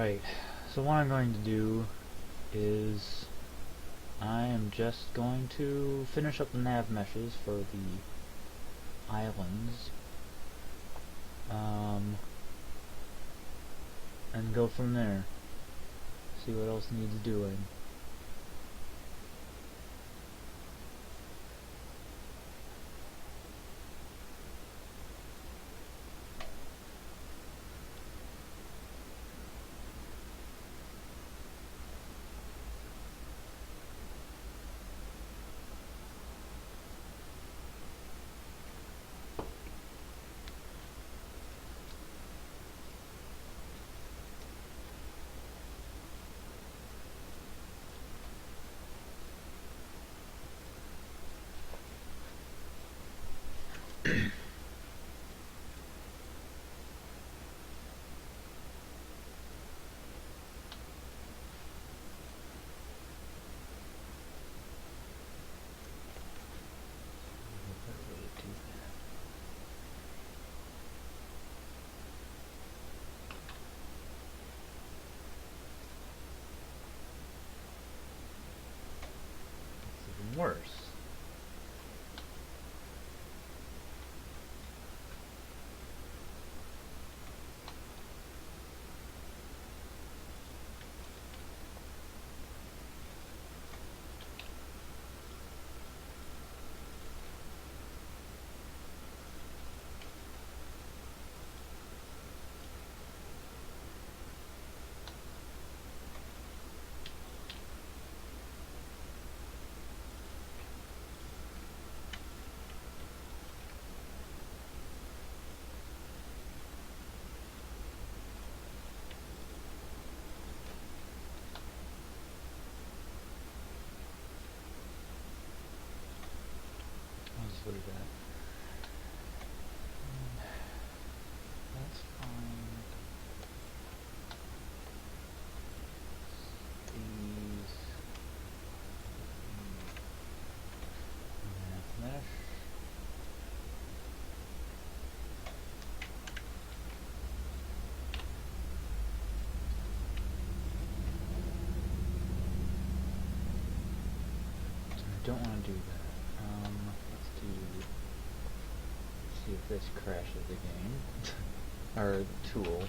Alright, so what I'm going to do is I am just going to finish up the nav meshes for the islands and go from there. See what else needs doing. Worse. What is that? That's fine. These mesh. I don't want to do that. See if this crashes the game. Or the tool.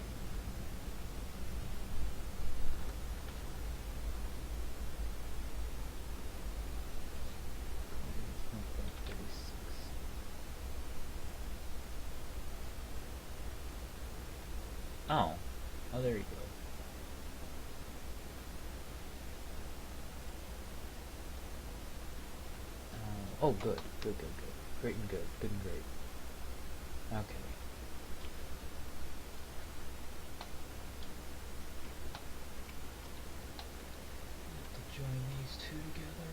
Oh. Oh, there you go. Oh, good. Good. Great and good. Good and great. Okay. Have to join these two together.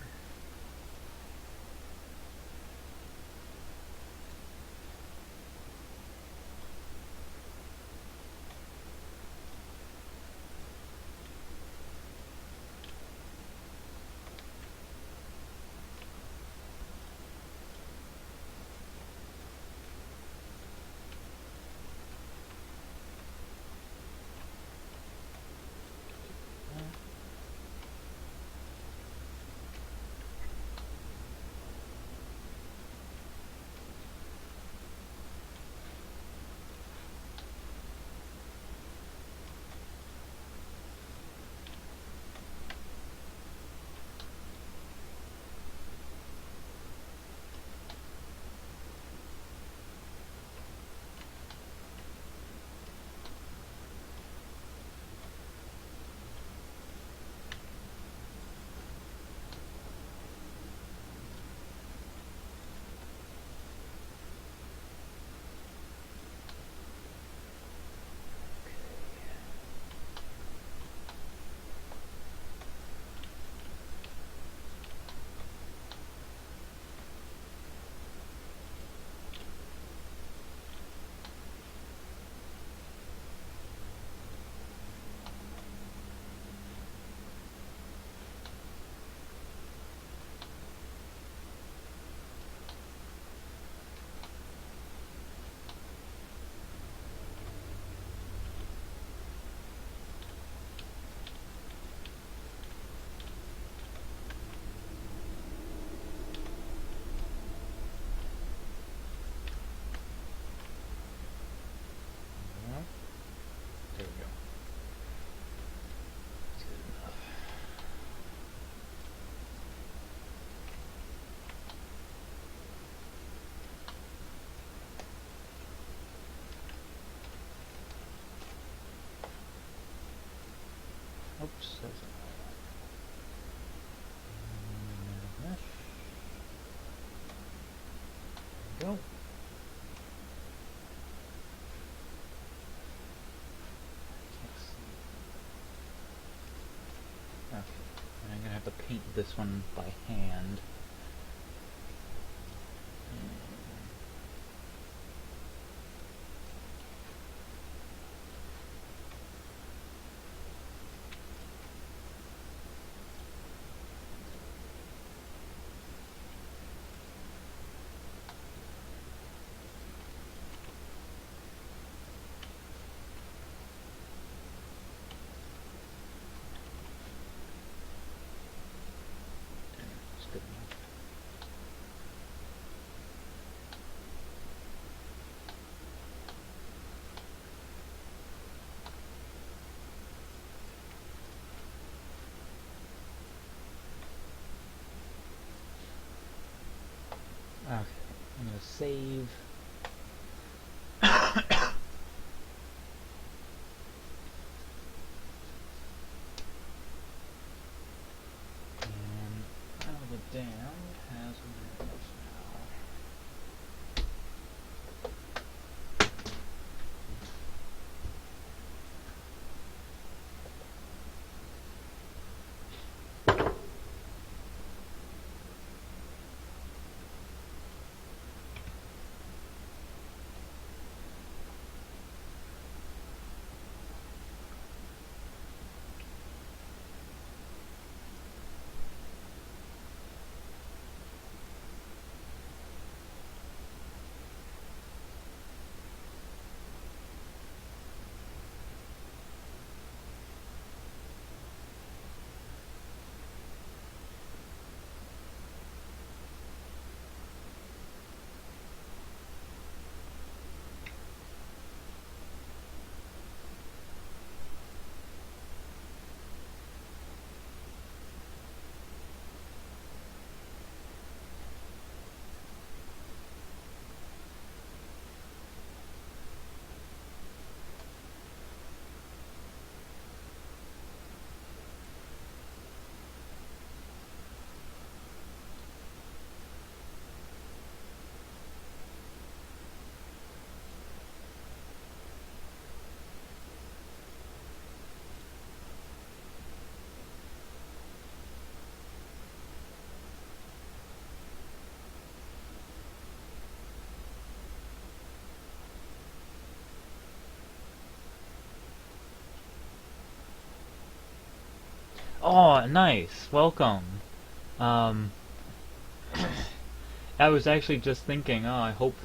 go. Can't see. Okay, and I'm gonna have to paint this one by hand. It's good enough. Okay, I'm gonna save. And now the Damned has mirrors now. Oh, nice. Welcome. Um, I was actually just thinking, oh, I hope,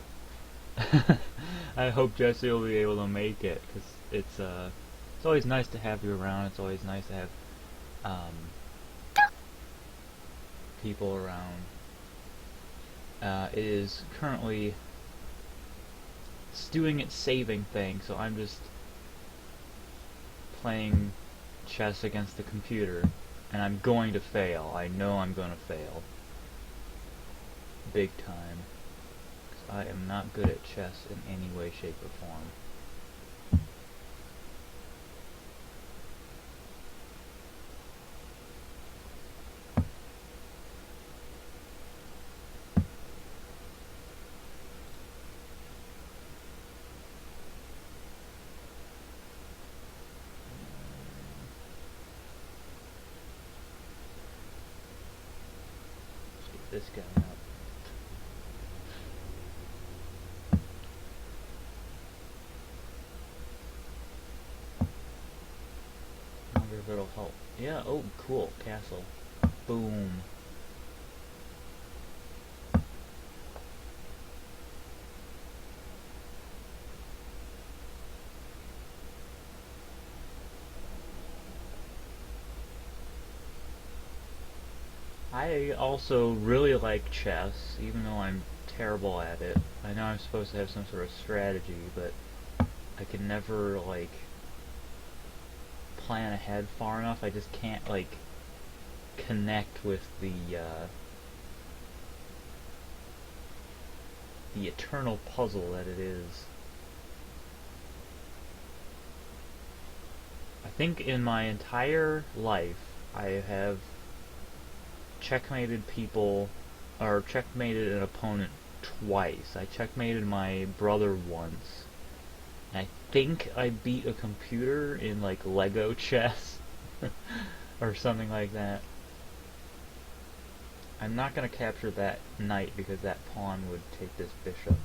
I hope Jesse will be able to make it, because it's always nice to have you around. It's always nice to have, people around. It is currently doing its saving thing, so I'm just playing chess against the computer, and I'm going to fail. I know I'm going to fail. Big time. 'Cause I am not good at chess in any way, shape, or form. This guy up. I wonder if it'll help. Yeah, oh, cool. Castle. Boom. I also really like chess, even though I'm terrible at it. I know I'm supposed to have some sort of strategy, but I can never, like, plan ahead far enough. I just can't, like, connect with the eternal puzzle that it is. I think in my entire life, I have checkmated people, or checkmated an opponent twice. I checkmated my brother once. I think I beat a computer in like Lego chess or something like that. I'm not going to capture that knight because that pawn would take this bishop.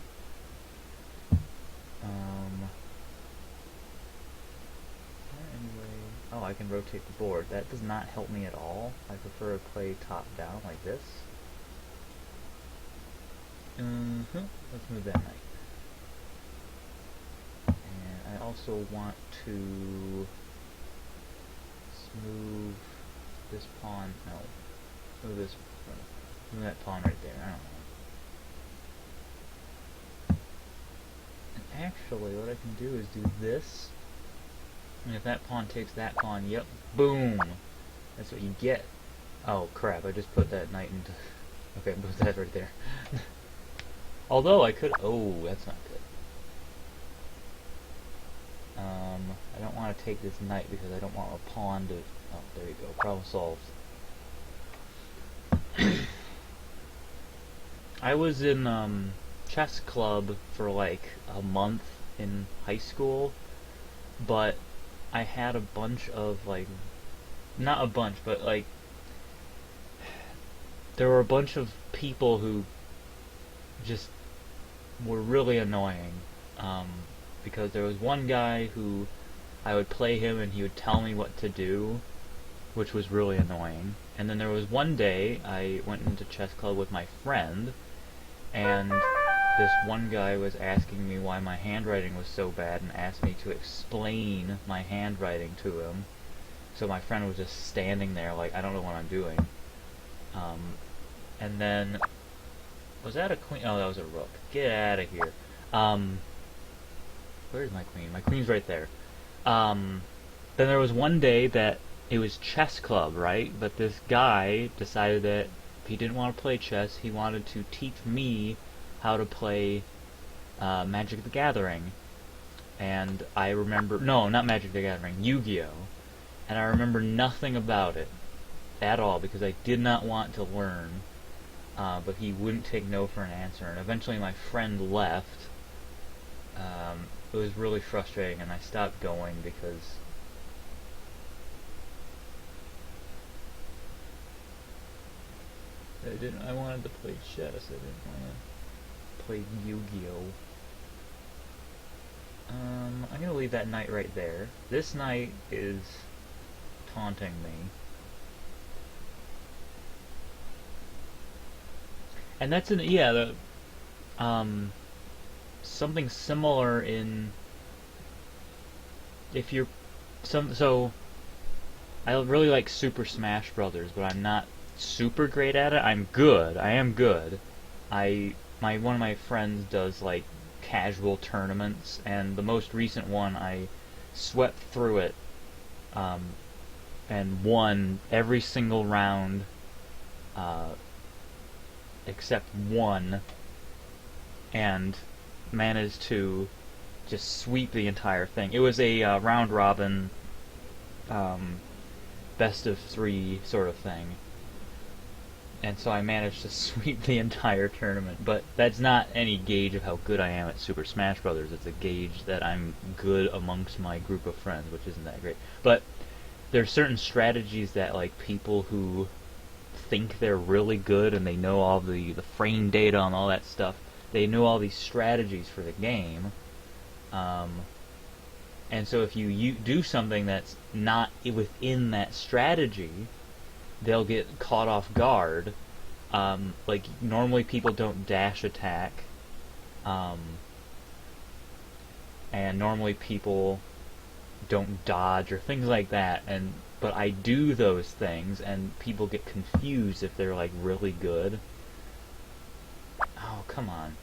Anyway, oh, I can rotate the board. That does not help me at all. I prefer to play top down like this. Let's move that knight. And I also want to smooth this pawn. No, move this. Move that pawn right there. I don't know. And actually, what I can do is do this. And if that pawn takes that pawn, yep, boom. That's what you get. Oh crap! I just put that knight into. Okay, put that right there. Although I could. Oh, that's not good. I don't want to take this knight because I don't want a pawn to. Oh, there you go. Problem solved. I was in chess club for like a month in high school, but I had a bunch of like, not a bunch, but like, there were a bunch of people who just were really annoying, because there was one guy who I would play him and he would tell me what to do, which was really annoying. And then there was one day I went into chess club with my friend, and this one guy was asking me why my handwriting was so bad and asked me to explain my handwriting to him. So my friend was just standing there like, I don't know what I'm doing. And then, was that a queen? Oh, that was a rook. Get out of here. Where's my queen? My queen's right there. Then there was one day that it was chess club, right? But this guy decided that he didn't want to play chess. He wanted to teach me how to play Magic the Gathering. And I remember... No, not Magic the Gathering. Yu-Gi-Oh! And I remember nothing about it at all because I did not want to learn. But he wouldn't take no for an answer. And eventually my friend left. It was really frustrating and I stopped going because... I wanted to play chess. I didn't want to play Yu-Gi-Oh! I'm gonna leave that knight right there. This knight is taunting me. And that's something similar in if you're so I really like Super Smash Brothers, but I'm not super great at it. I'm good. I am good. One of my friends does like casual tournaments, and the most recent one I swept through it and won every single round except one, and managed to just sweep the entire thing. It was a round robin best of 3 sort of thing. And so I managed to sweep the entire tournament, but that's not any gauge of how good I am at Super Smash Brothers. It's a gauge that I'm good amongst my group of friends, which isn't that great. But there's certain strategies that like people who think they're really good and they know all the frame data and all that stuff, they know all these strategies for the game. And so if you do something that's not within that strategy, they'll get caught off guard. Like, normally people don't dash attack. And normally people don't dodge or things like that. But I do those things, and people get confused if they're, like, really good. Oh, come on.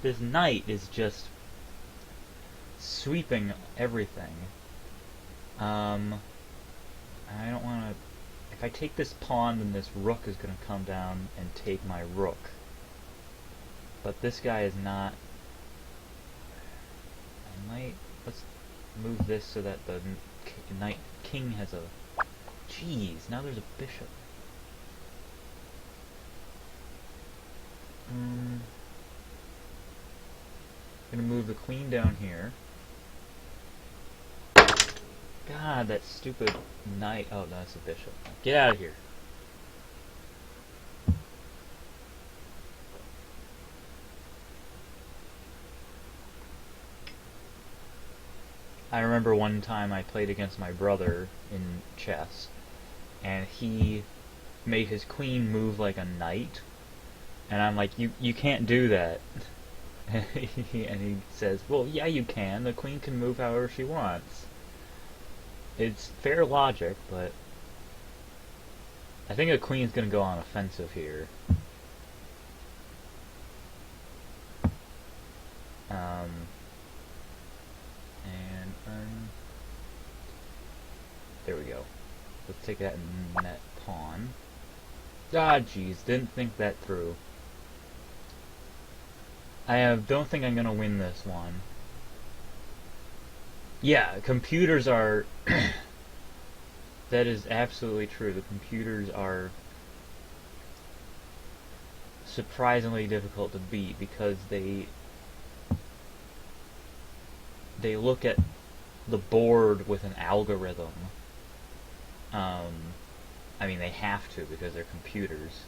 This knight is just sweeping everything. I don't want to... If I take this pawn, then this rook is going to come down and take my rook. But this guy is not... Let's move this so that the knight king has a... Jeez, now there's a bishop. Gonna move the queen down here. God, that stupid knight. Oh, no, that's a bishop. Get out of here. I remember one time I played against my brother in chess, and he made his queen move like a knight, and I'm like, you can't do that. And he says, well, yeah, you can. The queen can move however she wants. It's fair logic, but I think the queen's gonna go on offensive here. There we go. Let's take that net pawn. Ah, jeez, didn't think that through. Don't think I'm gonna win this one. Yeah, computers are... That is absolutely true. The computers are surprisingly difficult to beat because they look at the board with an algorithm. I mean, they have to because they're computers.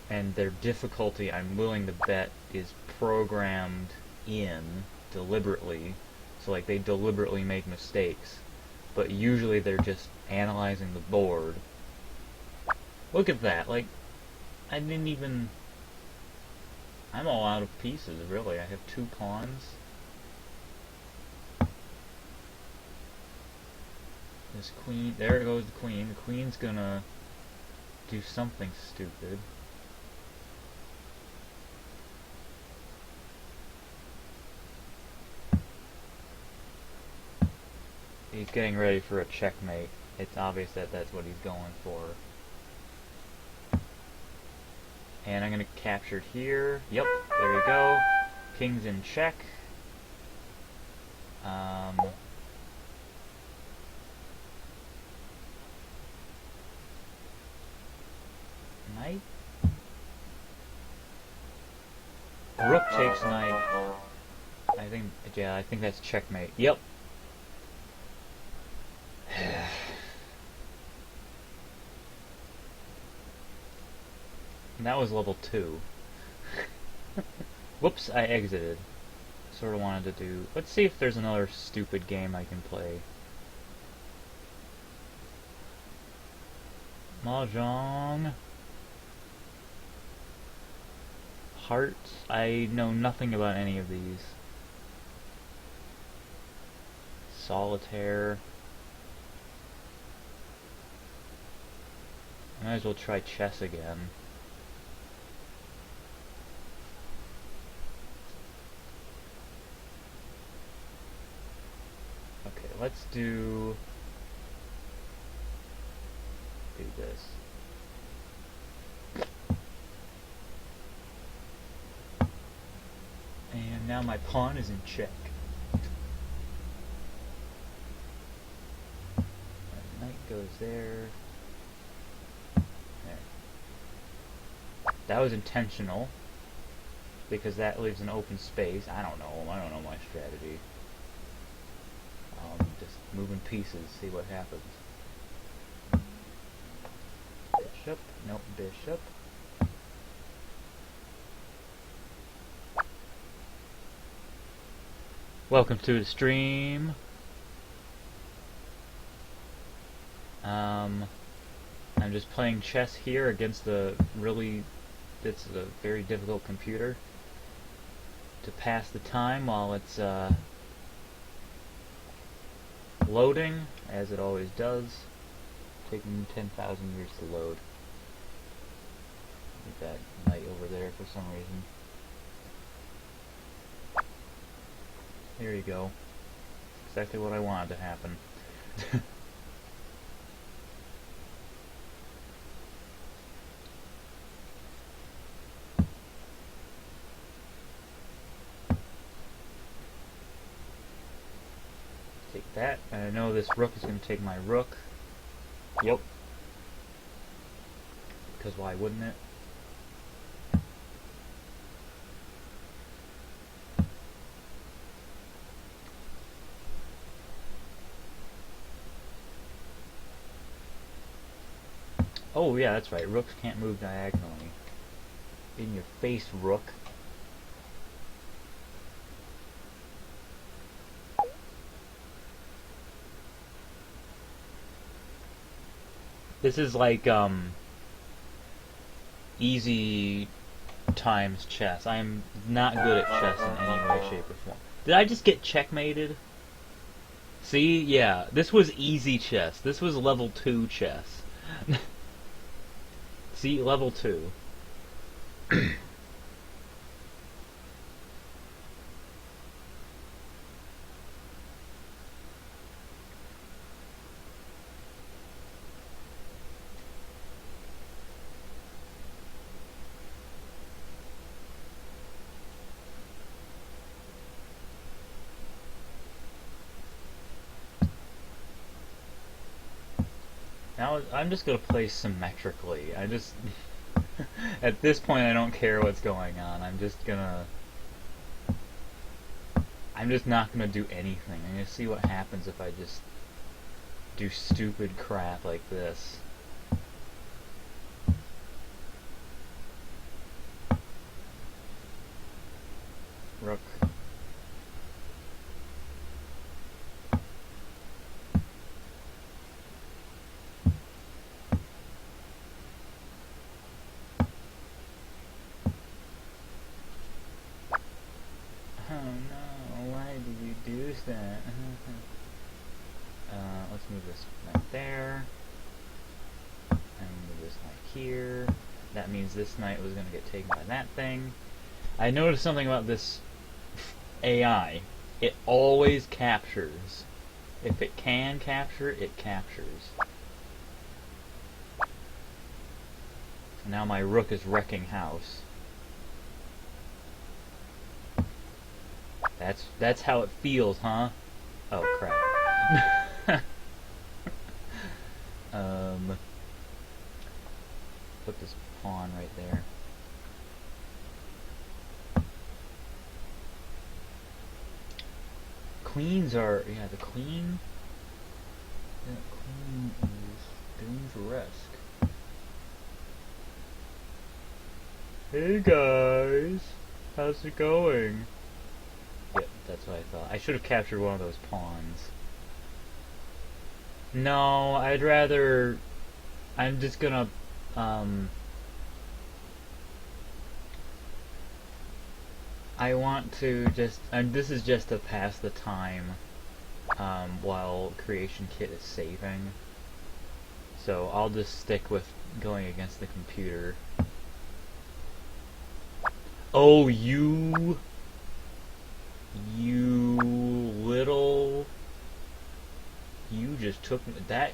And their difficulty, I'm willing to bet, is programmed in deliberately. So, like, they deliberately make mistakes. But usually they're just analyzing the board. Look at that, like, I didn't even... I'm all out of pieces, really. I have 2 pawns. This queen, there goes the queen. The queen's gonna do something stupid. He's getting ready for a checkmate. It's obvious that that's what he's going for. And I'm gonna capture it here. Yep, there we go. King's in check. Knight? Rook takes knight. I think that's checkmate. Yep. And that was level 2. Whoops, I exited. Sort of wanted to do... Let's see if there's another stupid game I can play. Mahjong. Hearts. I know nothing about any of these. Solitaire. Might as well try chess again. Okay, let's do this. And now my pawn is in check. Knight goes there. There. That was intentional because that leaves an open space. I don't know my strategy. Just moving pieces, see what happens. Bishop, nope, bishop. Welcome to the stream. I'm just playing chess here against it's a very difficult computer to pass the time while it's loading, as it always does. Taking 10,000 years to load. Get that knight over there for some reason. Here you go. Exactly what I wanted to happen. Take that. And I know this rook is going to take my rook. Yep. Because why wouldn't it? Oh yeah, that's right. Rooks can't move diagonally. In your face, rook. This is like easy times chess. I am not good at chess in any way, shape, or form. Did I just get checkmated? See, yeah, this was easy chess. This was level 2 chess. See, level 2. Now, I'm just gonna play symmetrically. At this point, I don't care what's going on. I'm just not gonna do anything. I'm gonna see what happens if I just do stupid crap like this. Rook. Oh no, why did you do that? Let's move this knight there. And move this knight here. That means this knight was going to get taken by that thing. I noticed something about this AI. It always captures. If it can capture, it captures. Now my rook is wrecking house. That's how it feels, huh? Oh crap. Put this pawn right there. Queens are, yeah, the queen. That queen is dangerous. Hey guys, how's it going? Yep, that's what I thought. I should have captured one of those pawns. No, I'd rather... I'm just gonna, I want to just... this is just to pass the time, while Creation Kit is saving. So I'll just stick with going against the computer. Oh, you little... You just took that...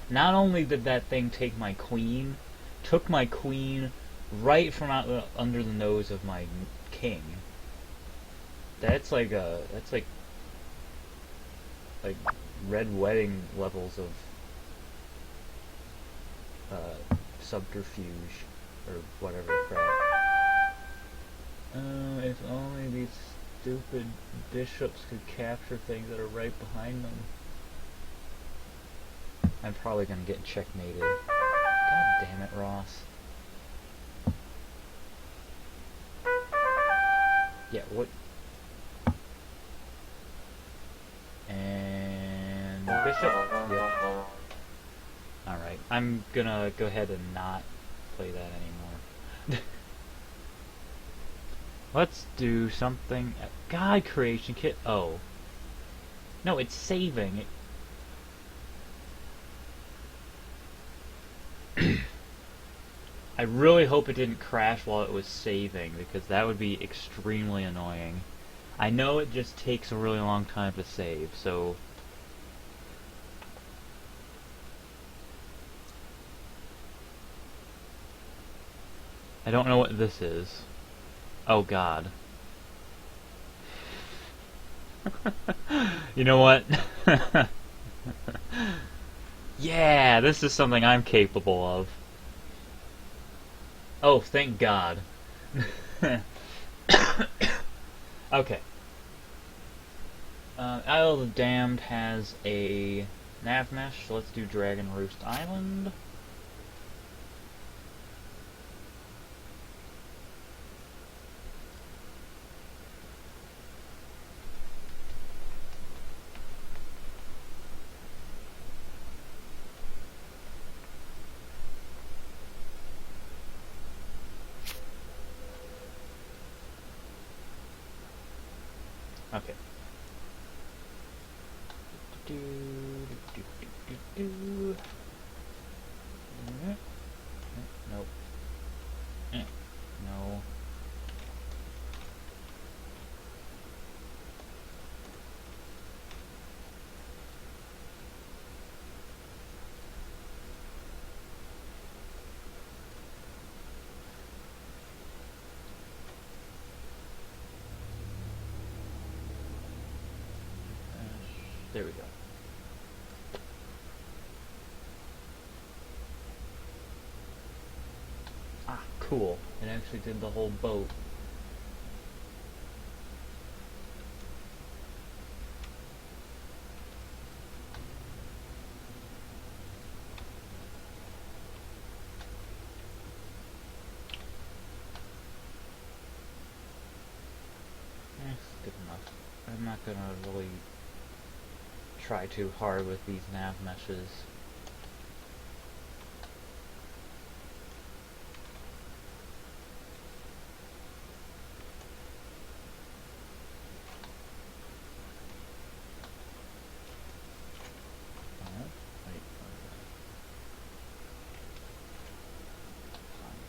Not only did that thing take my queen, took my queen right from out under the nose of my king. That's like Red Wedding levels of subterfuge or whatever crap. If only these stupid bishops could capture things that are right behind them. I'm probably gonna get checkmated. God damn it, Ross. Yeah, what? And bishop? Yeah. Alright, I'm gonna go ahead and not play that anymore. Let's do something... God, Creation Kit... Oh. No, it's saving. I really hope it didn't crash while it was saving, because that would be extremely annoying. I know it just takes a really long time to save, so... I don't know what this is. Oh god. You know what? Yeah, this is something I'm capable of. Oh, thank God. Okay. Isle of the Damned has a nav mesh, so let's do Dragon Roost Island. Okay. Nope. No. There we go. Ah, cool. It actually did the whole boat. Good enough. I'm not gonna really try too hard with these nav meshes.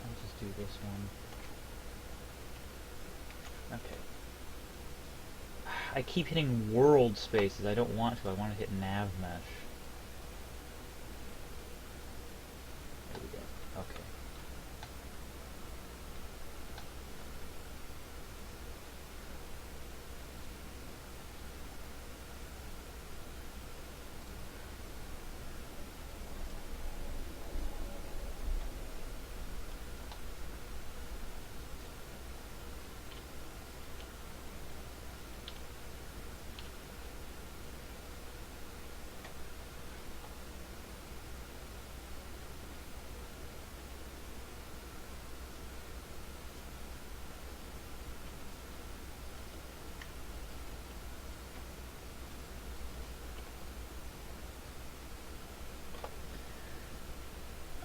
I'll just do this one. Okay. I keep hitting world spaces. I don't want to. I want to hit nav mesh. There we go. Okay.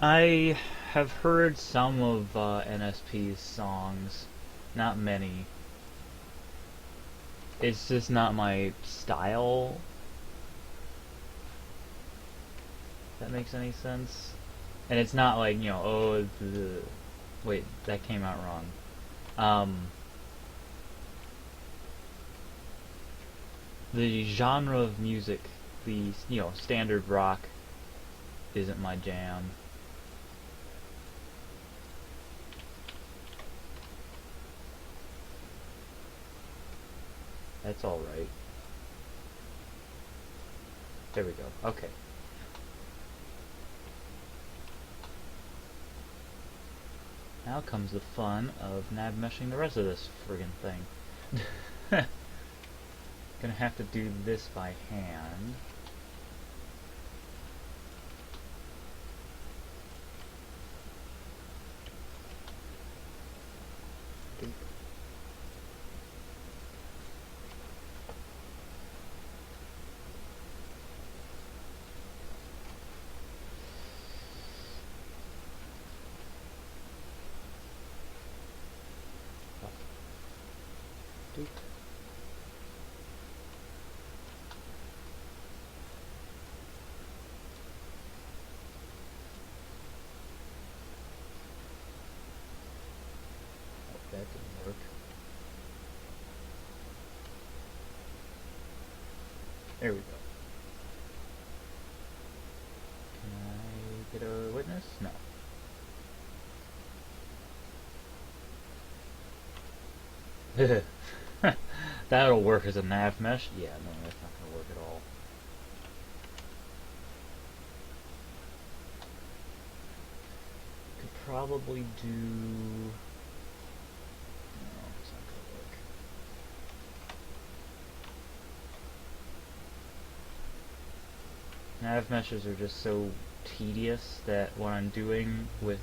I have heard some of NSP's songs, not many. It's just not my style. If that makes any sense. And it's not like, you know, oh, wait, that came out wrong. The genre of music, the, you know, standard rock, isn't my jam. That's alright. There we go. Okay. Now comes the fun of nav meshing the rest of this friggin' thing. Gonna have to do this by hand. That didn't work. There we go. Can I get a witness? No. That'll work as a nav mesh? Yeah, no, that's not going to work at all. Could probably do... No, it's not going to work. Nav meshes are just so tedious that what I'm doing with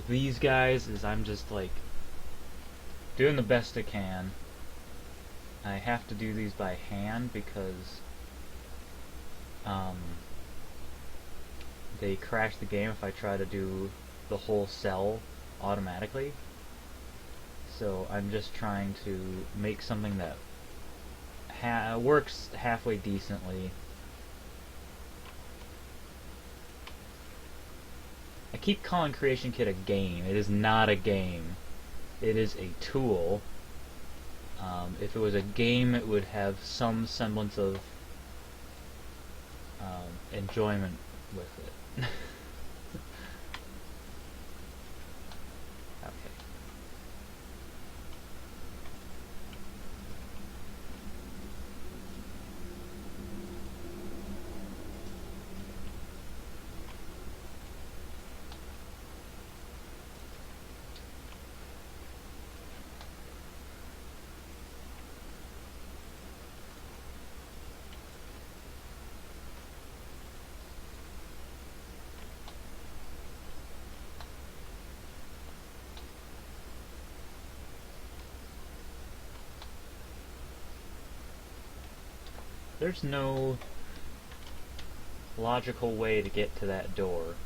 these guys is I'm just like doing the best I can. I have to do these by hand because they crash the game if I try to do the whole cell automatically. So I'm just trying to make something that works halfway decently. I keep calling Creation Kit a game. It is not a game. It is a tool. If it was a game, it would have some semblance of enjoyment with it. Okay. There's no logical way to get to that door.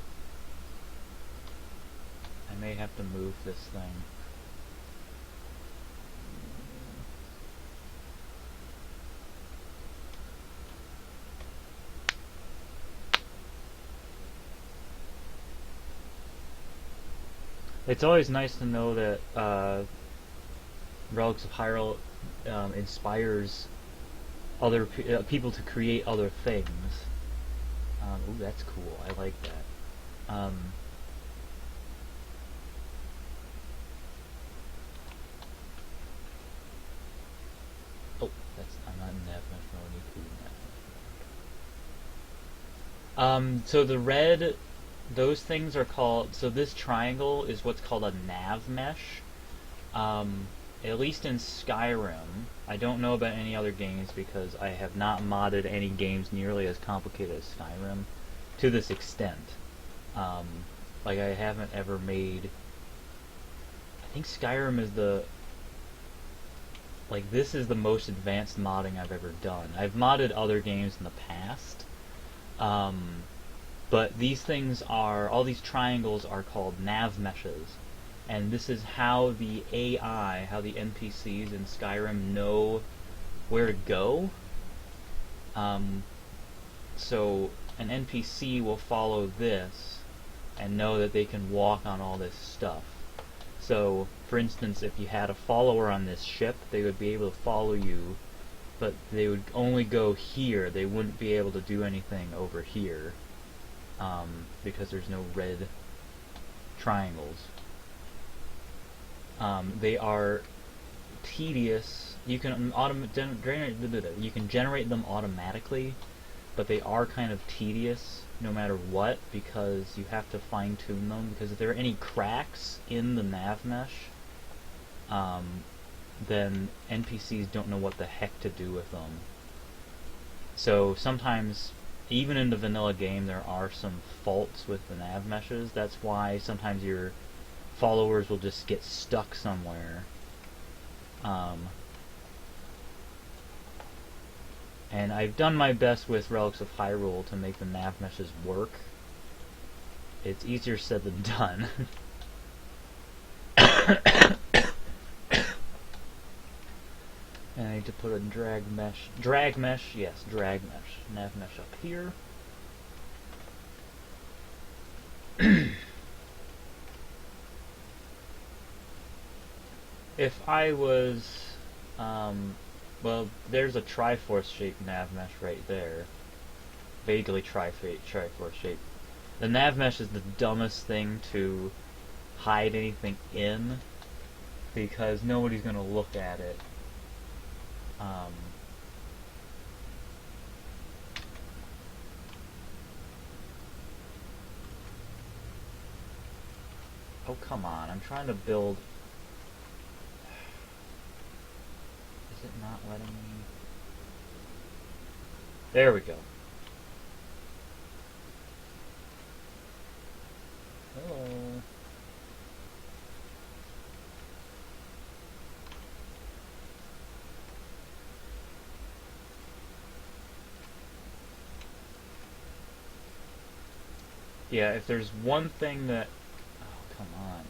I may have to move this thing. It's always nice to know that Relics of Hyrule inspires other people to create other things. Ooh, that's cool. I like that. Oh, I'm not in nav mesh mode. I need to be in nav mesh mode. So the red, those things are called. So this triangle is what's called a nav mesh. At least in Skyrim. I don't know about any other games because I have not modded any games nearly as complicated as Skyrim to this extent. Like I haven't ever made... I think Skyrim is the... Like this is the most advanced modding I've ever done. I've modded other games in the past. But these things are... All these triangles are called nav meshes. And this is how the AI, how the NPCs in Skyrim know where to go. So an NPC will follow this and know that they can walk on all this stuff. So, for instance, if you had a follower on this ship, they would be able to follow you, but they would only go here. They wouldn't be able to do anything over here because there's no red triangles. They are tedious. You can generate them automatically, but they are kind of tedious no matter what because you have to fine-tune them. Because if there are any cracks in the nav mesh, then NPCs don't know what the heck to do with them. So sometimes, even in the vanilla game, there are some faults with the nav meshes. That's why sometimes your followers will just get stuck somewhere. And I've done my best with Relics of Hyrule to make the nav meshes work. It's easier said than done. And I need to put a drag mesh, yes, drag mesh, nav mesh up here. If I was, well, there's a Triforce shaped nav mesh right there. Vaguely Triforce shape. The nav mesh is the dumbest thing to hide anything in. because nobody's gonna look at it. Oh, come on, I'm trying to build... Is it not letting me? There we go. Hello. Yeah, if there's one thing that... Oh, come on.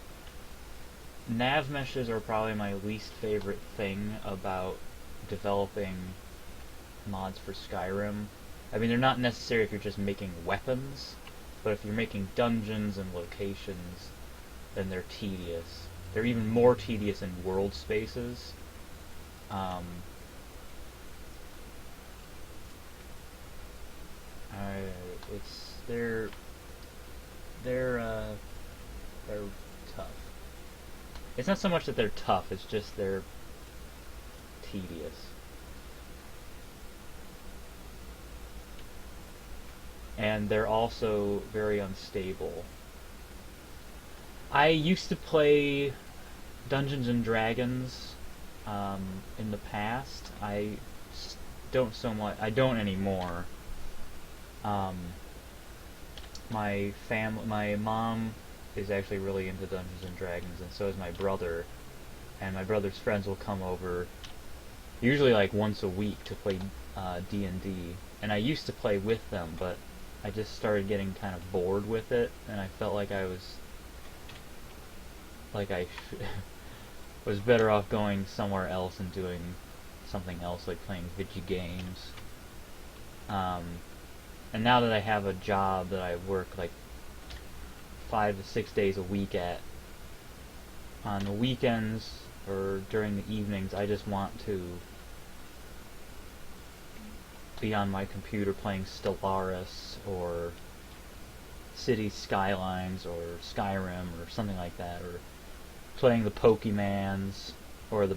Nav meshes are probably my least favorite thing about developing mods for Skyrim. I mean, they're not necessary if you're just making weapons, but if you're making dungeons and locations, then they're tedious. They're even more tedious in world spaces. They're tough. It's not so much that they're tough, it's just they're tedious. And they're also very unstable. I used to play Dungeons and Dragons in the past. I don't so much. I don't anymore. My mom is actually really into Dungeons and Dragons, and so is my brother. And my brother's friends will come over, usually like once a week, to play D&D. And I used to play with them, but I just started getting kind of bored with it, and I felt like I was better off going somewhere else and doing something else, like playing video games. And now that I have a job that I work like 5 to 6 days a week at, on the weekends or during the evenings, I just want to be on my computer playing Stellaris or City Skylines or Skyrim or something like that, or playing the Pokemans or the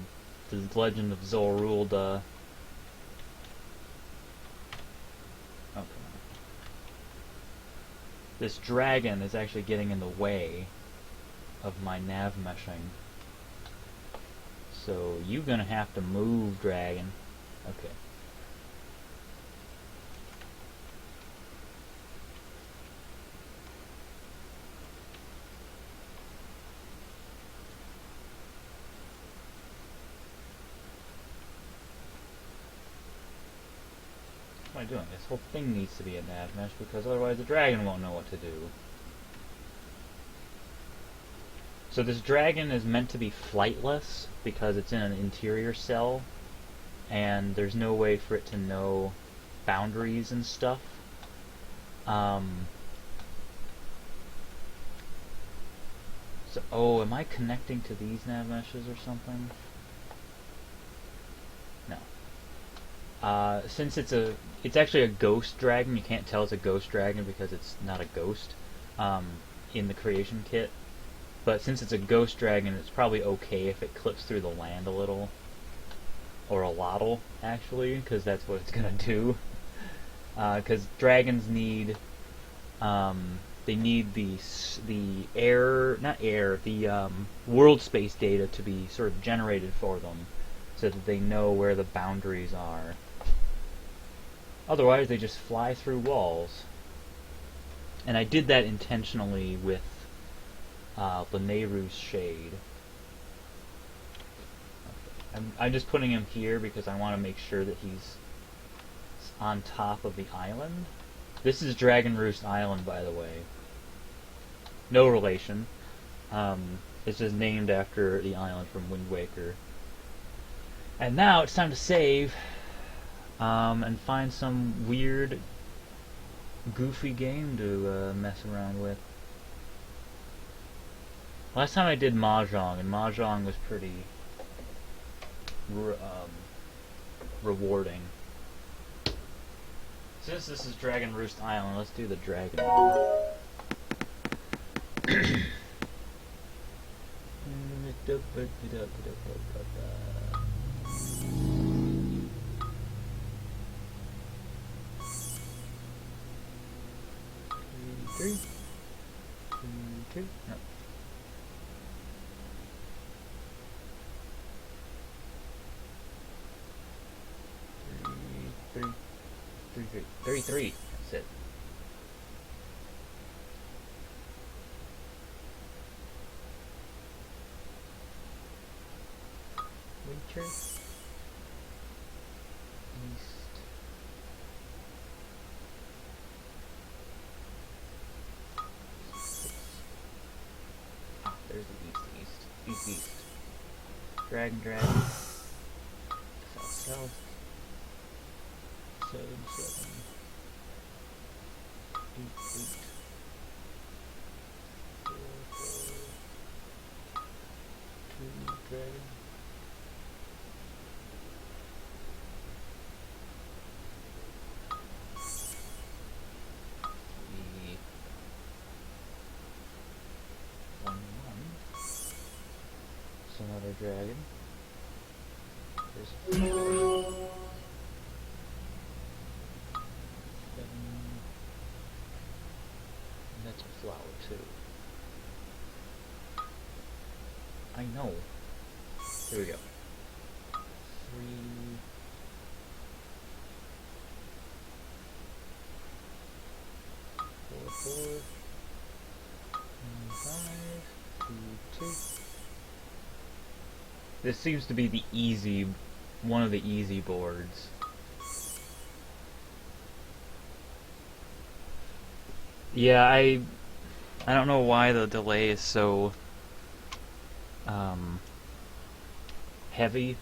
Legend of Zorulda. Oh, come on. This dragon is actually getting in the way of my nav meshing. So you're gonna have to move, dragon. Okay. What am I doing? This whole thing needs to be a nav mesh, because otherwise the dragon won't know what to do. So this dragon is meant to be flightless because it's in an interior cell, and there's no way for it to know boundaries and stuff. So, oh, am I connecting to these nav meshes or something? No. Since it's actually a ghost dragon, you can't tell it's a ghost dragon because it's not a ghost in the creation kit. But since it's a ghost dragon, it's probably okay if it clips through the land a little. Or a lottle, actually, because that's what it's gonna do. Because dragons need, they need the world space data to be sort of generated for them, so that they know where the boundaries are. Otherwise, they just fly through walls. And I did that intentionally with Lanayru's Shade. Okay. I'm just putting him here because I want to make sure that he's on top of the island. This is Dragon Roost Island, by the way. No relation. It's just named after the island from Wind Waker. And now it's time to save and find some weird, goofy game to mess around with. Last time I did Mahjong, and Mahjong was pretty rewarding. Since this is Dragon Roost Island, let's do the dragon. Three, two, no. Three. That's it. Winter. East. Ah, there's the east. Dragon. South. 7, 8, 4, 2, dragon. Another dragon. There's 4. That's a flower too. I know. Here we go. 3. 4, 5, 2, 2. This seems to be the one of the easy boards. Yeah, I don't know why the delay is so heavy,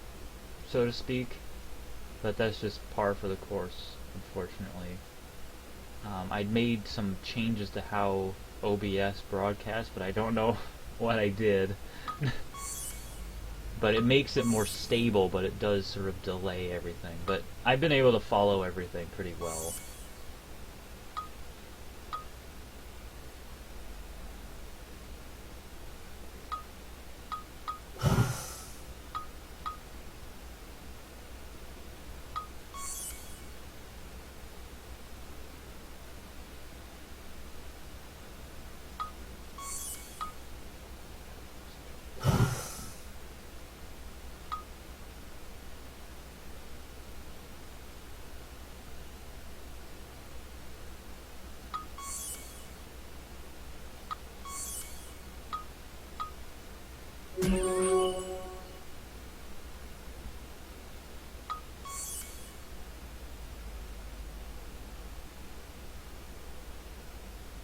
so to speak, but that's just par for the course, unfortunately. I'd made some changes to how OBS broadcasts, but I don't know what I did. But it makes it more stable, but it does sort of delay everything. But I've been able to follow everything pretty well.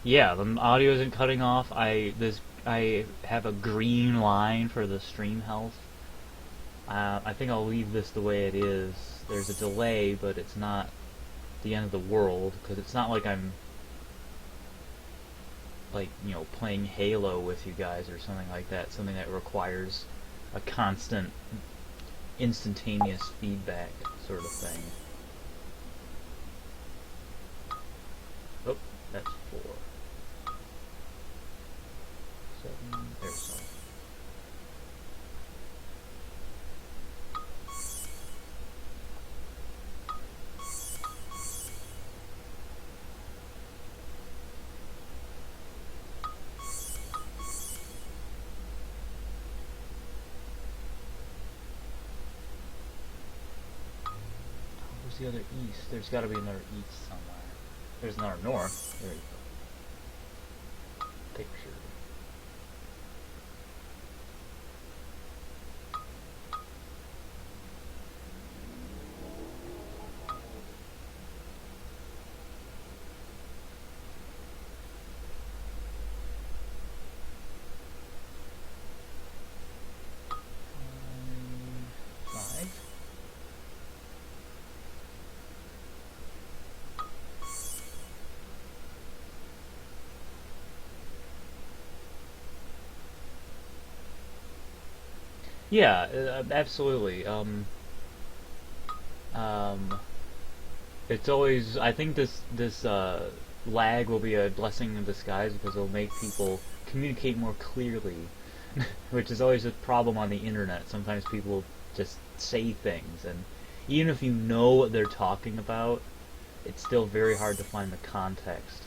Yeah, the audio isn't cutting off. I have a green line for the stream health. I think I'll leave this the way it is. There's a delay, but it's not the end of the world, because it's not like I'm playing Halo with you guys or something like that, something that requires a constant instantaneous feedback sort of thing. Oh, that's 4. 7, there's some. Where's the other east? There's got to be another east somewhere. There's another north. There you go. Picture. Yeah, absolutely. It's always, I think this lag will be a blessing in disguise, because it'll make people communicate more clearly. which is always a problem on the internet. Sometimes people just say things, and even if you know what they're talking about, it's still very hard to find the context.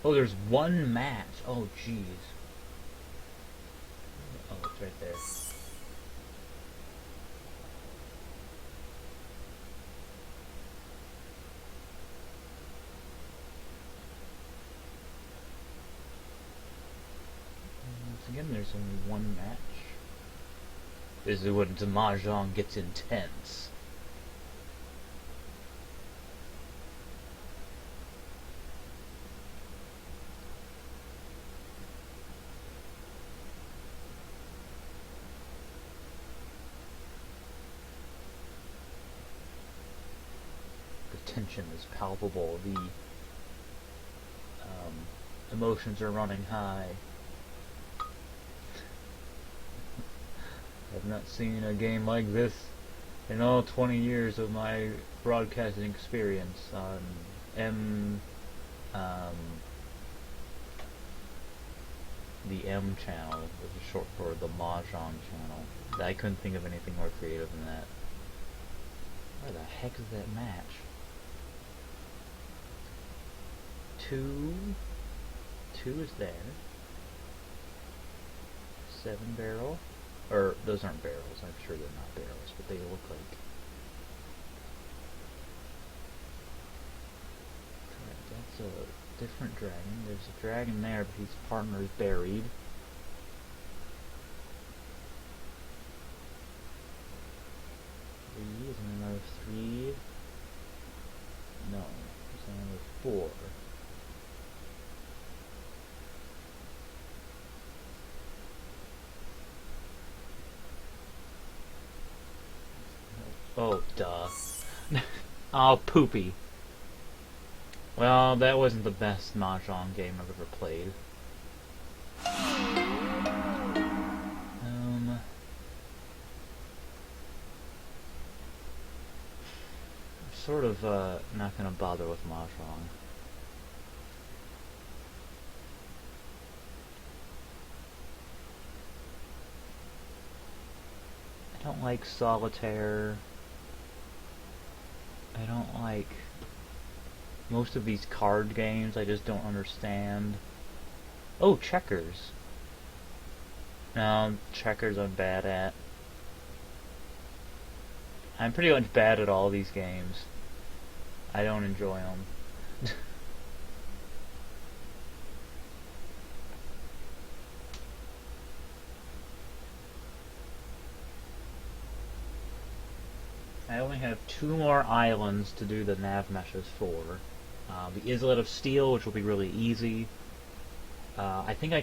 Oh, there's one match. Oh, jeez. Oh, it's right there. Once again, there's only one match. This is when the mahjong gets intense. Tension is palpable. The emotions are running high. I've not seen a game like this in all 20 years of my broadcasting experience on the M channel, which is short for the Mahjong channel. I couldn't think of anything more creative than that. Where the heck is that match? Two is there. 7-barrel. Or, those aren't barrels. I'm sure they're not barrels, but they look like. That's a different dragon. There's a dragon there, but his partner is buried. Three, is there another 3? No, there's another 4. Oh, duh. Oh, poopy. Well, that wasn't the best Mahjong game I've ever played. I'm sort of not gonna bother with Mahjong. I don't like solitaire. I don't like most of these card games. I just don't understand. Oh, checkers. No, checkers I'm bad at. I'm pretty much bad at all these games. I don't enjoy them. I only have 2 more islands to do the nav meshes for. The Islet of Steel, which will be really easy. I think I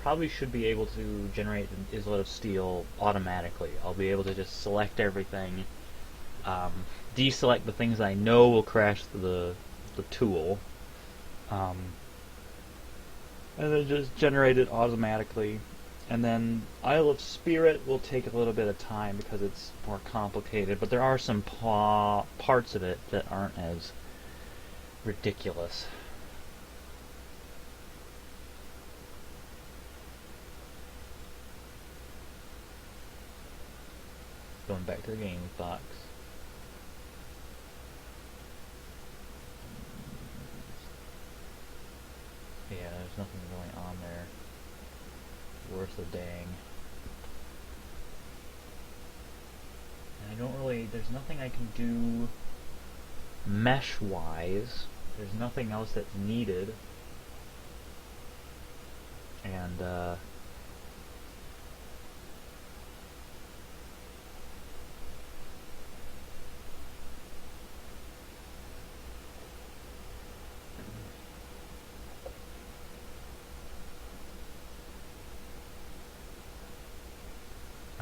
probably should be able to generate an Islet of Steel automatically. I'll be able to just select everything, deselect the things I know will crash the tool, and then just generate it automatically. And then Isle of Spirit will take a little bit of time because it's more complicated, but there are some parts of it that aren't as ridiculous. Going back to the game box. Yeah, there's nothing going on there worth a dang. And there's nothing I can do mesh-wise. There's nothing else that's needed. And,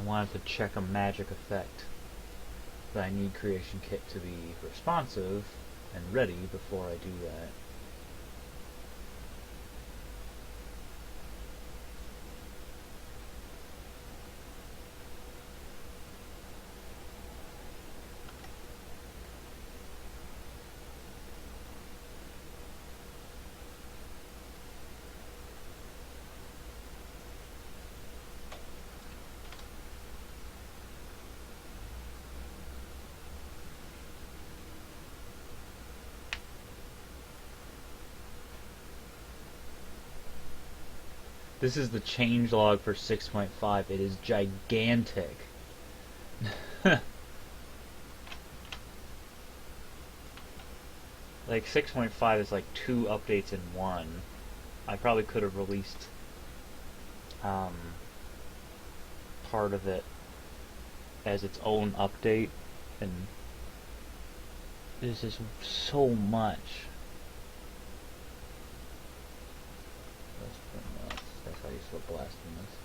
I wanted to check a magic effect, but I need Creation Kit to be responsive and ready before I do that. This is the changelog for 6.5. It is gigantic. Like 6.5 is like 2 updates in one. I probably could have released part of it as its own update, and this is so much. That's how you start blasting this.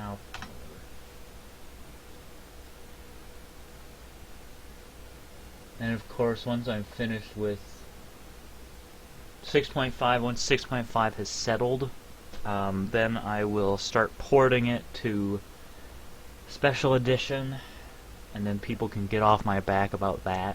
Ow. And of course, once I'm finished with 6.5, once 6.5 has settled, then I will start porting it to Special Edition, and then people can get off my back about that.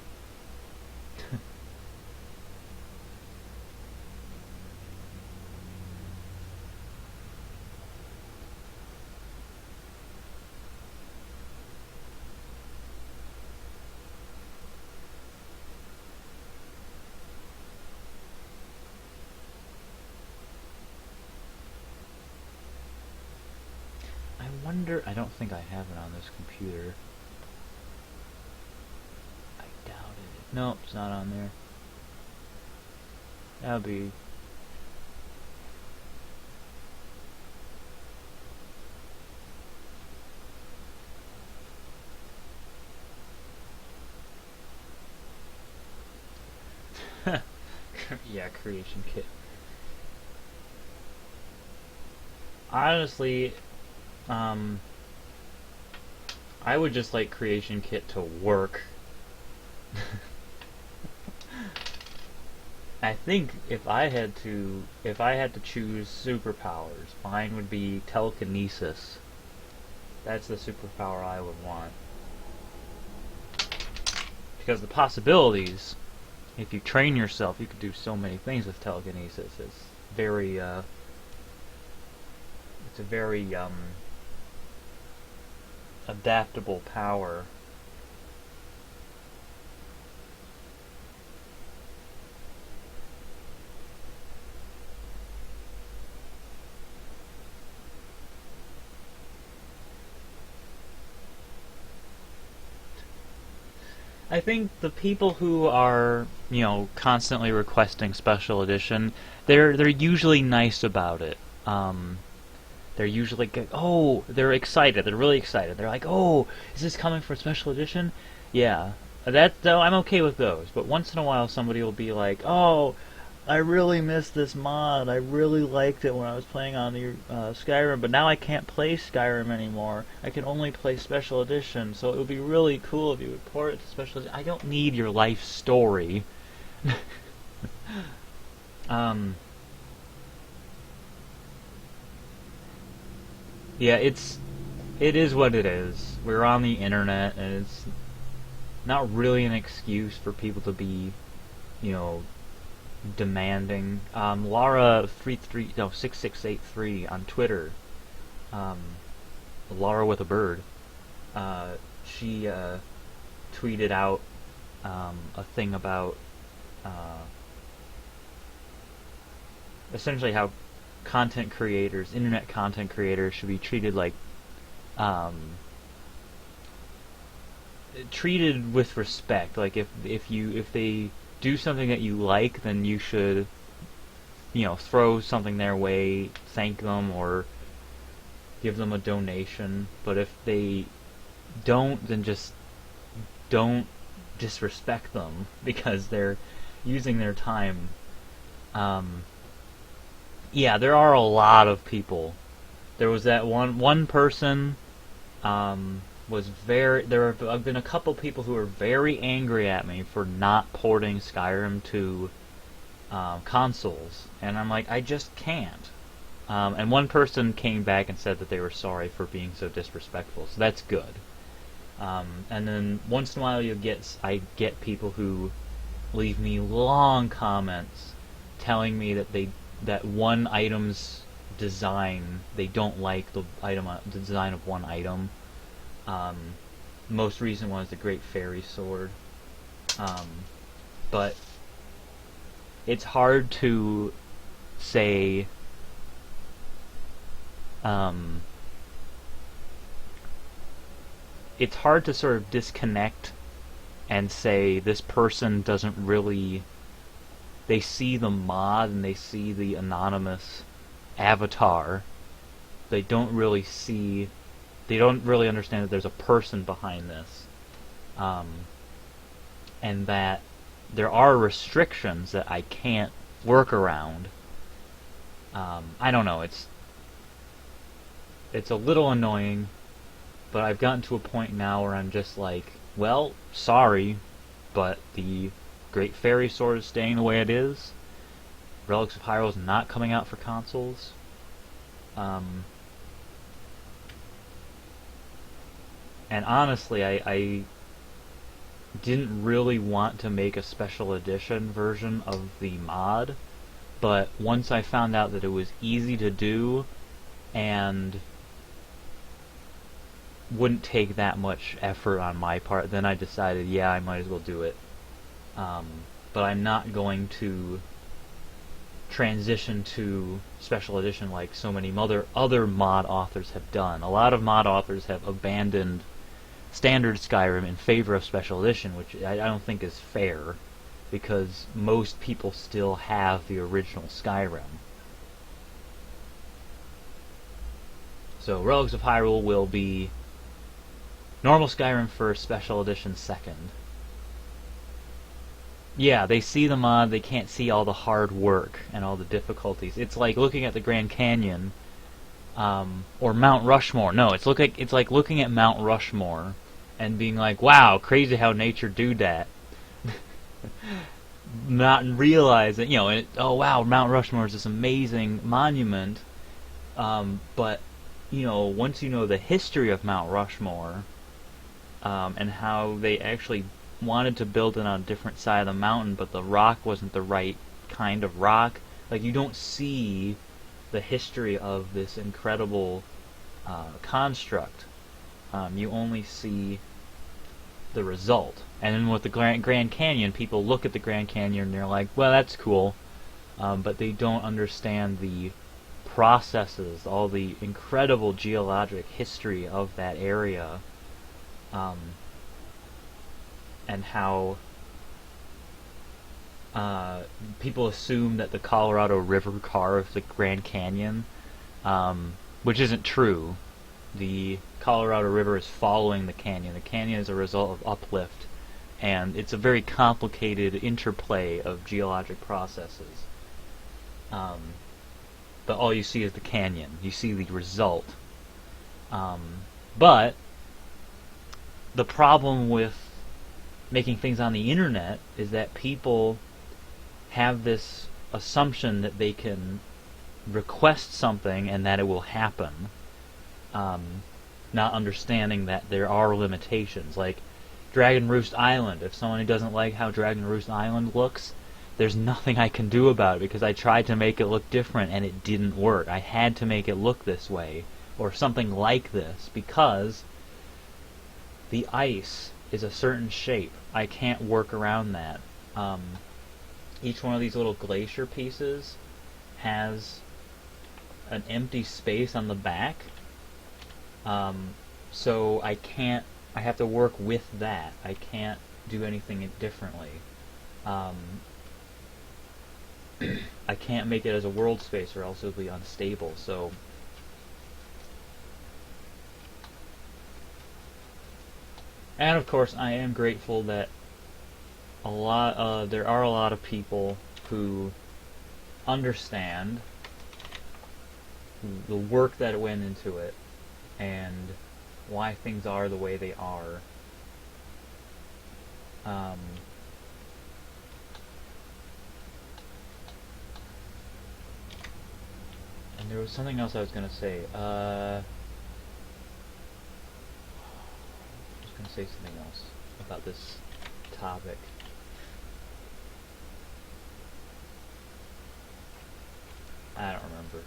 I don't think I have it on this computer. I doubt it. Nope, it's not on there. That'll be... yeah, Creation Kit. Honestly, I would just like Creation Kit to work. I think if I had to choose superpowers, mine would be telekinesis. That's the superpower I would want. Because the possibilities, if you train yourself, you could do so many things with telekinesis. It's very, it's a very, adaptable power. I think the people who are, you know, constantly requesting special edition, they're usually nice about it. They're usually like, oh, they're excited. They're really excited. They're like, oh, is this coming for special edition? Yeah, though I'm okay with those. But once in a while, somebody will be like, oh, I really missed this mod. I really liked it when I was playing on the Skyrim, but now I can't play Skyrim anymore. I can only play special edition. So it would be really cool if you would port it to special edition. I don't need your life story. Yeah, it is what it is. We're on the internet, and it's not really an excuse for people to be, you know, demanding. Lara 6683 on Twitter, Lara with a bird, she tweeted out a thing about essentially how content creators, internet content creators, should be treated like treated with respect. Like if they do something that you like, then you should, you know, throw something their way, thank them, or give them a donation. But if they don't, then just don't disrespect them because they're using their time. Yeah, there are a lot of people there was that one person was very. There have been a couple people who were very angry at me for not porting Skyrim to consoles, and I'm like, I just can't. And one person came back and said that they were sorry for being so disrespectful, so that's good. And then once in a while I get people who leave me long comments telling me that one item's design, they don't like the design of one item. Most recent one is the Great Fairy Sword. But it's hard to say it's hard to sort of disconnect and say this person doesn't really. They see the mod and they see the anonymous avatar. They don't really understand that there's a person behind this, and that there are restrictions that I can't work around. I don't know. It's a little annoying, but I've gotten to a point now where I'm just like, well, sorry, but the Great Fairy Sword is staying the way it is. Relics of Hyrule is not coming out for consoles. And honestly, I didn't really want to make a special edition version of the mod, but once I found out that it was easy to do and wouldn't take that much effort on my part, then I decided, yeah, I might as well do it. But I'm not going to transition to special edition like so many other mod authors have done. A lot of mod authors have abandoned standard Skyrim in favor of special edition, which I don't think is fair, because most people still have the original Skyrim. So Relics of Hyrule will be normal Skyrim first, special edition second. Yeah, they see the mod, they can't see all the hard work and all the difficulties. It's like looking at the Grand Canyon, or Mount Rushmore. No, it's like looking at Mount Rushmore and being like, wow, crazy how nature do that. Not realizing, oh wow, Mount Rushmore is this amazing monument, but, once you know the history of Mount Rushmore, and how they actually wanted to build it on a different side of the mountain, but the rock wasn't the right kind of rock. Like, you don't see the history of this incredible construct. You only see the result. And then with the Grand Canyon, people look at the Grand Canyon and they're like, well, that's cool, but they don't understand the processes, all the incredible geologic history of that area, and how people assume that the Colorado River carved the Grand Canyon, which isn't true. The Colorado River is following the canyon. The canyon is a result of uplift, and it's a very complicated interplay of geologic processes. But all you see is the canyon. You see the result. But the problem with making things on the internet is that people have this assumption that they can request something and that it will happen, not understanding that there are limitations. Like Dragon Roost Island. If someone doesn't like how Dragon Roost Island looks, there's nothing I can do about it, because I tried to make it look different and it didn't work. I had to make it look this way, or something like this, because the ice is a certain shape. I can't work around that. Each one of these little glacier pieces has an empty space on the back, so I have to work with that. I can't do anything differently. I can't make it as a world space, or else it'll be unstable. So and of course, I am grateful that there are a lot of people who understand the work that went into it, and why things are the way they are. And there was something else I was gonna say. I was gonna say something else about this topic. I don't remember.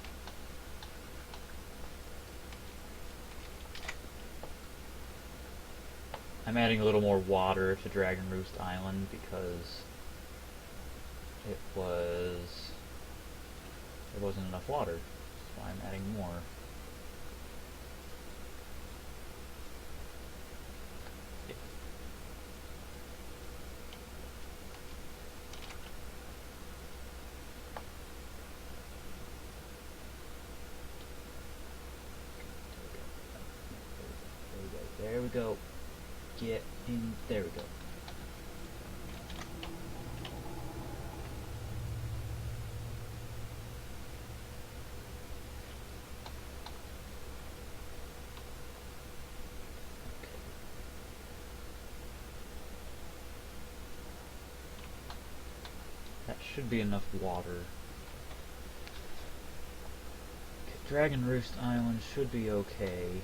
I'm adding a little more water to Dragon Roost Island because there wasn't enough water. That's why I'm adding more. There we go. Get in. There we go. That should be enough water. Okay, Dragon Roost Island should be okay.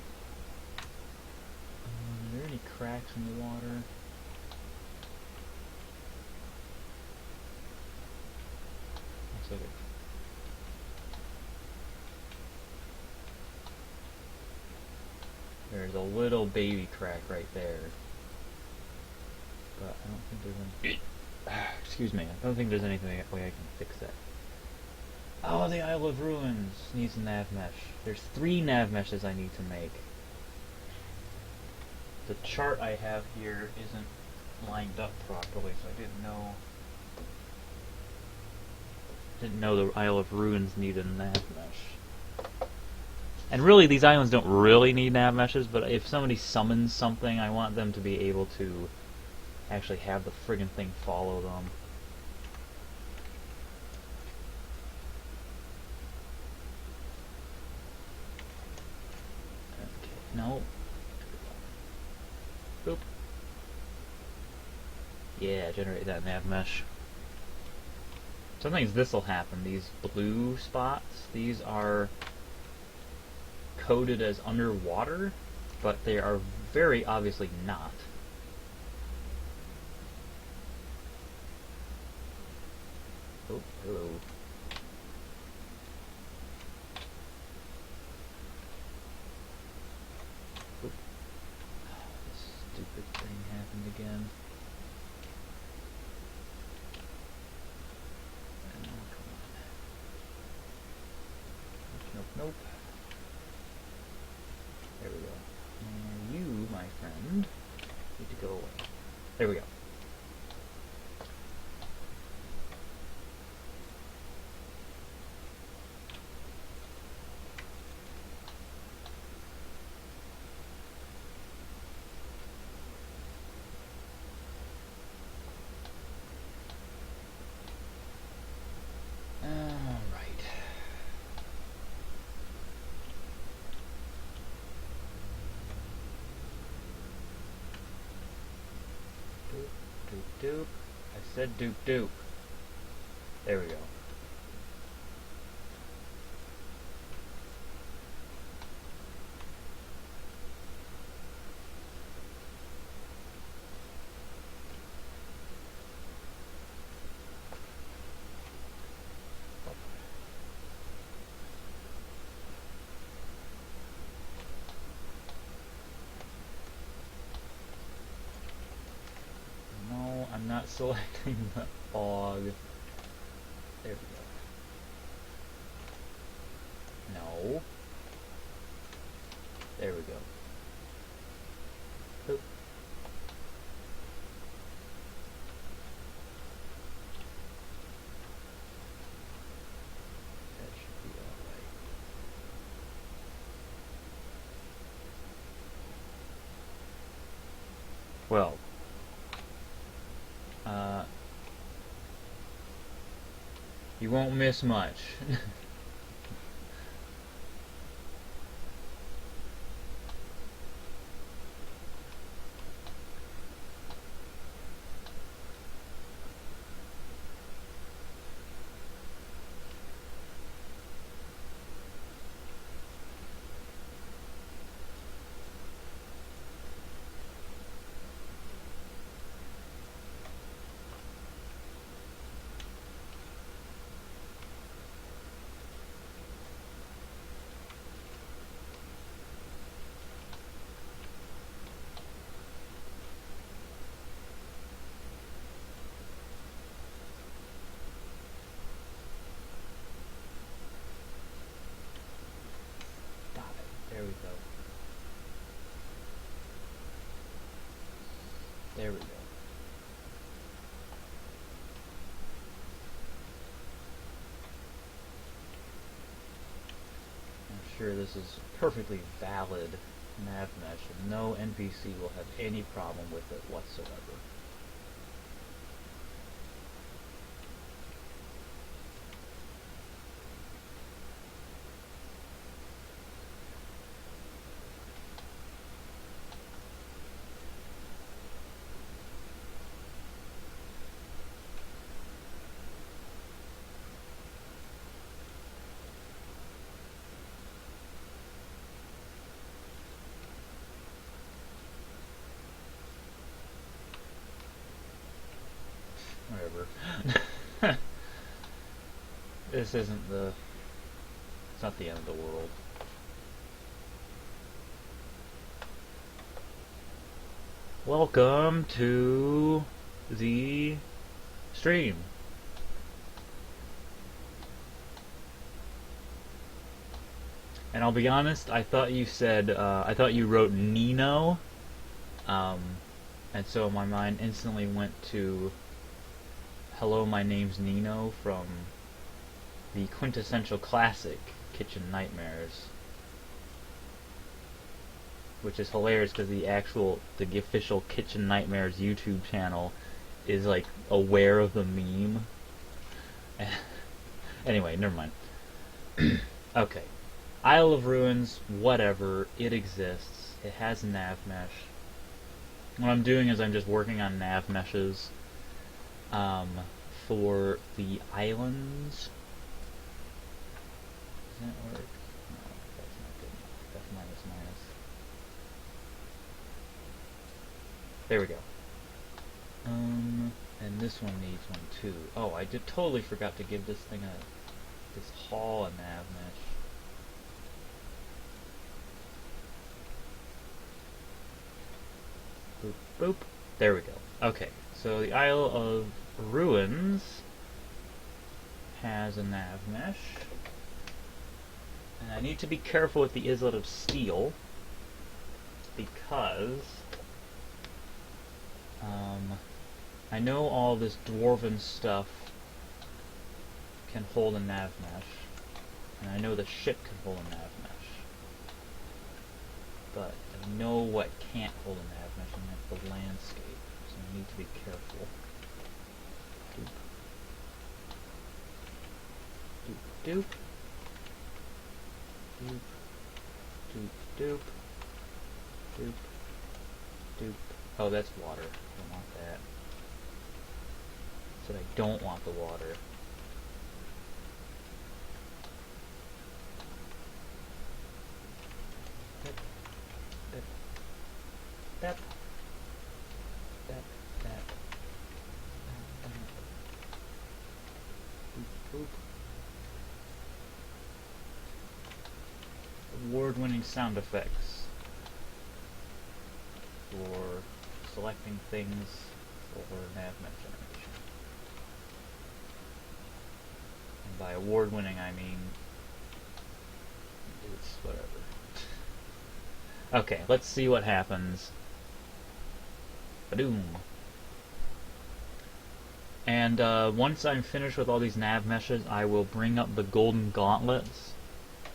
Are there any cracks in the water? Looks like it. There's a little baby crack right there. But I don't think there's any... Excuse me, I don't think there's any way I can fix that. Oh, the Isle of Ruins needs a nav mesh. There's 3 nav meshes I need to make. The chart I have here isn't lined up properly, so I didn't know the Isle of Ruins needed a nav mesh. And really, these islands don't really need nav meshes, but if somebody summons something, I want them to be able to actually have the friggin' thing follow them. Okay, no. Boop. Yeah, generate that nav mesh. Sometimes this will happen. These blue spots, these are coded as underwater, but they are very obviously not. Oh, hello. Oop. This stupid thing happened again. Oh, come on. Nope, nope. There we go. And you, my friend, need to go away. There we go. Doop. I said doop doop. There we go. I'm not selecting the fog. There we go. No. There we go. Oop. That should be alright. Well. You won't miss much. There we go. There we go. I'm sure this is perfectly valid nav mesh, and no NPC will have any problem with it whatsoever. Whatever. This isn't the... It's not the end of the world. Welcome to the stream. And I'll be honest, I thought you said, I thought you wrote Nino. And so my mind instantly went to Hello, my name's Nino from the quintessential classic Kitchen Nightmares, which is hilarious because the official Kitchen Nightmares YouTube channel is like aware of the meme. Anyway, never mind. Okay, Isle of Ruins, whatever, it exists. It has nav mesh. What I'm doing is I'm just working on nav meshes for the islands. Does that work? No, that's not good enough. That's minus. There we go. And this one needs one too. Oh, I totally forgot to give this thing this hall a nav mesh. Boop, boop. There we go. Okay, so the Isle of Ruins has a nav mesh. And I need to be careful with the Islet of Steel because I know all this dwarven stuff can hold a nav mesh, and I know the ship can hold a nav mesh, but I know what can't hold a nav mesh, and that's the landscape, so I need to be careful. Doop. Doop. Doop. Doop. Doop. Doop. Doop. Oh, that's water. I don't want that. Said I don't want the water. Dep. Dep. Dep. Dep. Dep. Boop. Boop. Award-winning sound effects for selecting things for nav mesh generation. And by award-winning, I mean it's whatever. Okay, let's see what happens. Badoom. And once I'm finished with all these nav meshes, I will bring up the golden gauntlets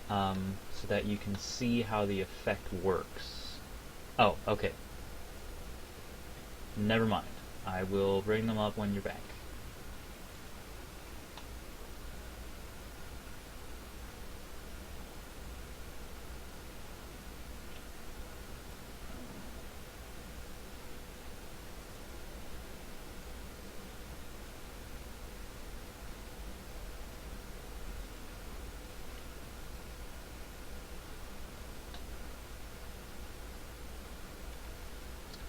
so that you can see how the effect works. Oh, okay. Never mind. I will bring them up when you're back.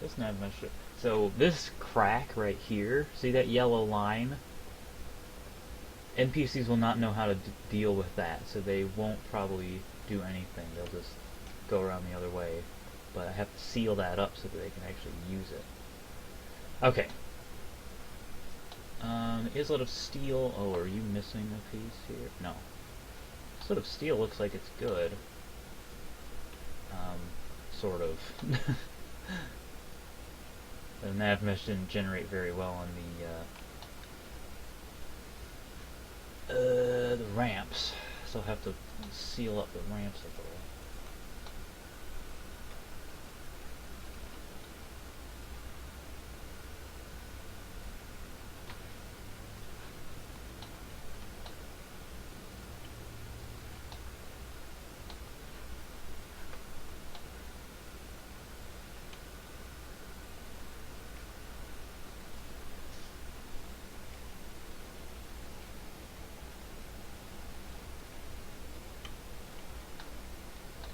This nav mesh. So this crack right here, see that yellow line? NPCs will not know how to deal with that, so they won't probably do anything. They'll just go around the other way. But I have to seal that up so that they can actually use it. Okay. Islet of Steel. Oh, are you missing a piece here? No. Islet of Steel looks like it's good. sort of. The nav mesh didn't generate very well on the ramps, so I'll have to seal up the ramps a little.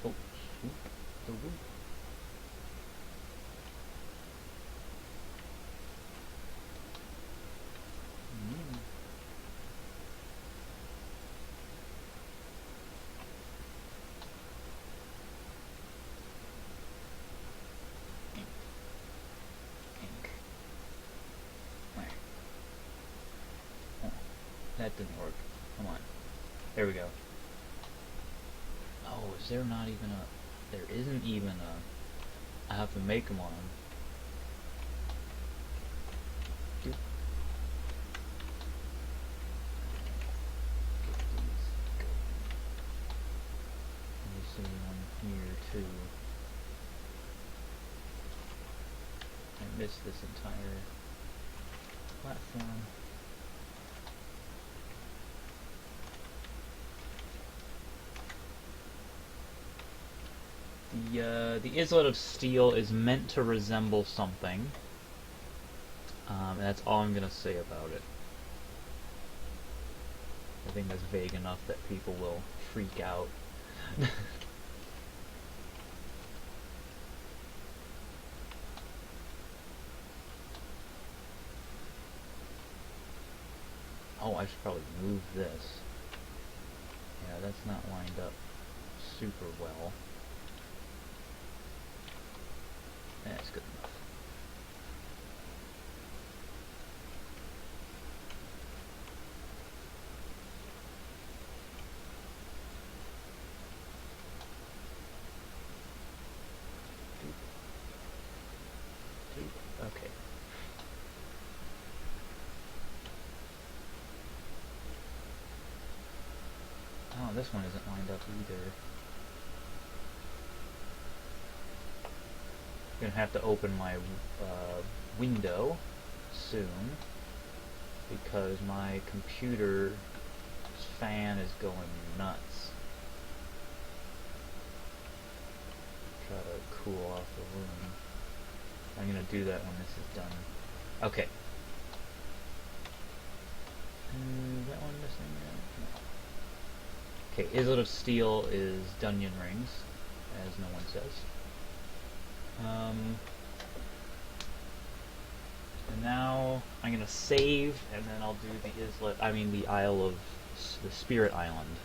Oh, shoot, the roof. That didn't work. Come on. There we go. Oh, is there not even a... There isn't even a... I have to make them on. Get these going. Let me see one here too. I missed this entire platform. The Islet of Steel is meant to resemble something. And that's all I'm going to say about it. I think that's vague enough that people will freak out. Oh, I should probably move this. Yeah, that's not lined up super well. That's good enough. Okay. Oh, this one isn't lined up either. I'm gonna have to open my window soon because my computer's fan is going nuts. Try to cool off the room. I'm gonna do that when this is done. Okay. Is that one missing? No. Okay, Islet of Steel is Dunyan Rings, as no one says. And now I'm gonna save, and then I'll do the Isle of the Spirit Island.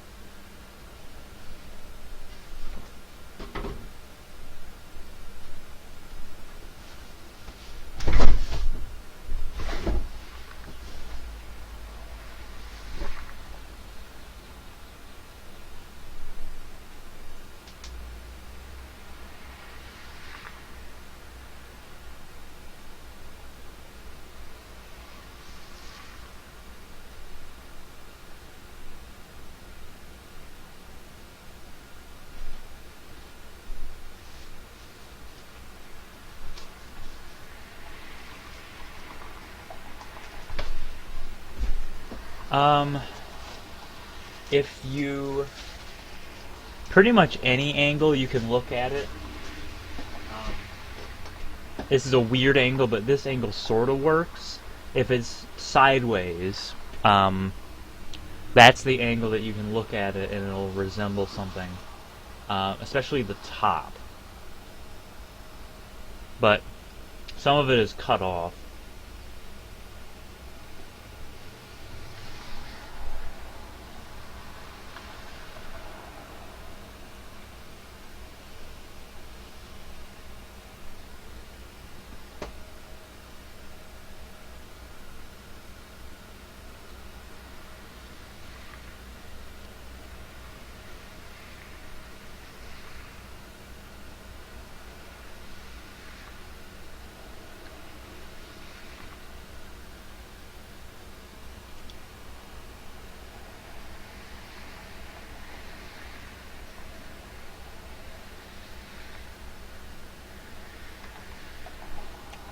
If you... Pretty much any angle you can look at it. This is a weird angle, but this angle sort of works. If it's sideways, that's the angle that you can look at it and it'll resemble something. Especially the top. But some of it is cut off.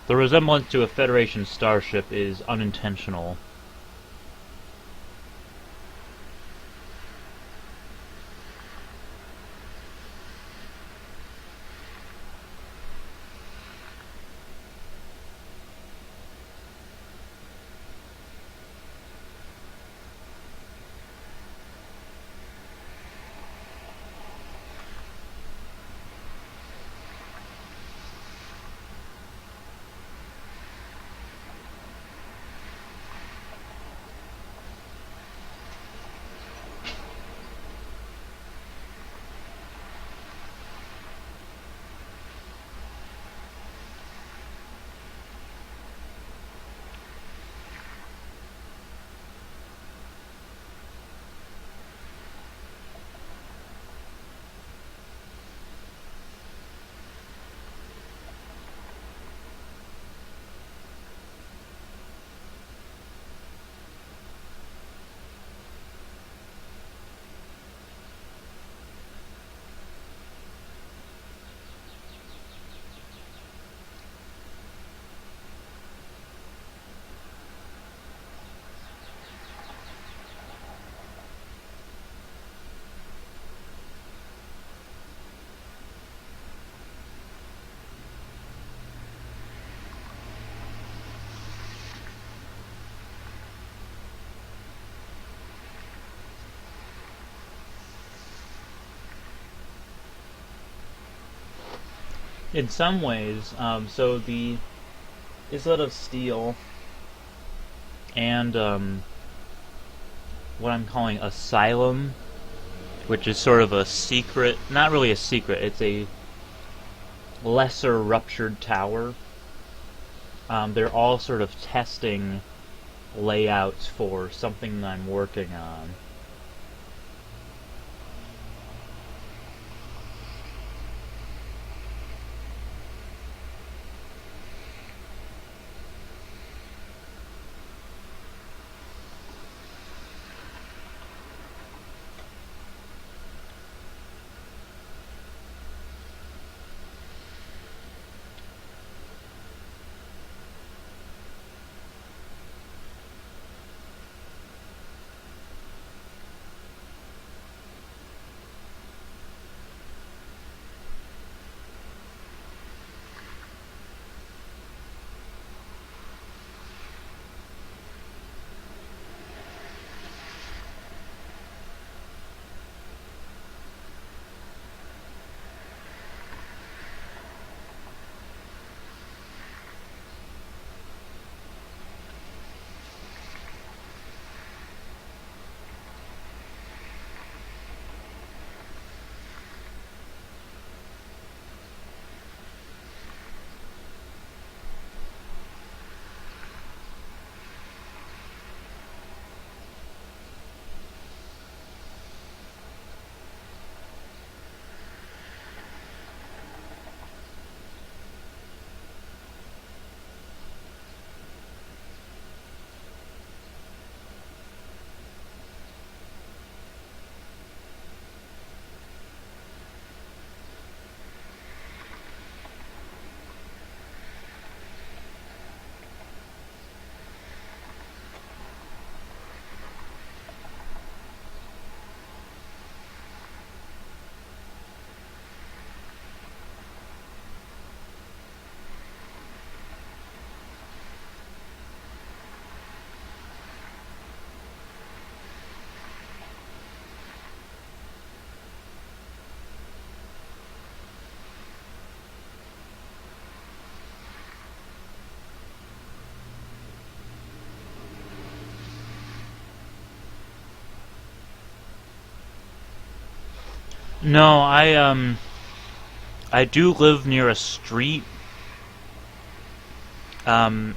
The resemblance to a Federation starship is unintentional. In some ways, so the Islet of Steel and what I'm calling Asylum, which is sort of a secret, not really a secret, it's a lesser ruptured tower. They're all sort of testing layouts for something that I'm working on. No, I do live near a street. My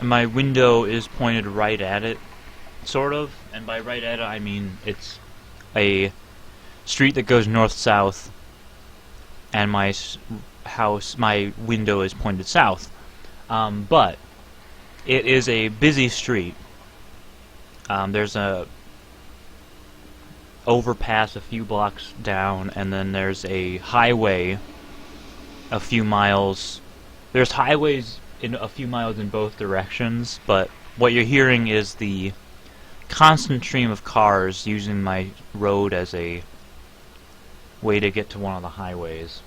window is pointed right at it, sort of, and by right at it I mean it's a street that goes north-south, and my my window is pointed south. But it is a busy street. There's a overpass a few blocks down, and then there's a highway a few miles There's highways in a few miles in both directions, but what you're hearing is the constant stream of cars using my road as a way to get to one of the highways.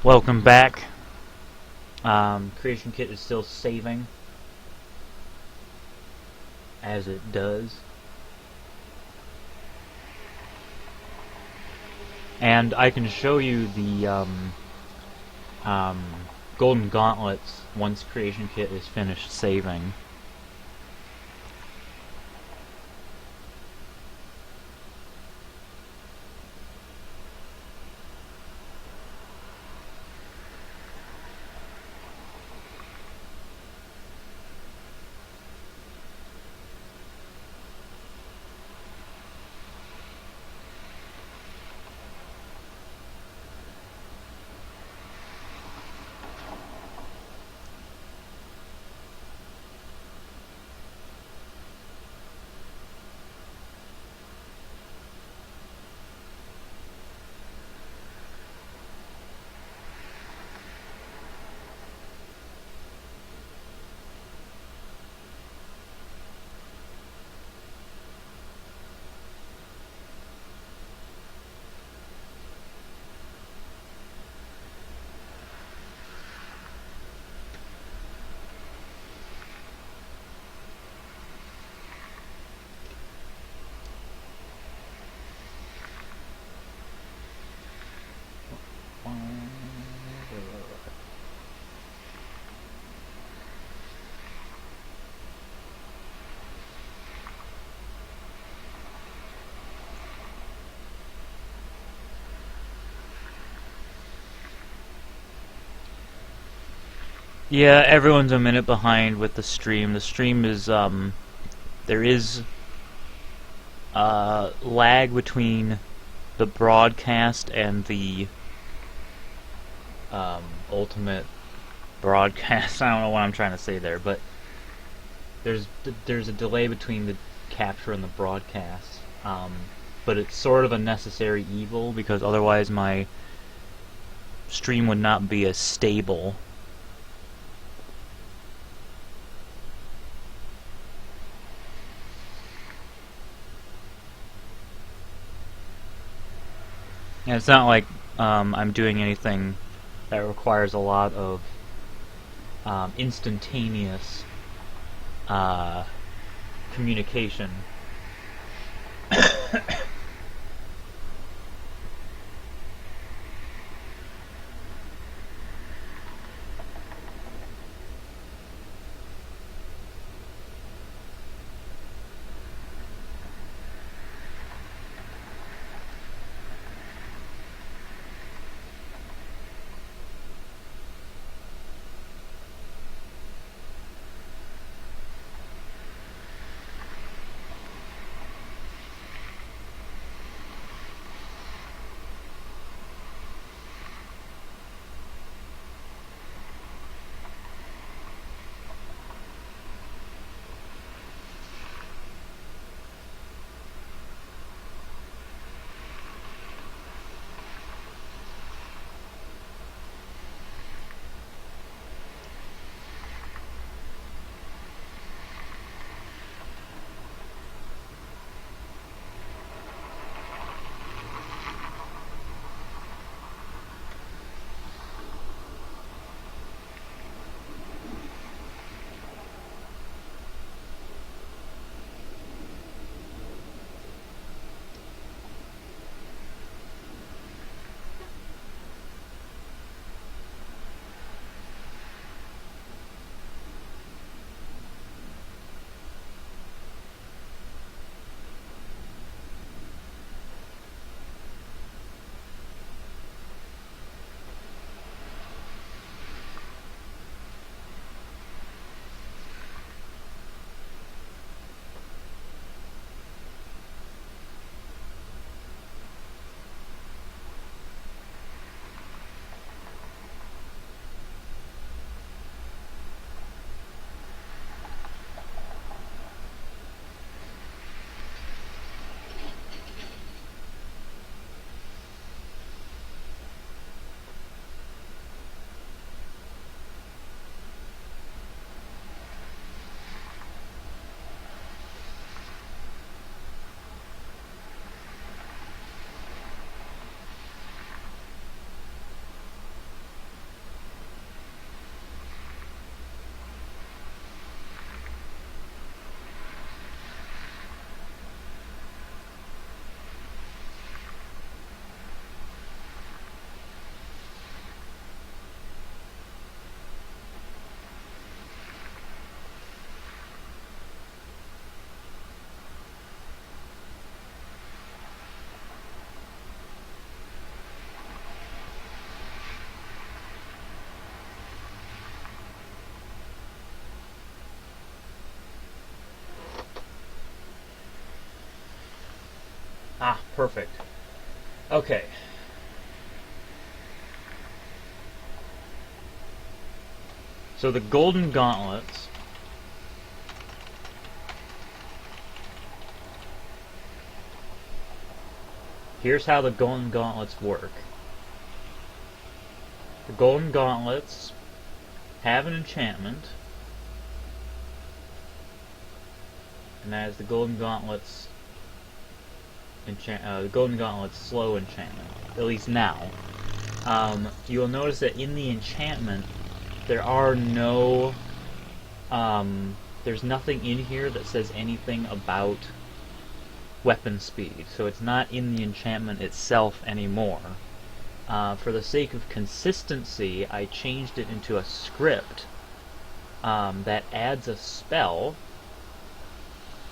Welcome back. Creation Kit is still saving, as it does. And I can show you the golden gauntlets once Creation Kit is finished saving. Yeah, everyone's a minute behind with the stream. The stream is, there is lag between the broadcast and the ultimate broadcast. I don't know what I'm trying to say there, but there's a delay between the capture and the broadcast. But it's sort of a necessary evil, because otherwise my stream would not be as stable. And it's not like I'm doing anything that requires a lot of instantaneous communication. Ah, perfect. Okay. So the golden gauntlets. Here's how the golden gauntlets work. The golden gauntlets have an enchantment, and that is the golden gauntlets slow enchantment, at least now. You'll notice that in the enchantment there are no there's nothing in here that says anything about weapon speed, so it's not in the enchantment itself anymore. For the sake of consistency, I changed it into a script that adds a spell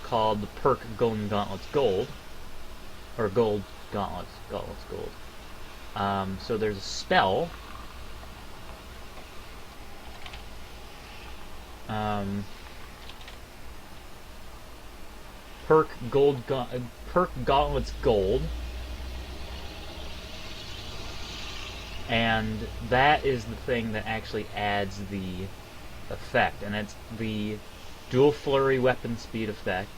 called the perk Golden Gauntlets Gold, or Gold Gauntlets Gold. So there's a spell perk Gauntlets Gold, and that is the thing that actually adds the effect, and it's the dual flurry weapon speed effect,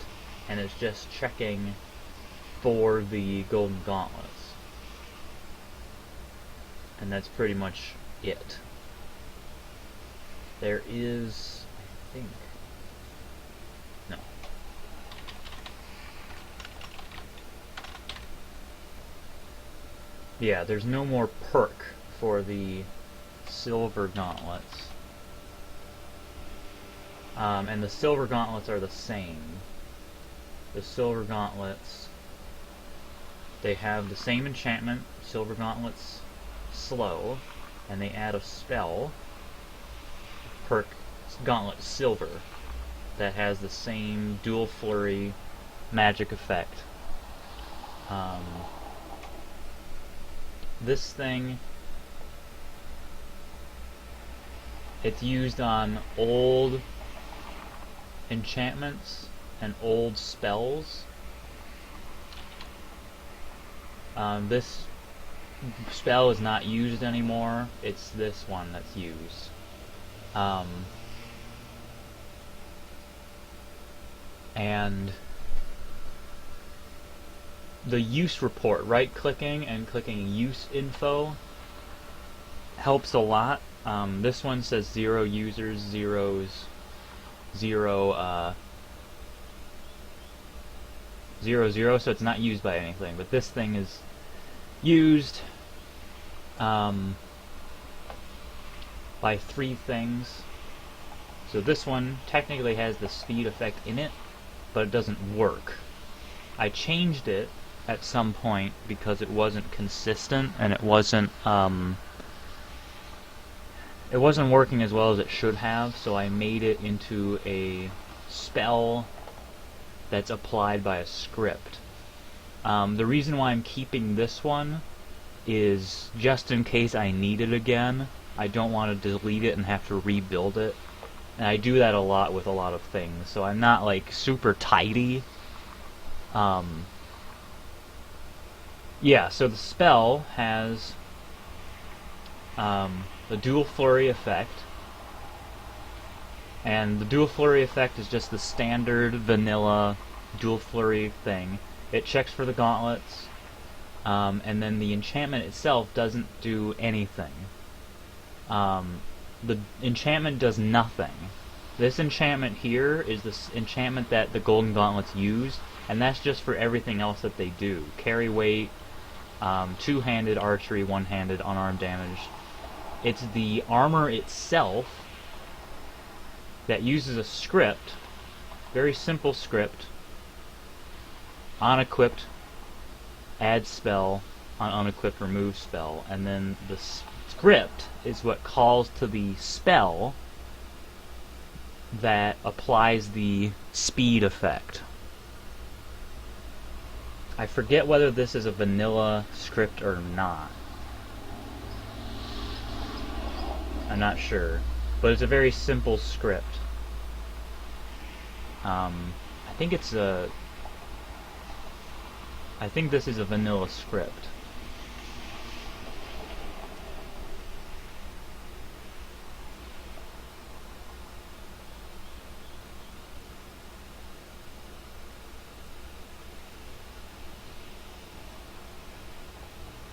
and it's just checking for the golden gauntlets, and that's pretty much it. There is, I think, no. Yeah, there's no more perk for the silver gauntlets. And the silver gauntlets are the same. The silver gauntlets, they have the same enchantment, silver gauntlets slow, and they add a spell, perk gauntlet silver, that has the same dual flurry magic effect. This thing, it's used on old enchantments and old spells. This spell is not used anymore. It's this one that's used. And the use report, right-clicking and clicking use info helps a lot. This one says 0 users, 0, so it's not used by anything, but this thing is used by 3 things. So this one technically has the speed effect in it, but it doesn't work. I changed it at some point because it wasn't consistent, and it wasn't working as well as it should have, so I made it into a spell that's applied by a script. The reason why I'm keeping this one is just in case I need it again. I don't want to delete it and have to rebuild it, and I do that a lot with a lot of things, so I'm not like super tidy. Yeah, so the spell has the dual flurry effect, and the dual flurry effect is just the standard vanilla dual flurry thing. It checks for the gauntlets, and then the enchantment itself doesn't do anything. The enchantment does nothing. This enchantment here is the enchantment that the golden gauntlets use, and that's just for everything else that they do. Carry weight, two-handed archery, one-handed unarmed damage. It's the armor itself that uses a script, very simple script, on equipped, add spell, on unequipped, remove spell, and then the script is what calls to the spell that applies the speed effect. I forget whether this is a vanilla script or not. I'm not sure, but it's a very simple script. I think it's a... I think this is a vanilla script.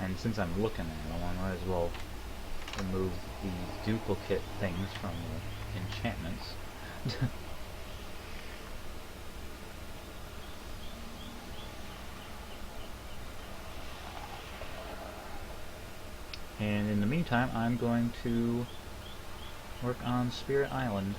And since I'm looking at them, I might as well remove these duplicate things from the enchantments. And in the meantime, I'm going to work on Spirit Island.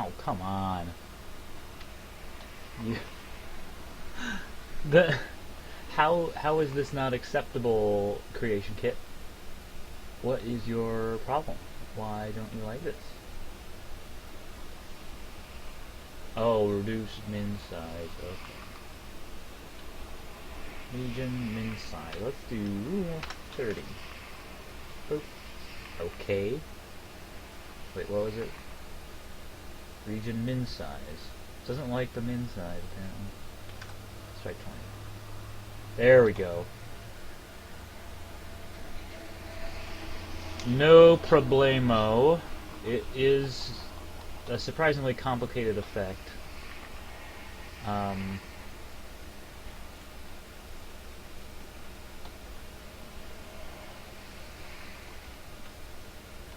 Oh, come on. You how is this not acceptable, Creation Kit? What is your problem? Why don't you like this? Oh, reduce min size. Okay. Region min size. Let's do 30. Boop. Okay. Wait, what was it? Region min size. Doesn't like the min size, apparently. Let's try 20. There we go. No problemo. It is a surprisingly complicated effect.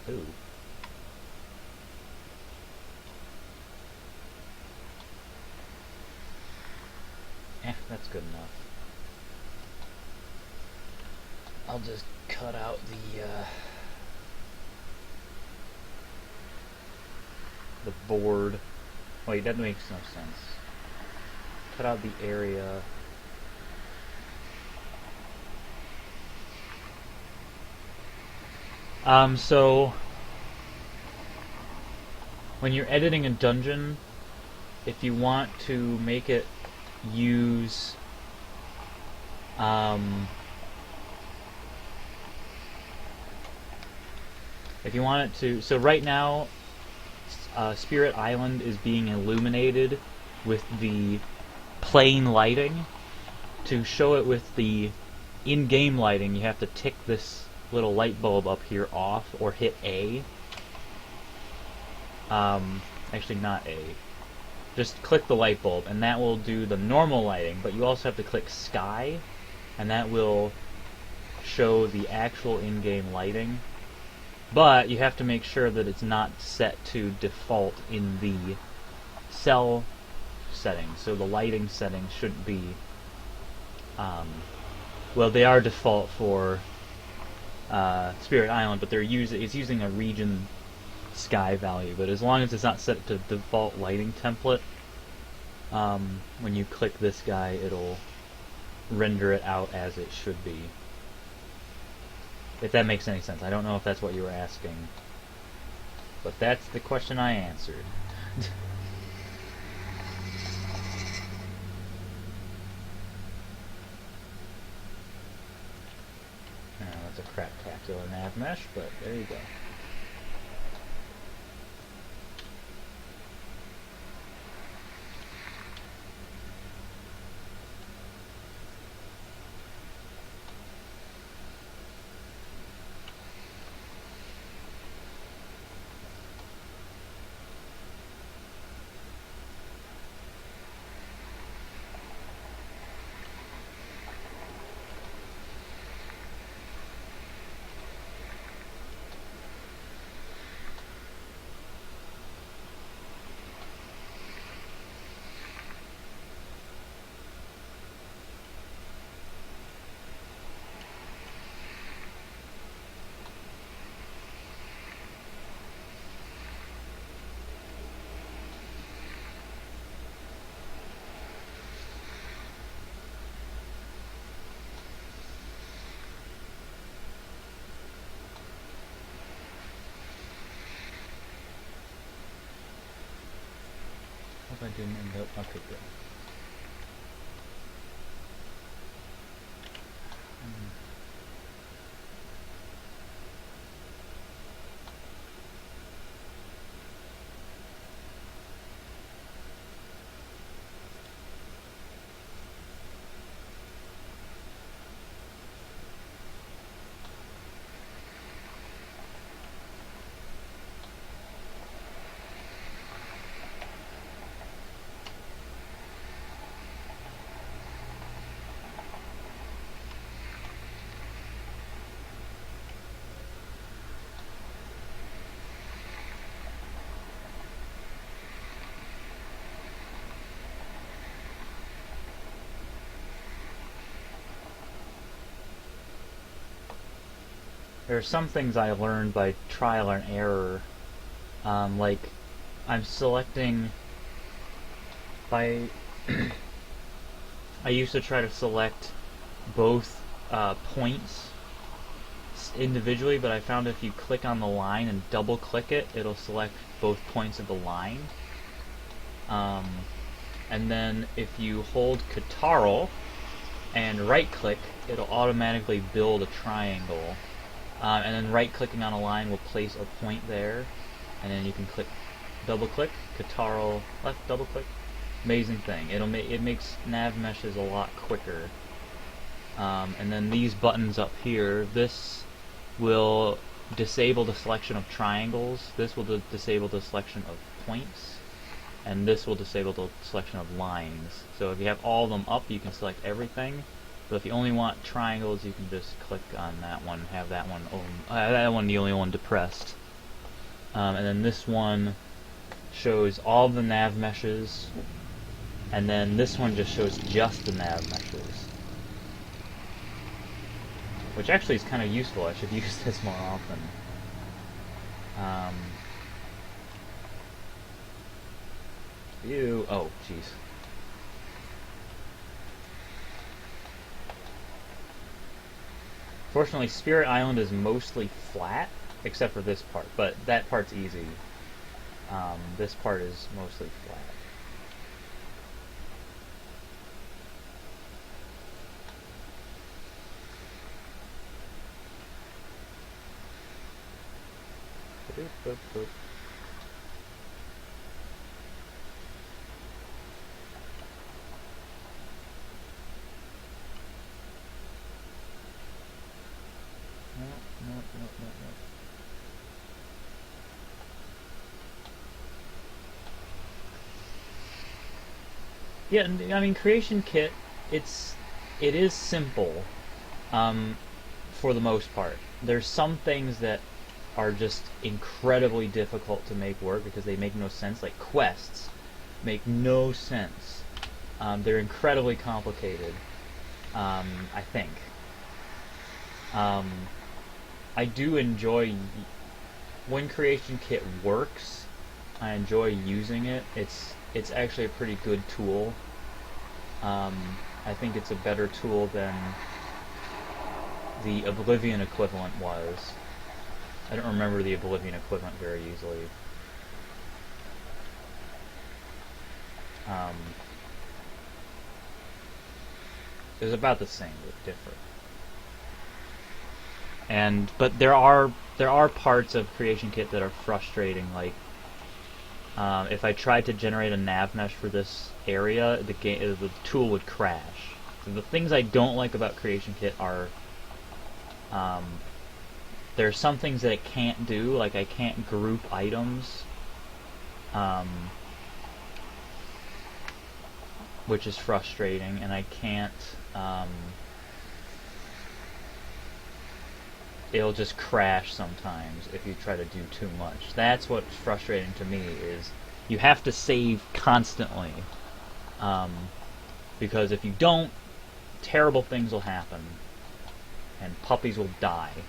Ooh. That's good enough. I'll just cut out the board. Wait, that makes no sense. Cut out the area. So when you're editing a dungeon, if you want to make it use if you want it to, so right now Spirit Island is being illuminated with the plain lighting. To show it with the in-game lighting, you have to tick this little light bulb up here off or hit A. Actually not A. Just click the light bulb and that will do the normal lighting, but you also have to click Sky and that will show the actual in-game lighting. But you have to make sure that it's not set to default in the cell settings. So the lighting settings shouldn't be well, they are default for Spirit Island, but it's using a region sky value. But as long as it's not set to default lighting template, when you click this guy, it'll render it out as it should be. If that makes any sense. I don't know if that's what you were asking, but that's the question I answered. That's a craptacular nav mesh, but there you go. Hope I didn't end up. Okay, good. There are some things I learned by trial and error. Like, I'm selecting by... I used to try to select both points individually, but I found if you click on the line and double click it, it'll select both points of the line. And then if you hold Ctrl and right click, it'll automatically build a triangle. And then right clicking on a line will place a point there, and then you can click, double click, Ctrl left, double click. Amazing thing. It makes nav meshes a lot quicker. And then these buttons up here, this will disable the selection of triangles, this will disable the selection of points, and this will disable the selection of lines. So if you have all of them up, you can select everything. But if you only want triangles, you can just click on that one, have that one the only one depressed. And then this one shows all the nav meshes, and then this one just shows just the nav meshes. Which actually is kind of useful. I should use this more often. Oh, jeez. Fortunately, Spirit Island is mostly flat, except for this part, but that part's easy. This part is mostly flat. Boop, boop, boop. No. Yeah, I mean, Creation Kit, it is simple, for the most part. There's some things that are just incredibly difficult to make work because they make no sense, like quests make no sense. They're incredibly complicated, I think. I do enjoy when Creation Kit works. I enjoy using it. It's actually a pretty good tool. I think it's a better tool than the Oblivion equivalent was. I don't remember the Oblivion equivalent very easily. It was about the same, but different. But there are parts of Creation Kit that are frustrating. Like, if I tried to generate a nav mesh for this area, the tool would crash. So the things I don't like about Creation Kit are, there are some things that it can't do, like I can't group items, which is frustrating, and I can't, it'll just crash sometimes if you try to do too much. That's what's frustrating to me, is you have to save constantly, because if you don't, terrible things will happen, and puppies will die.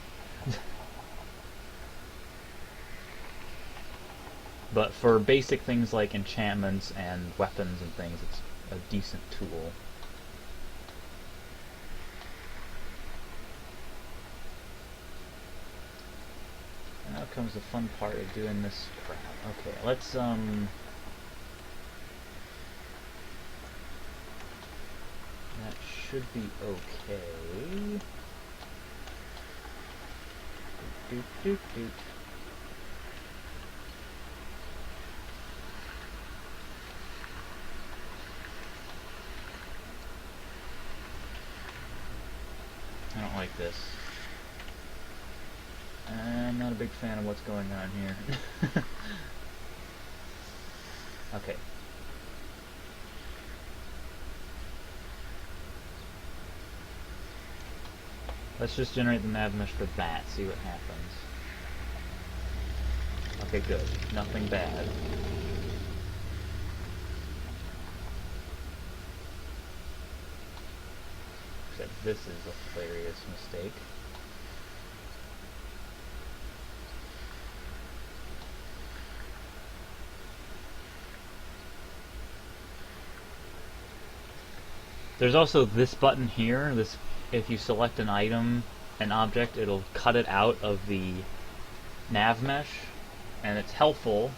But for basic things like enchantments and weapons and things, it's a decent tool. And now comes the fun part of doing this crap. Okay, let's That should be okay. Doop, doop, doop. I don't like this. I'm not a big fan of what's going on here. Okay. Let's just generate the nav mesh for that, see what happens. Okay, good. Nothing bad. Except this is a hilarious mistake. There's also this button here. This, if you select an item, an object, it'll cut it out of the nav mesh, and it's helpful,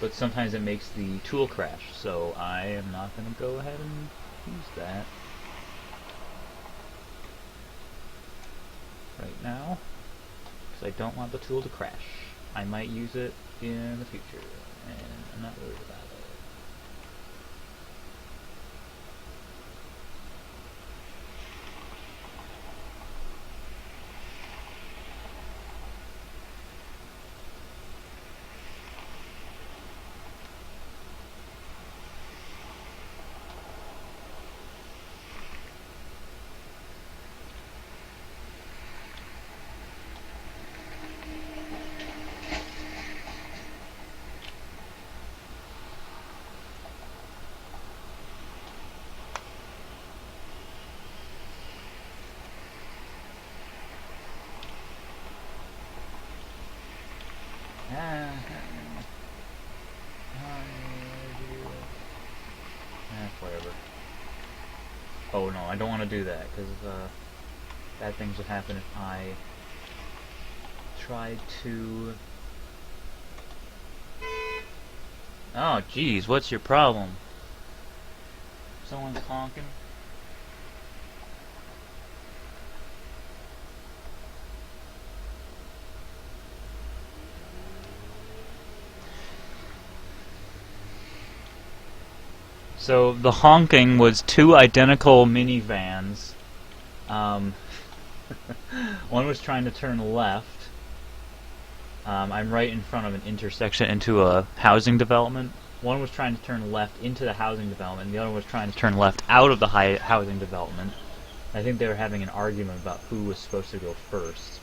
but sometimes it makes the tool crash. So I am not going to go ahead and use that right now, because I don't want the tool to crash. I might use it in the future, and I'm not worried about it. Whatever. Oh no, I don't want to do that, because bad things would happen if I tried to... Oh geez, what's your problem? Someone's honking? So the honking was two identical minivans. One was trying to turn left. I'm right in front of an intersection into a housing development. One was trying to turn left into the housing development, and the other was trying to turn left out of the housing development. I think they were having an argument about who was supposed to go first.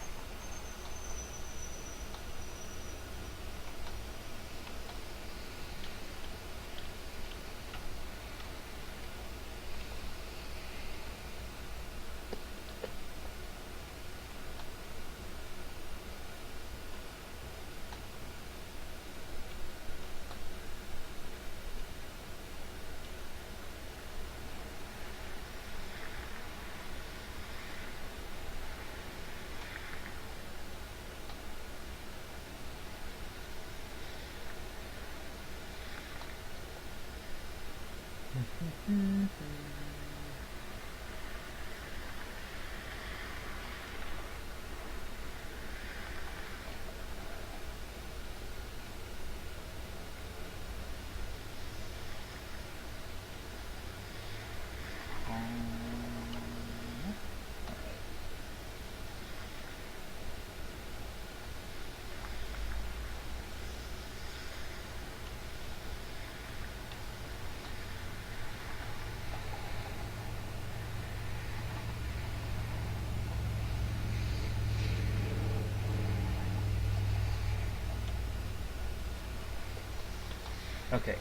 Okay.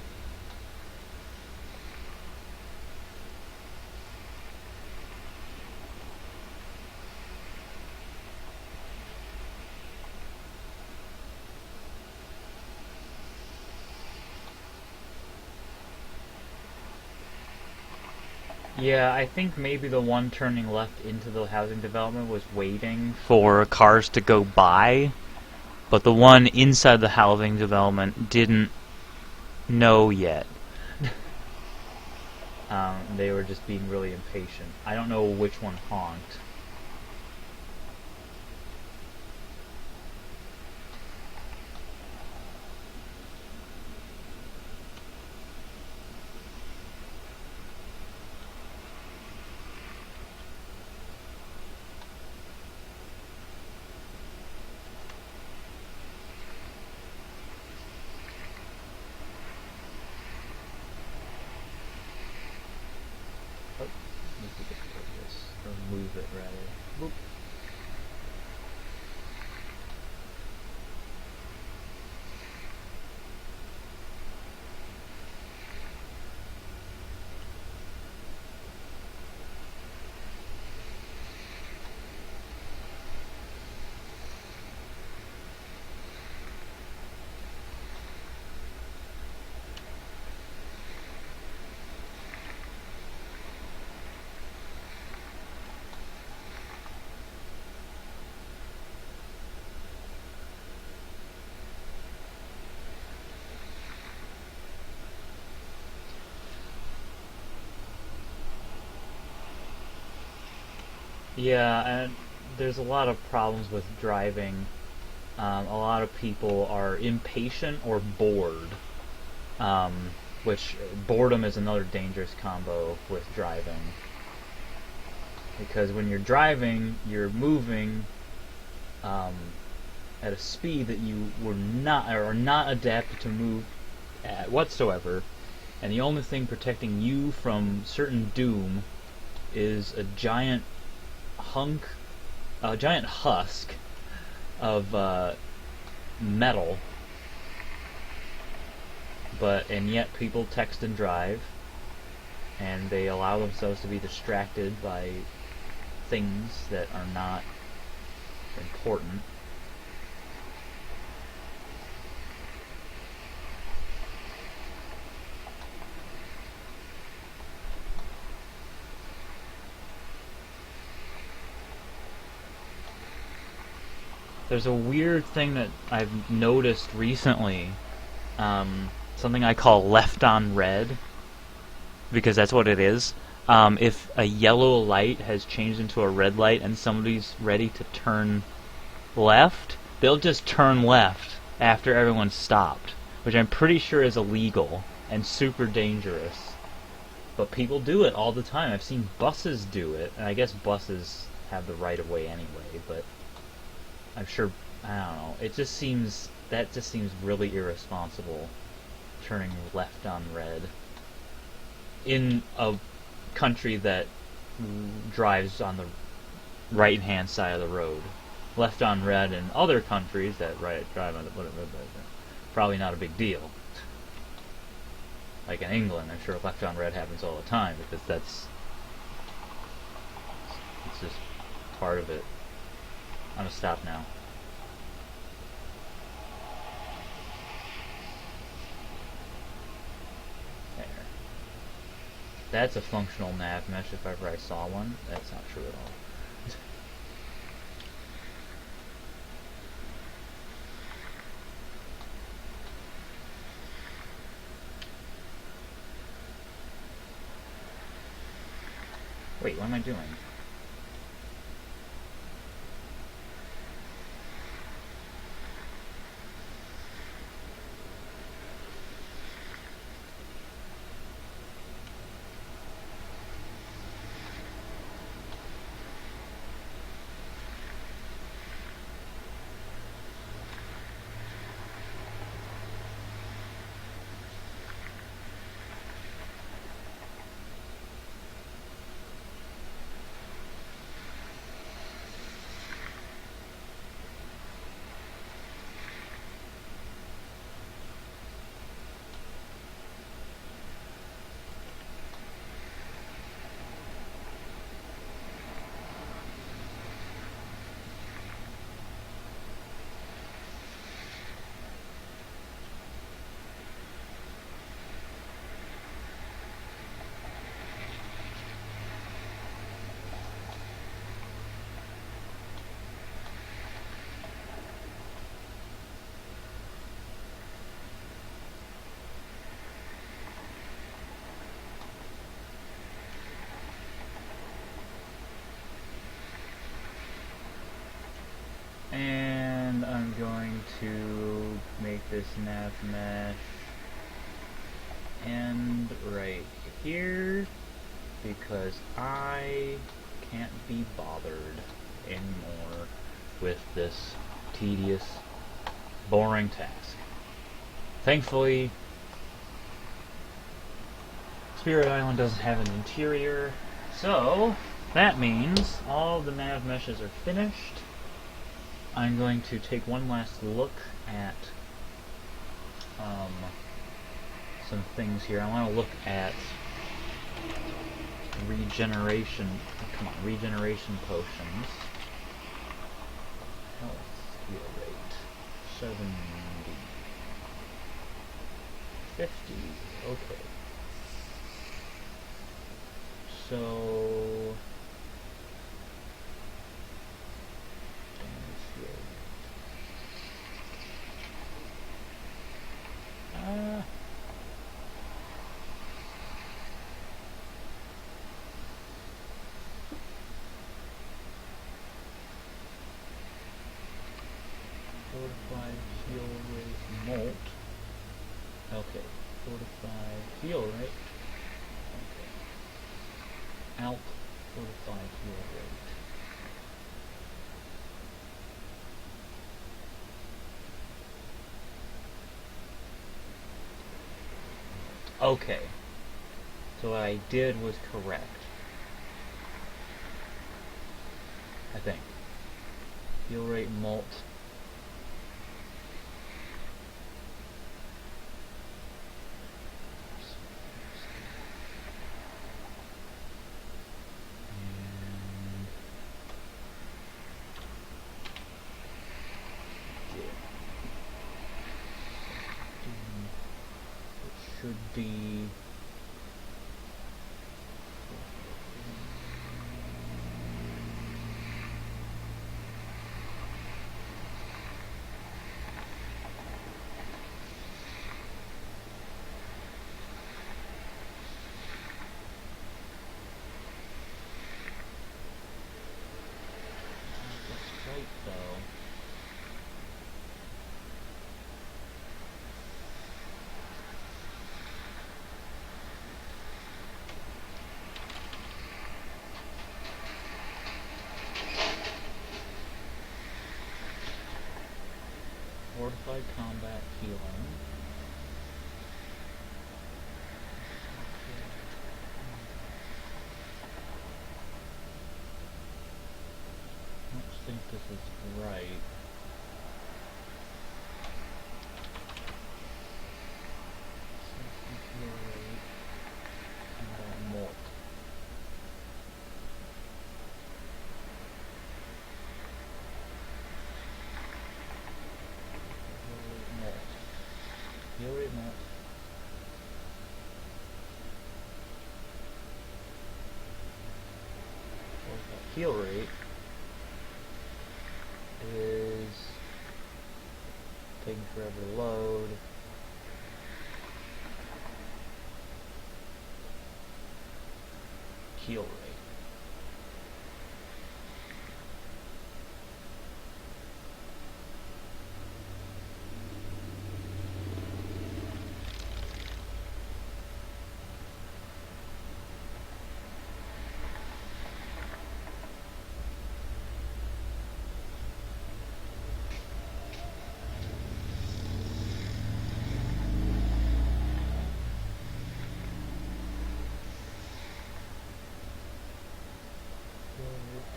Yeah, I think maybe the one turning left into the housing development was waiting for cars to go by, but the one inside the housing development didn't know yet. They were just being really impatient. I don't know which one honked. Or move it rather. Boop. Yeah, and there's a lot of problems with driving. A lot of people are impatient or bored, which boredom is another dangerous combo with driving. Because when you're driving, you're moving at a speed that you were not or are not adapted to move at whatsoever, and the only thing protecting you from certain doom is a giant husk of metal. And yet people text and drive, and they allow themselves to be distracted by things that are not important. There's a weird thing that I've noticed recently, something I call left on red, because that's what it is. If a yellow light has changed into a red light and somebody's ready to turn left, they'll just turn left after everyone's stopped, which I'm pretty sure is illegal and super dangerous. But people do it all the time. I've seen buses do it, and I guess buses have the right of way anyway, but I'm sure, I don't know, that just seems really irresponsible, turning left on red in a country that drives on the right-hand side of the road. Left on red in other countries that drive on the probably not a big deal. Like in England, I'm sure left on red happens all the time, because it's just part of it. I'm gonna stop now. There. That's a functional nav mesh if ever I saw one. That's not true at all. Wait, what am I doing? to make this nav mesh end right here because I can't be bothered anymore with this tedious, boring task. Thankfully, Spirit Island doesn't have an interior, so that means all the nav meshes are finished. I'm going to take one last look at some things here. I want to look at regeneration. Come on, regeneration potions. Health heal rate 70, 50. Okay. So fortified heal rate molt. Okay, fortified heal rate. Okay. Alp fortified heal rate. Okay. So what I did was correct. I think. Heal rate molt. Should be that's right though. Fortified combat healing. I don't think this is right. Heal rate. Combat molt. Heal rate molt. Heal rate is taking forever to load. Heal rate.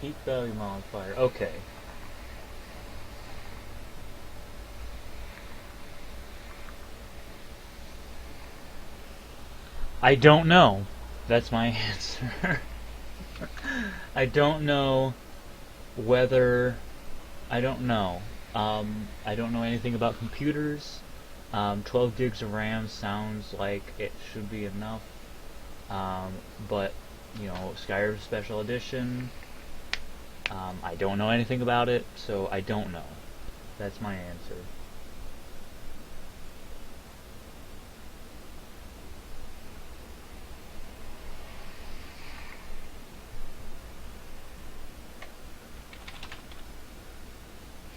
Peak value modifier. Okay. I don't know. That's my answer. I don't know whether... I don't know. I don't know anything about computers. 12 gigs of RAM sounds like it should be enough. But, you know, Skyrim Special Edition... I don't know anything about it, so I don't know. That's my answer.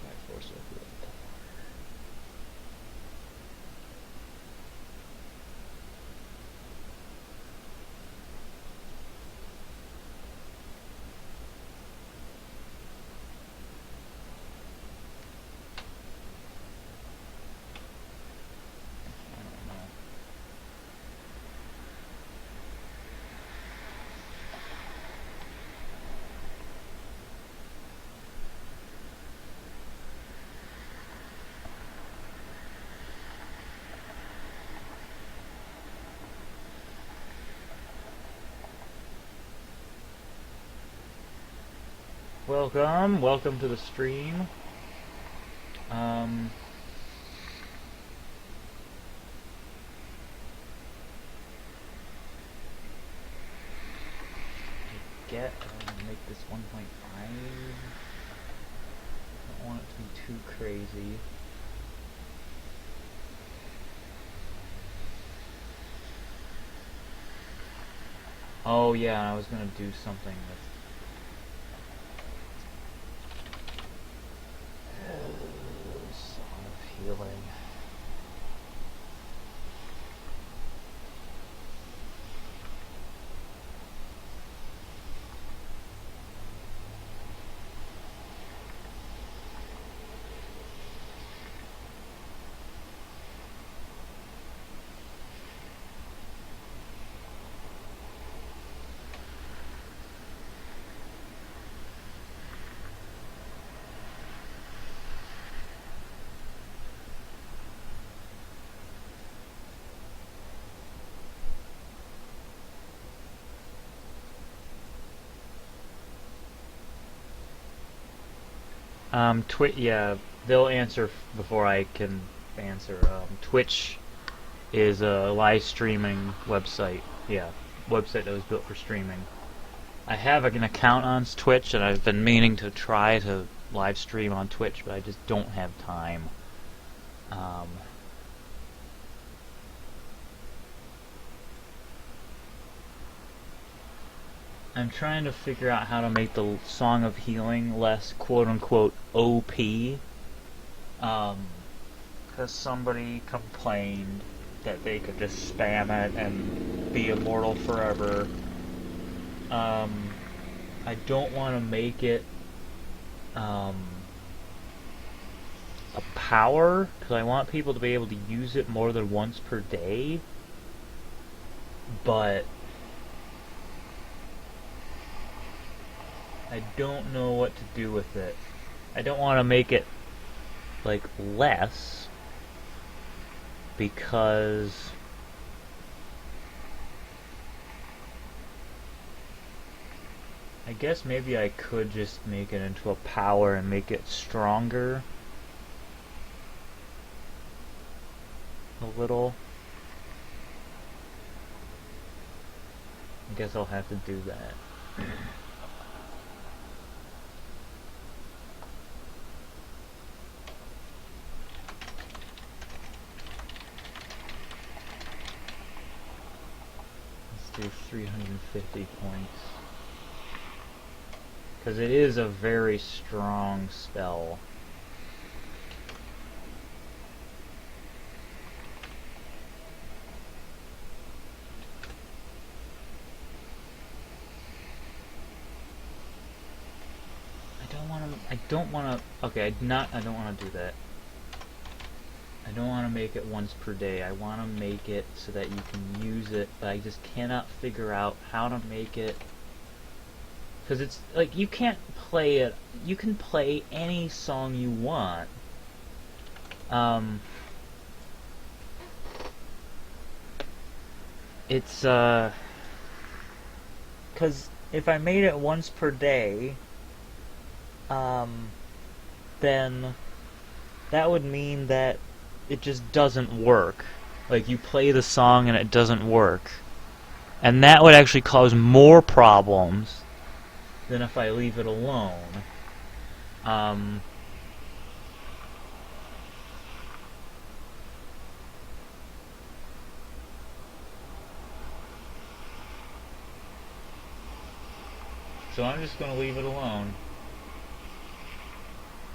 Triforce of willpower. Welcome to the stream. Make this 1.5. Don't want it to be too crazy. Oh yeah, I was gonna do something with Song of Healing. Yeah, they'll answer before I can answer. Twitch is a live streaming website. Yeah, website that was built for streaming. I have an account on Twitch, and I've been meaning to try to live stream on Twitch, but I just don't have time. I'm trying to figure out how to make the Song of Healing less quote-unquote OP. Because somebody complained that they could just spam it and be immortal forever. I don't want to make it a power, because I want people to be able to use it more than once per day. But I don't know what to do with it. I don't want to make it, like, less, because I guess maybe I could just make it into a power and make it stronger a little. I guess I'll have to do that. Do 350 points, because it is a very strong spell. I don't want to. Okay, I don't want to do that. I don't want to make it once per day. I want to make it so that you can use it, but I just cannot figure out how to make it. Because it's like, you can't play it. You can play any song you want. It's, because if I made it once per day, then that would mean that it just doesn't work. Like, you play the song and it doesn't work. And that would actually cause more problems than if I leave it alone. So I'm just going to leave it alone.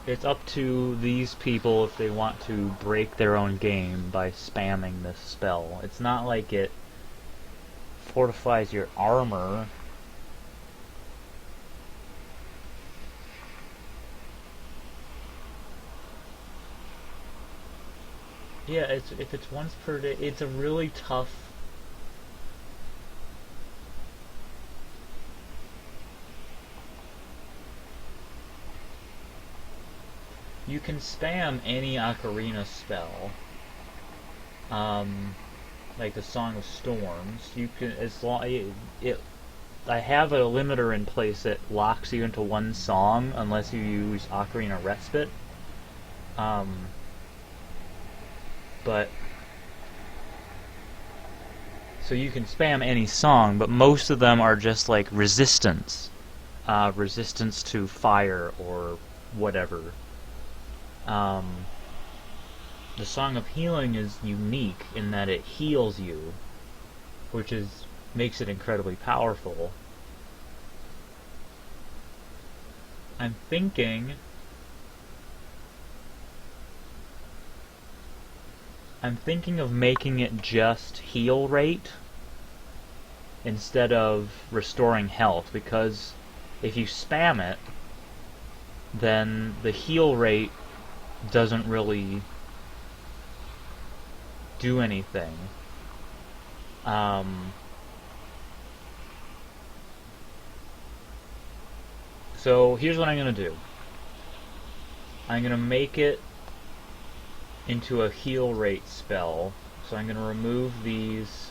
It's up to these people if they want to break their own game by spamming this spell. It's not like it fortifies your armor. Yeah, if it's once per day, it's a really tough. You can spam any ocarina spell, like the Song of Storms. You can, as long I have a limiter in place that locks you into one song unless you use Ocarina Respite. But so you can spam any song, but most of them are just like resistance to fire or whatever. The Song of Healing is unique in that it heals you, which makes it incredibly powerful. I'm thinking of making it just heal rate instead of restoring health, because if you spam it, then the heal rate doesn't really do anything. So here's what I'm going to do. I'm going to make it into a heal rate spell. So I'm going to remove these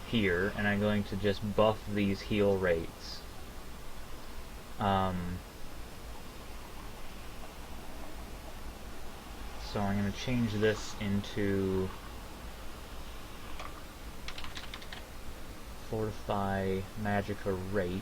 here, and I'm going to just buff these heal rates. So I'm going to change this into Fortify Magicka Rate.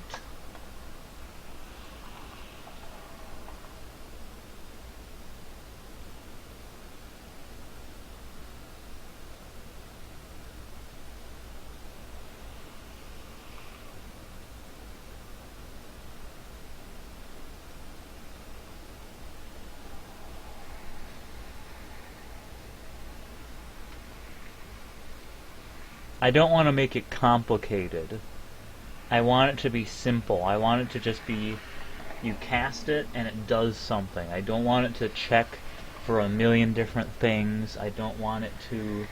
I don't want to make it complicated. I want it to be simple. I want it to just be, you cast it and it does something. I don't want it to check for a million different things. I don't want it to,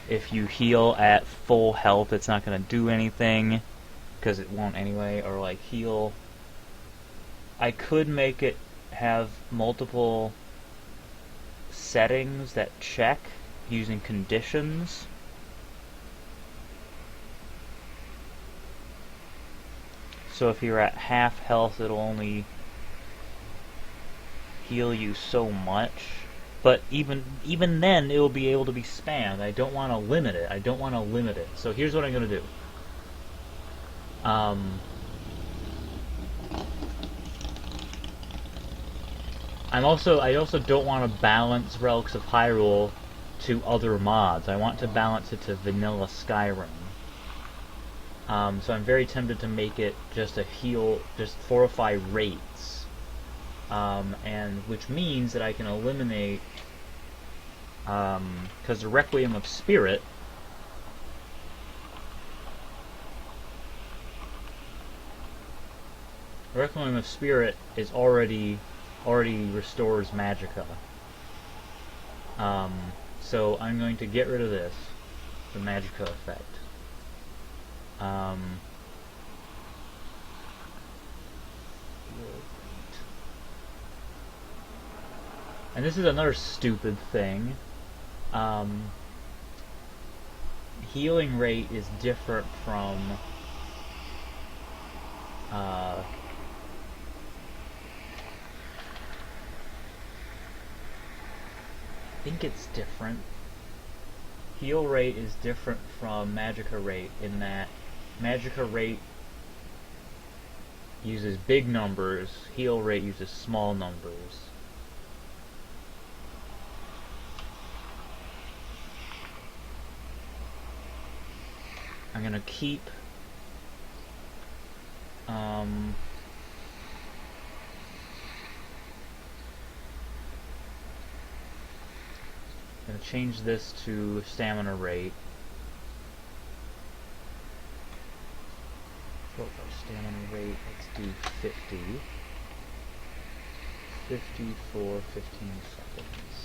if you heal at full health, it's not going to do anything, because it won't anyway, or like heal. I could make it have multiple settings that check using conditions. So if you're at half health, it'll only heal you so much. But even then, it will be able to be spammed. I don't want to limit it. So here's what I'm going to do. I also don't want to balance Relics of Hyrule to other mods. I want to balance it to vanilla Skyrim. So I'm very tempted to make it just just fortify rates, and which means that I can eliminate, because the Requiem of Spirit is already restores Magicka. So I'm going to get rid of this, the Magicka effect. And this is another stupid thing. Healing rate is different from I think it's different. Heal rate is different from Magicka rate in that Magicka rate uses big numbers, heal rate uses small numbers. I'm gonna keep I'm gonna change this to stamina rate. What our stamina rate? Let's do 50. 50 for 15 seconds.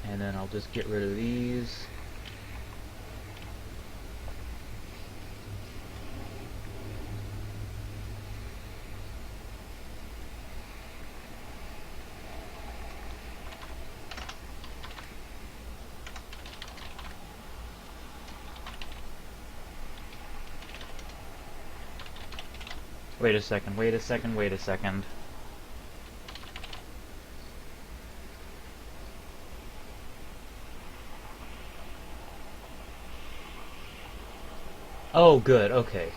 And then I'll just get rid of these. Wait a second, wait a second, wait a second. Oh, good, okay.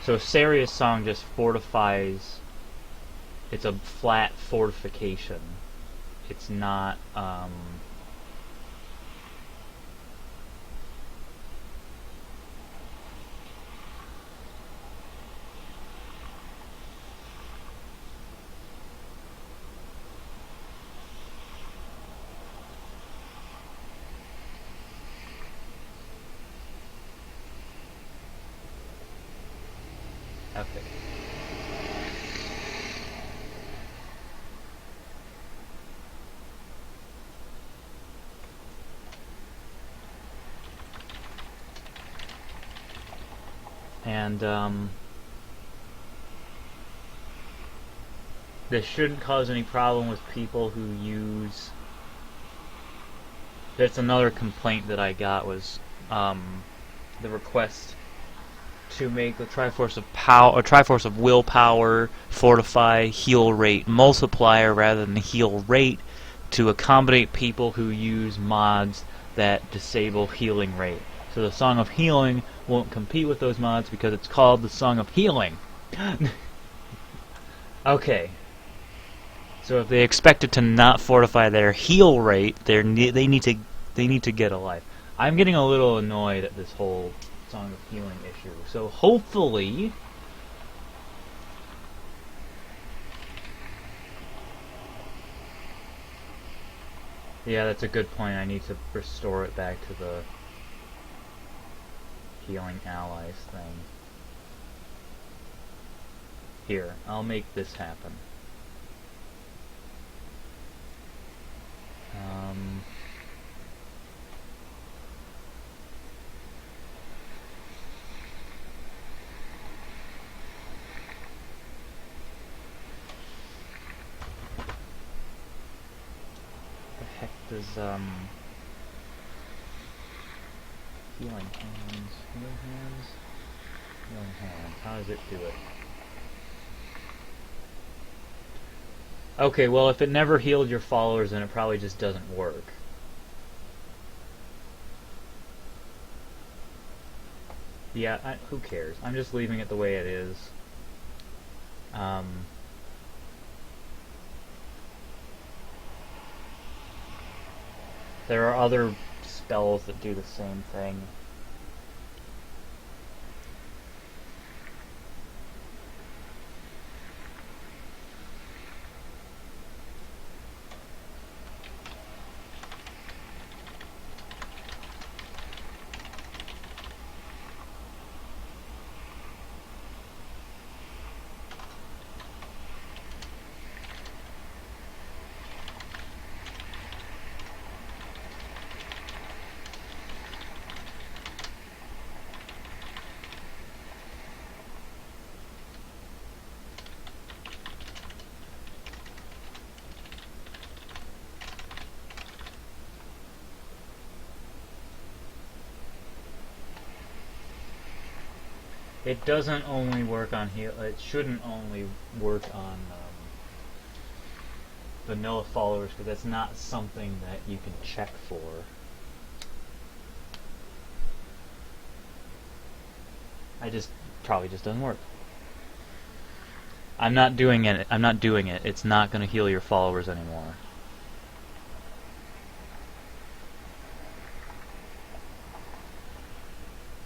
So Saria's song just fortifies... It's a flat fortification. It's not, okay. And, this shouldn't cause any problem with people who use... That's another complaint that I got was, the request to make the Triforce of Power, or Triforce of Willpower, Fortify, Heal Rate multiplier rather than the Heal Rate to accommodate people who use mods that disable Healing Rate. So the Song of Healing won't compete with those mods because it's called the Song of Healing. Okay. So if they expect it to not fortify their heal rate, they need to get a life. I'm getting a little annoyed at this whole Song of Healing issue. So hopefully, yeah, that's a good point. I need to restore it back to the healing allies thing. Here, I'll make this happen. The heck does, healing hands, healing hands, healing hands, how does it do it? Okay, well, if it never healed your followers, then it probably just doesn't work. Yeah, who cares? I'm just leaving it the way it is. There are other spells that do the same thing. It doesn't only work on heal. It shouldn't only work on vanilla followers, because that's not something that you can check for. Probably just doesn't work. I'm not doing it. I'm not doing it. It's not going to heal your followers anymore.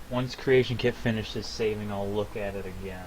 Once Creation Kit finishes saving, I'll look at it again.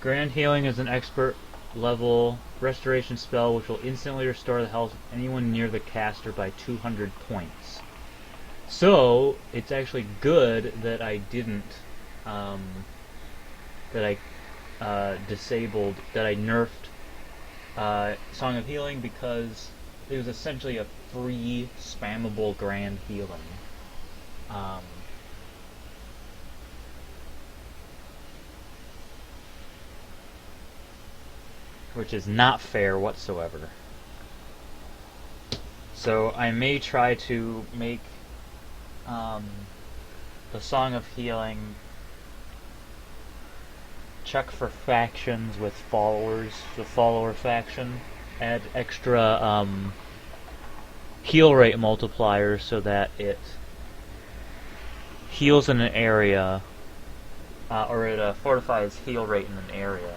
Grand Healing is an expert level restoration spell which will instantly restore the health of anyone near the caster by 200 points. So, it's actually good that I didn't, disabled, that I nerfed Song of Healing, because it was essentially a free, spammable Grand Healing. Which is not fair whatsoever. So I may try to make the Song of Healing check for factions with followers, the follower faction, add extra heal rate multipliers so that it heals in an area, or it fortifies heal rate in an area.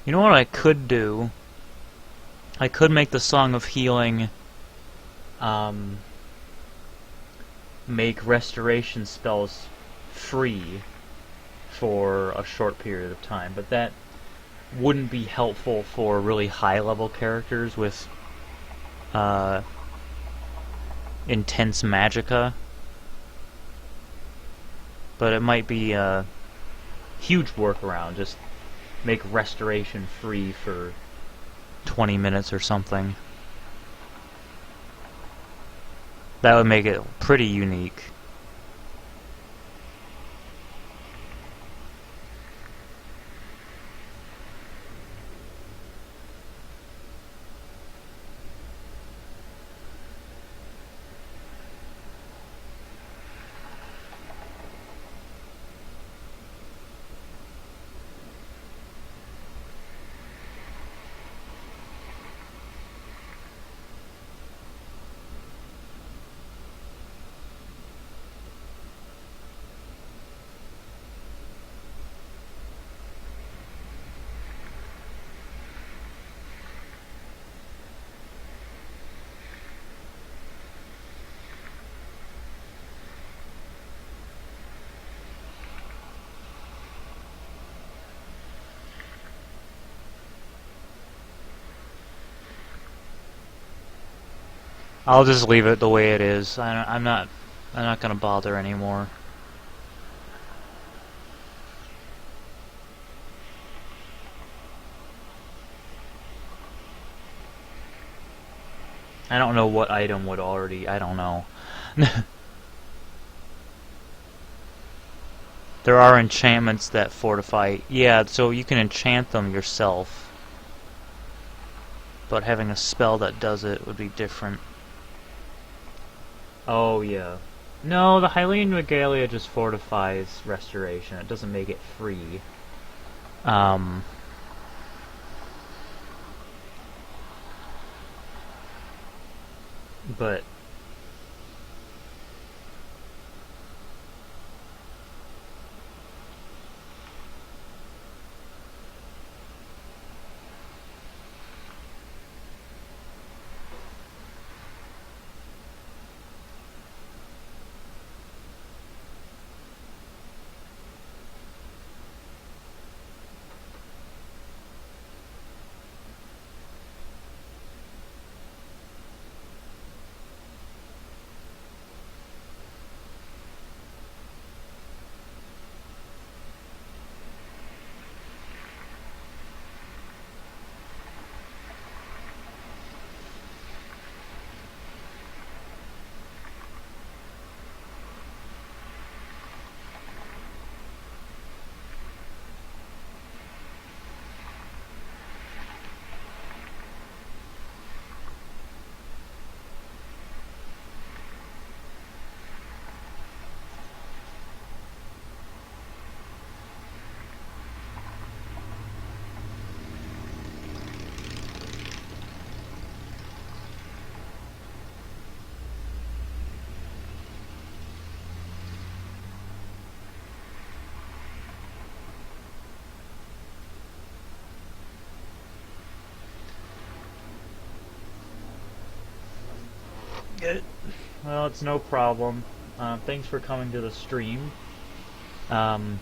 You know what I could do? I could make the Song of Healing make restoration spells free for a short period of time, but that wouldn't be helpful for really high-level characters with intense magicka. But it might be a huge workaround, just make restoration free for 20 minutes or something. That would make it pretty unique. I'll just leave it the way it is. I'm not gonna bother anymore. I don't know what item would already... I don't know. There are enchantments that fortify... Yeah, so you can enchant them yourself. But having a spell that does it would be different. Oh, yeah. No, the Hylian Regalia just fortifies restoration. It doesn't make it free. But... Well, it's no problem. Thanks for coming to the stream. Um,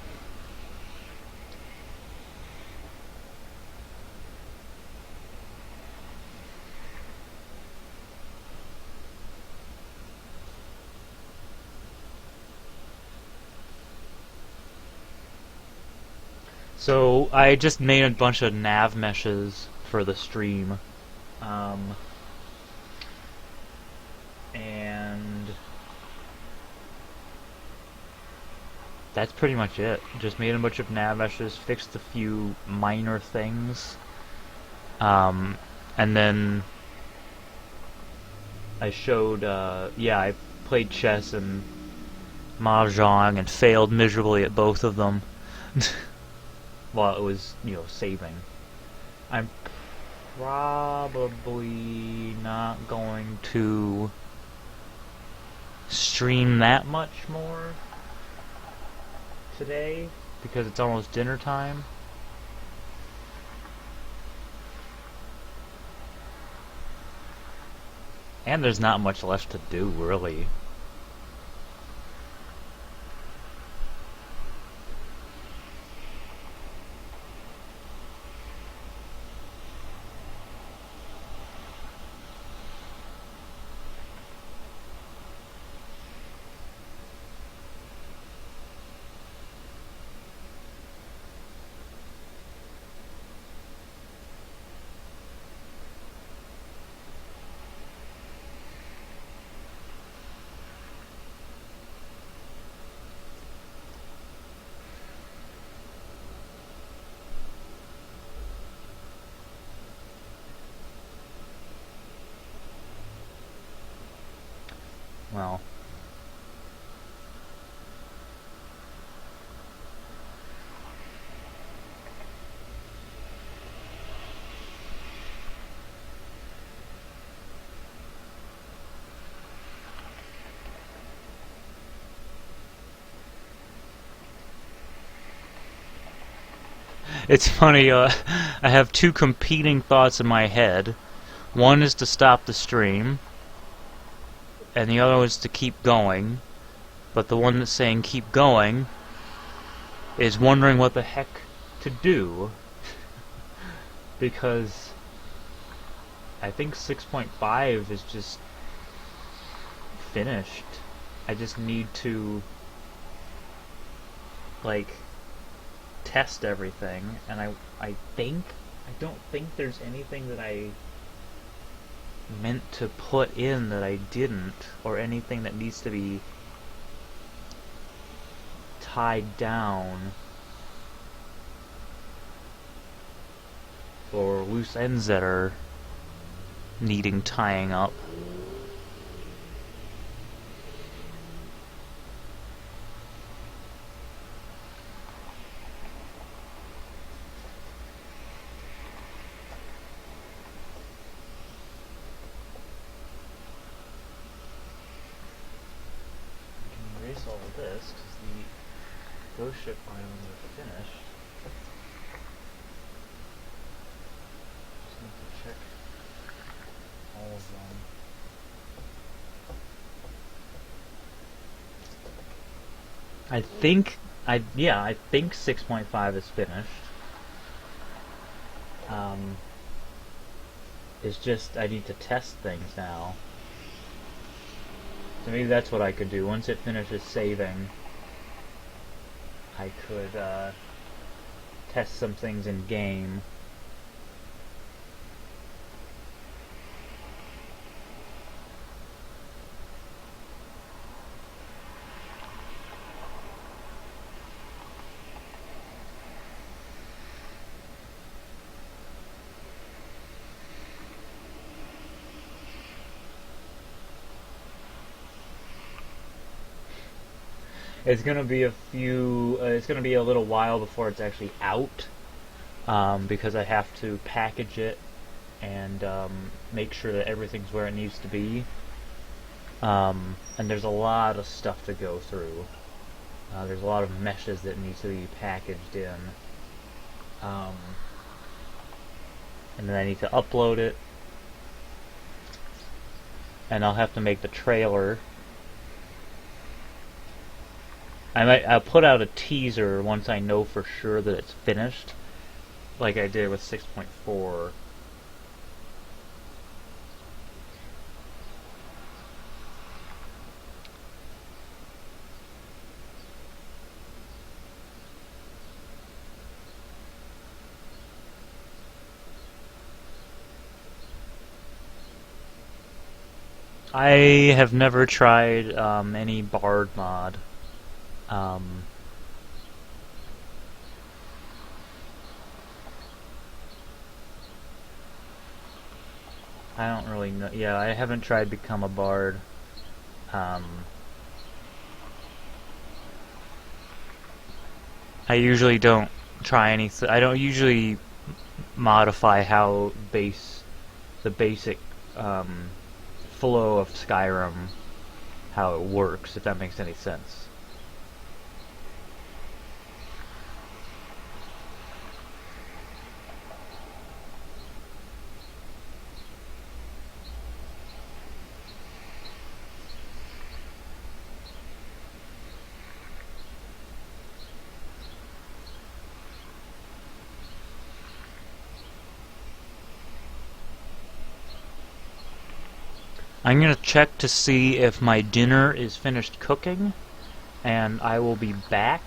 so I just made a bunch of nav meshes for the stream. Um, and that's pretty much it. Just made a bunch of nav meshes, fixed a few minor things. And then I showed, yeah, I played chess and mahjong and failed miserably at both of them. While it was, saving. I'm probably not going to stream that much more today because it's almost dinner time. And there's not much left to do, really. Well, it's funny, I have two competing thoughts in my head. One is to stop the stream, and the other is to keep going. But the one that's saying keep going is wondering what the heck to do. Because I think 6.5 is just finished. I just need to, like, test everything, and I don't think there's anything that I meant to put in that I didn't, or anything that needs to be tied down, or loose ends that are needing tying up. All of this because the ghost ship islands are finished. Just need to check all of them. I think 6.5 is finished. It's just I need to test things now. So maybe that's what I could do. Once it finishes saving, I could test some things in game. It's gonna be it's gonna be a little while before it's actually out, because I have to package it and make sure that everything's where it needs to be. And there's a lot of stuff to go through. There's a lot of meshes that need to be packaged in. And then I need to upload it. and I'll have to make the trailer. I'll put out a teaser once I know for sure that it's finished, like I did with 6.4. I have never tried any Bard mod. Um, I don't really know. Yeah, I haven't tried Become a Bard. I usually don't try anything. I don't usually modify how the basic flow of Skyrim, how it works, if that makes any sense. I'm gonna check to see if my dinner is finished cooking, and I will be back.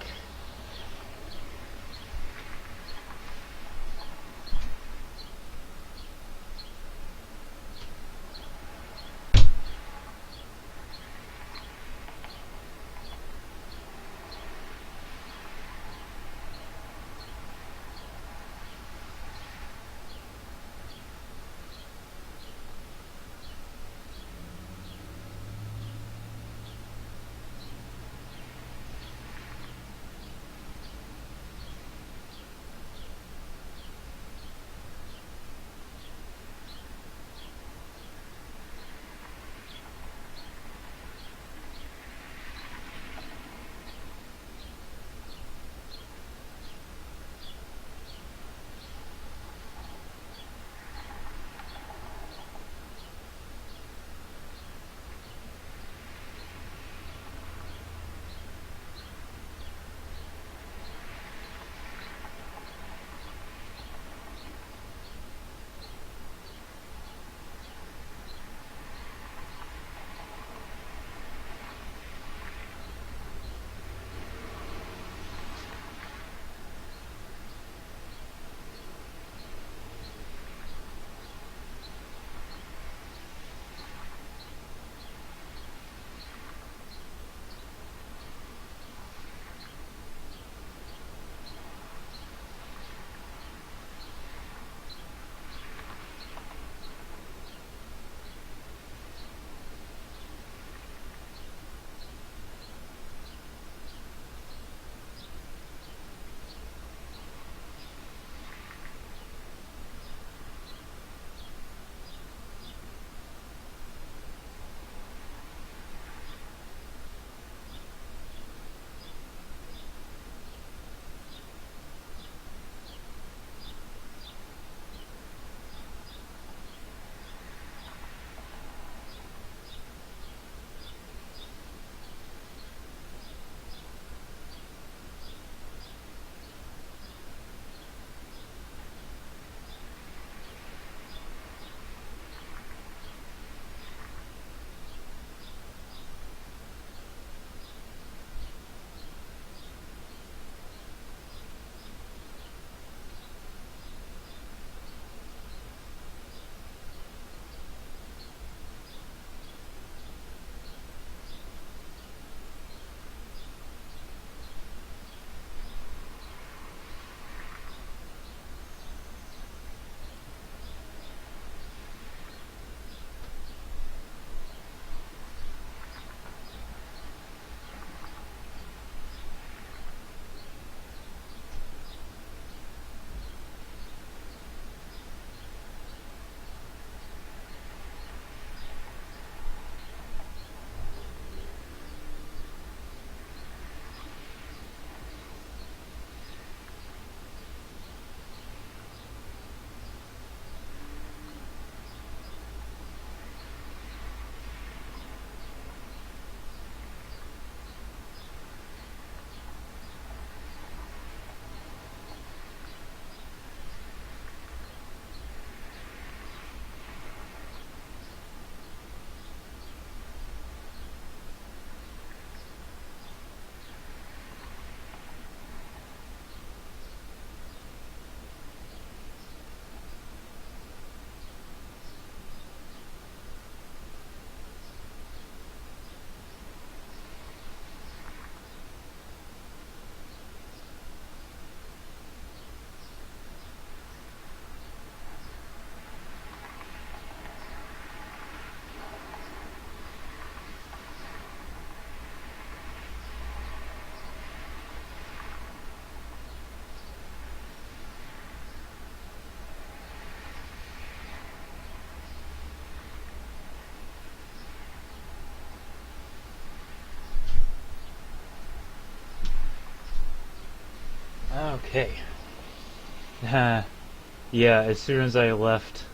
Okay. Yeah, as soon as I left...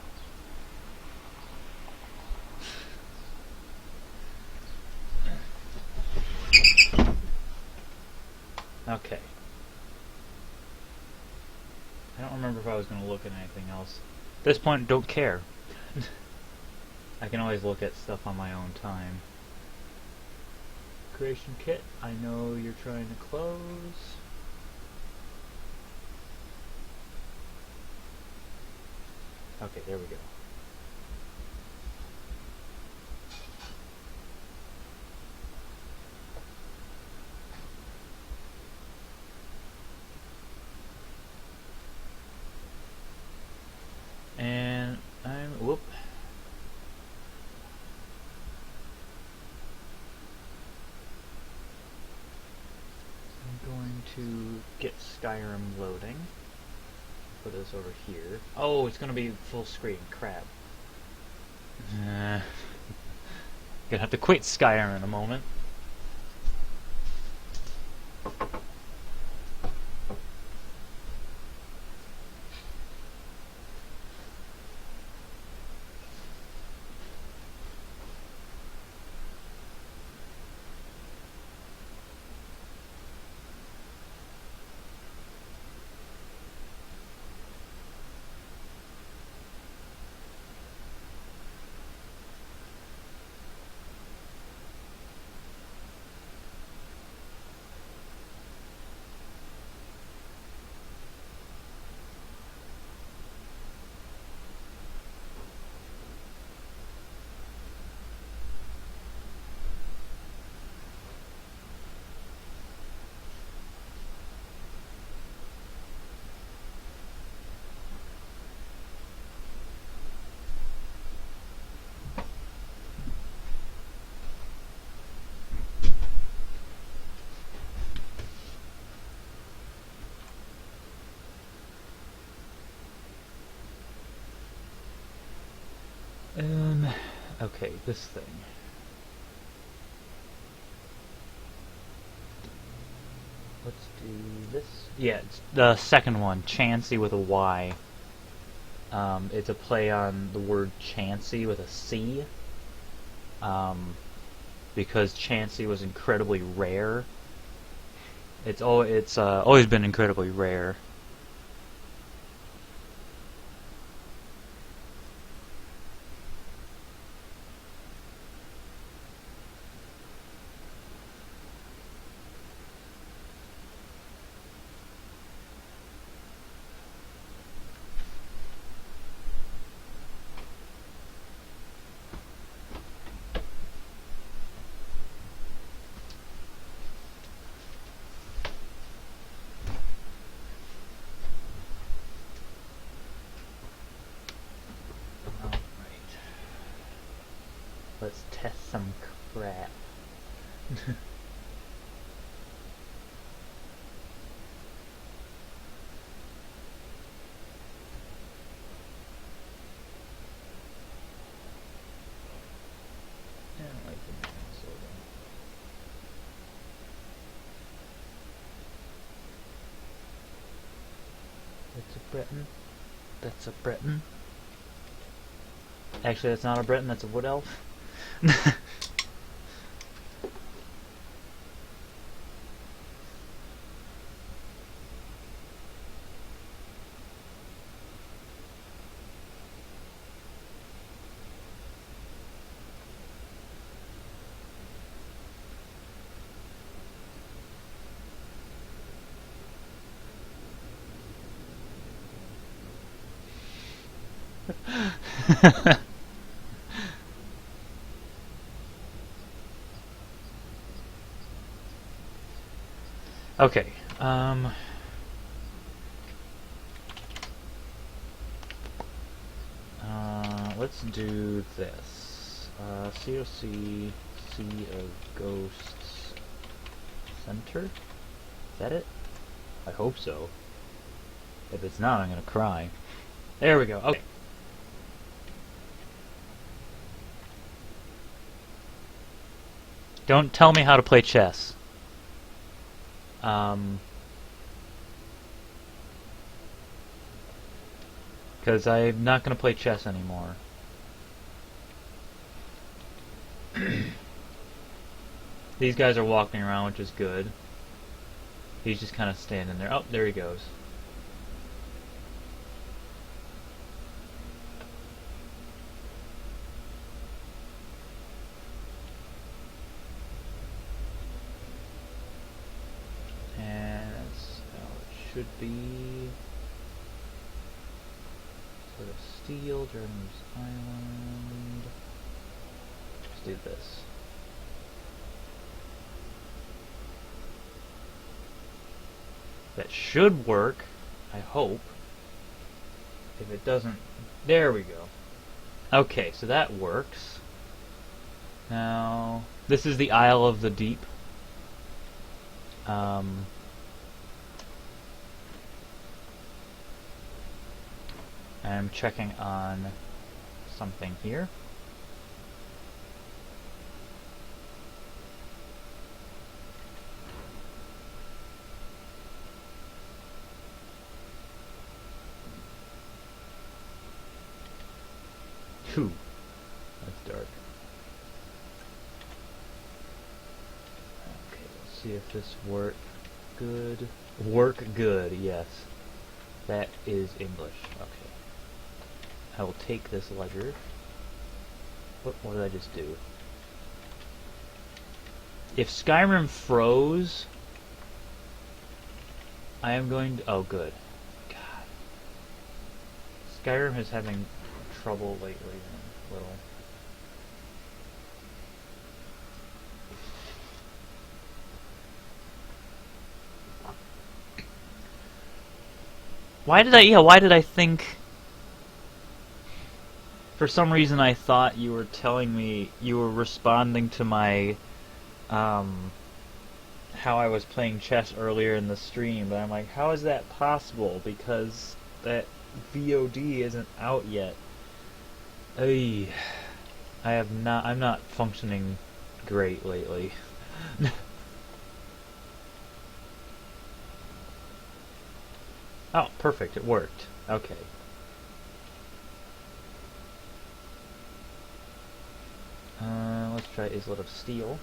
Okay. I don't remember if I was going to look at anything else. At this point, don't care. I can always look at stuff on my own time. Creation kit, I know you're trying to close. Okay, there we go. And whoop. I'm going to get Skyrim loading. Put this over here. Oh, it's gonna be full screen. Crap. Gonna have to quit Skyrim in a moment. Okay, this thing. Let's do this. Yeah, it's the second one, Chansey with a Y. It's a play on the word Chansey with a C. Because Chansey was incredibly rare. It's always been incredibly rare. Let's test some crap. I don't like the mouse over. That's a Breton. That's a Breton. Actually, that's not a Breton, that's a wood elf. Okay, let's do this. COC, Sea of Ghosts Center? Is that it? I hope so. If it's not, I'm gonna cry. There we go, okay. Don't tell me how to play chess. Because I'm not going to play chess anymore. These guys are walking around, which is good. He's just kind of standing there. Oh, there he goes. And that's how it should be. Sort of steel, Journey's Island. Let's do this. That should work, I hope. If it doesn't, there we go. Okay, so that works. Now, this is the Isle of the Deep. I'm checking on something here. Ooh, that's dark. Okay, let's see if this works good. Work good, yes. That is English. Okay. I will take this ledger. What did I just do? If Skyrim froze, I am going to... Oh, good. God. Skyrim is having trouble lately, a little. Why did I think... For some reason I thought you were telling me, you were responding to my, how I was playing chess earlier in the stream, but I'm like, how is that possible? Because that VOD isn't out yet. I'm not functioning great lately. Oh, perfect, it worked. Okay. Let's try Islet of Steel.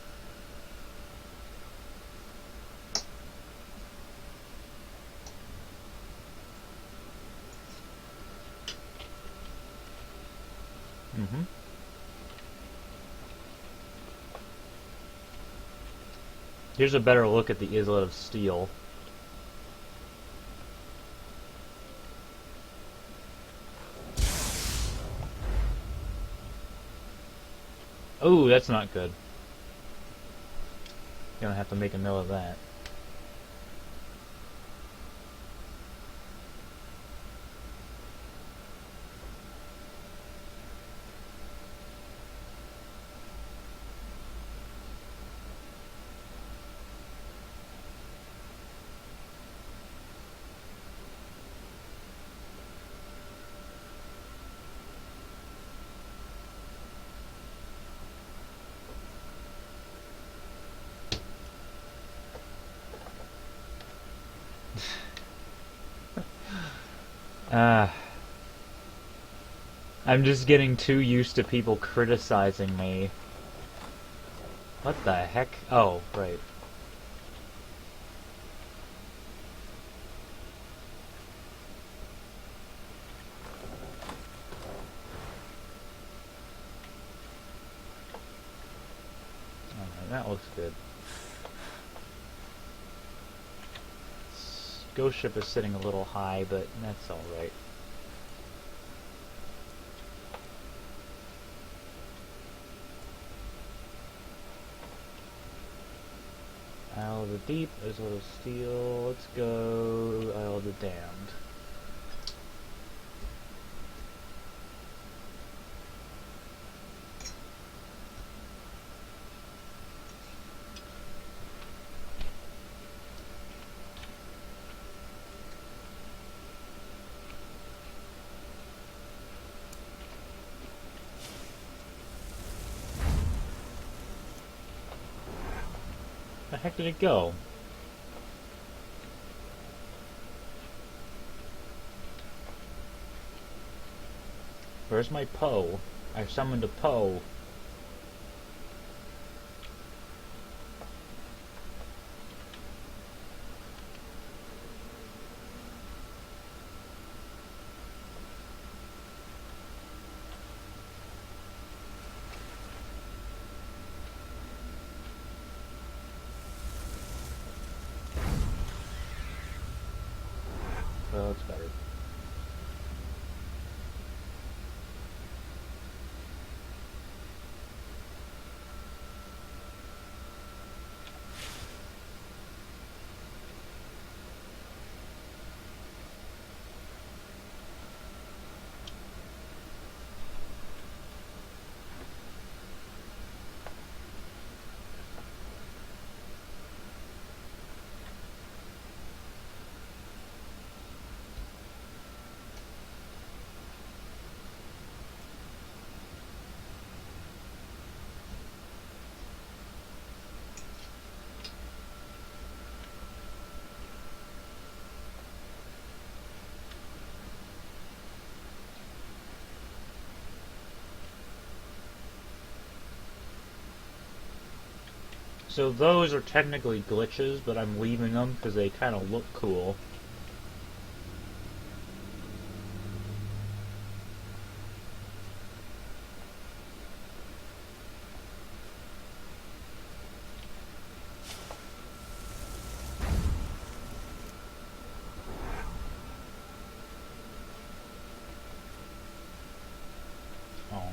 Here's a better look at the Islet of Steel. Oh, that's not good. Gonna have to make a note of that. I'm just getting too used to people criticizing me. What the heck? Oh, right. Alright, that looks good. Ghost ship is sitting a little high, but that's alright. Isle of the Deep, Isle of Steel, let's go Isle of the Damned. Where the heck did it go? Where's my Poe? I summoned a Poe. Well, it's better. So those are technically glitches, but I'm leaving them because they kind of look cool. Oh.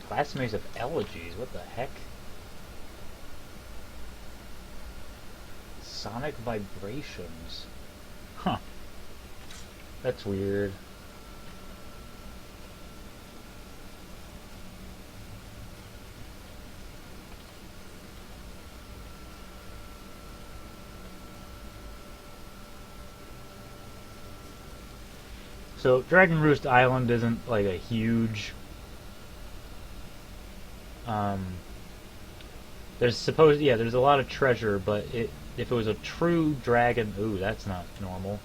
Classmates of elegies, what the heck? Sonic vibrations. Huh. That's weird. So, Dragon Roost Island isn't like a huge there's a lot of treasure, but if it was a true dragon, ooh, that's not normal.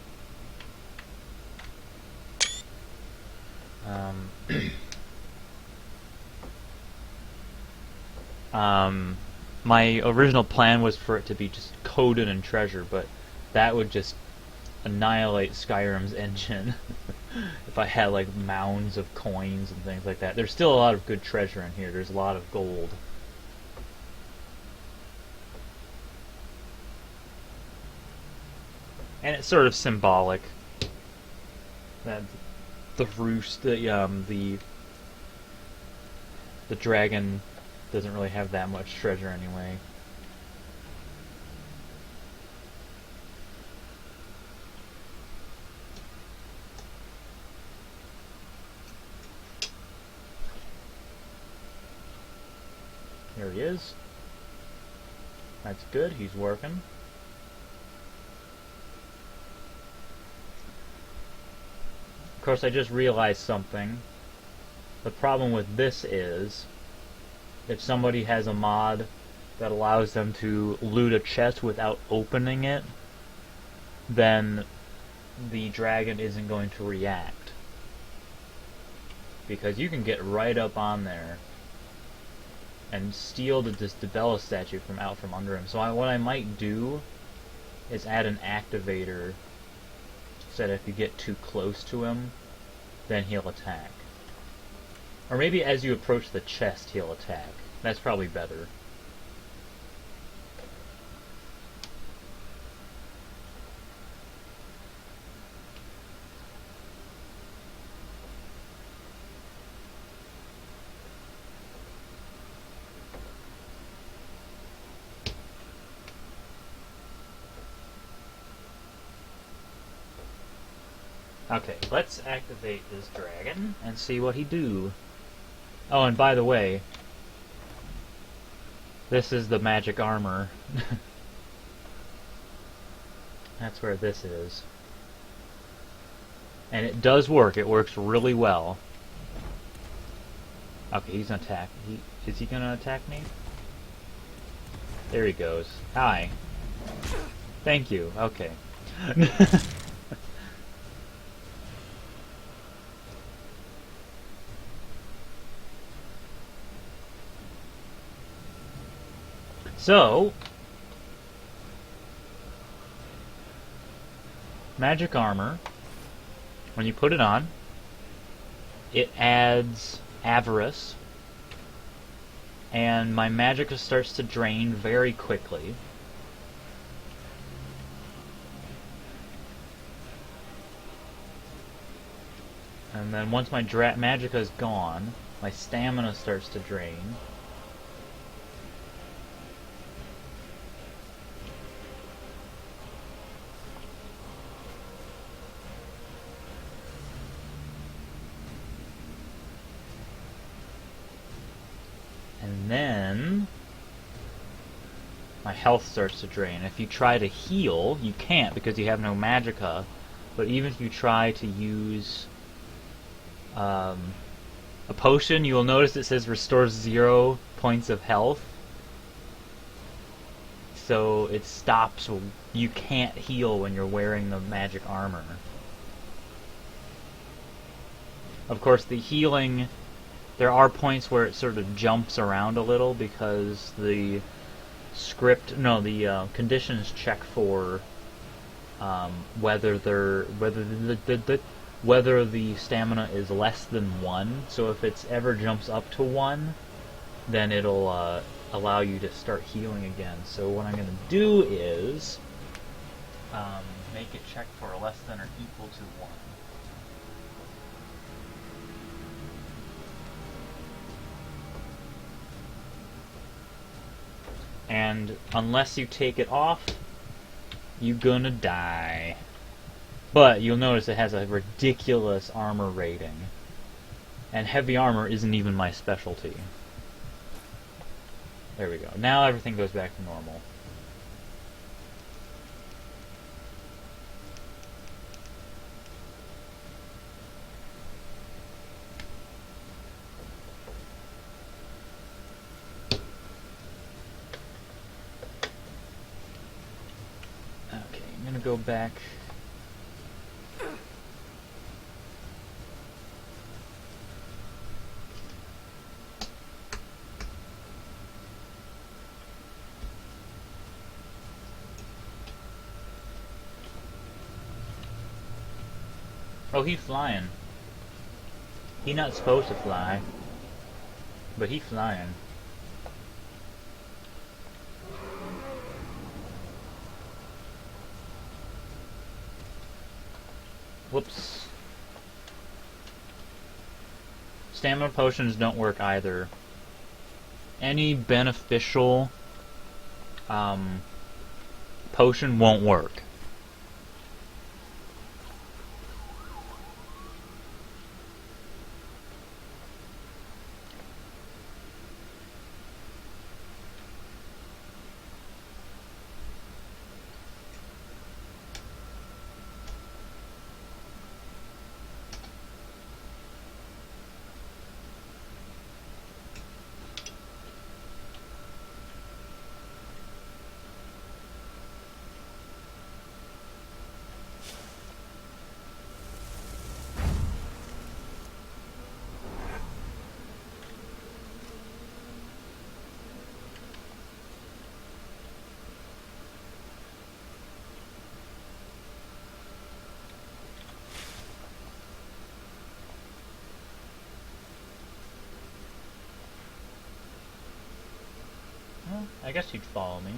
My original plan was for it to be just coded in treasure, but that would just annihilate Skyrim's engine if I had like mounds of coins and things like that. There's still a lot of good treasure in here. There's a lot of gold. And it's sort of symbolic that the roost, the dragon doesn't really have that much treasure anyway. Here he is. That's good, he's working. Of course, I just realized something. The problem with this is, if somebody has a mod that allows them to loot a chest without opening it, then the dragon isn't going to react. Because you can get right up on there and steal this Dibella statue from out from under him. So what I might do is add an activator so that if you get too close to him, then he'll attack. Or maybe as you approach the chest, he'll attack. That's probably better. Okay, let's activate this dragon and see what he do. Oh, and by the way, this is the magic armor. That's where this is. And it does work. It works really well. Okay, he's gonna attack. Is he gonna attack me? There he goes. Hi. Thank you. Okay. So, magic armor, when you put it on, it adds avarice, and my magicka starts to drain very quickly. And then once my magicka is gone, my stamina starts to drain. And then my health starts to drain. If you try to heal, you can't because you have no magicka. But even if you try to use a potion, you will notice it says restores 0 points of health. So it stops. You can't heal when you're wearing the magic armor. Of course, the healing, there are points where it sort of jumps around a little because the conditions check for whether the stamina is less than 1. So if it ever jumps up to 1, then it'll allow you to start healing again. So what I'm going to do is make it check for less than or equal to 1. And unless you take it off, you're gonna die. But you'll notice it has a ridiculous armor rating. And heavy armor isn't even my specialty. There we go. Now everything goes back to normal. I'm gonna go back. Oh, he's flying. He not supposed to fly, but he flying. Whoops. Stamina potions don't work either. Any beneficial potion won't work. I guess you'd follow me.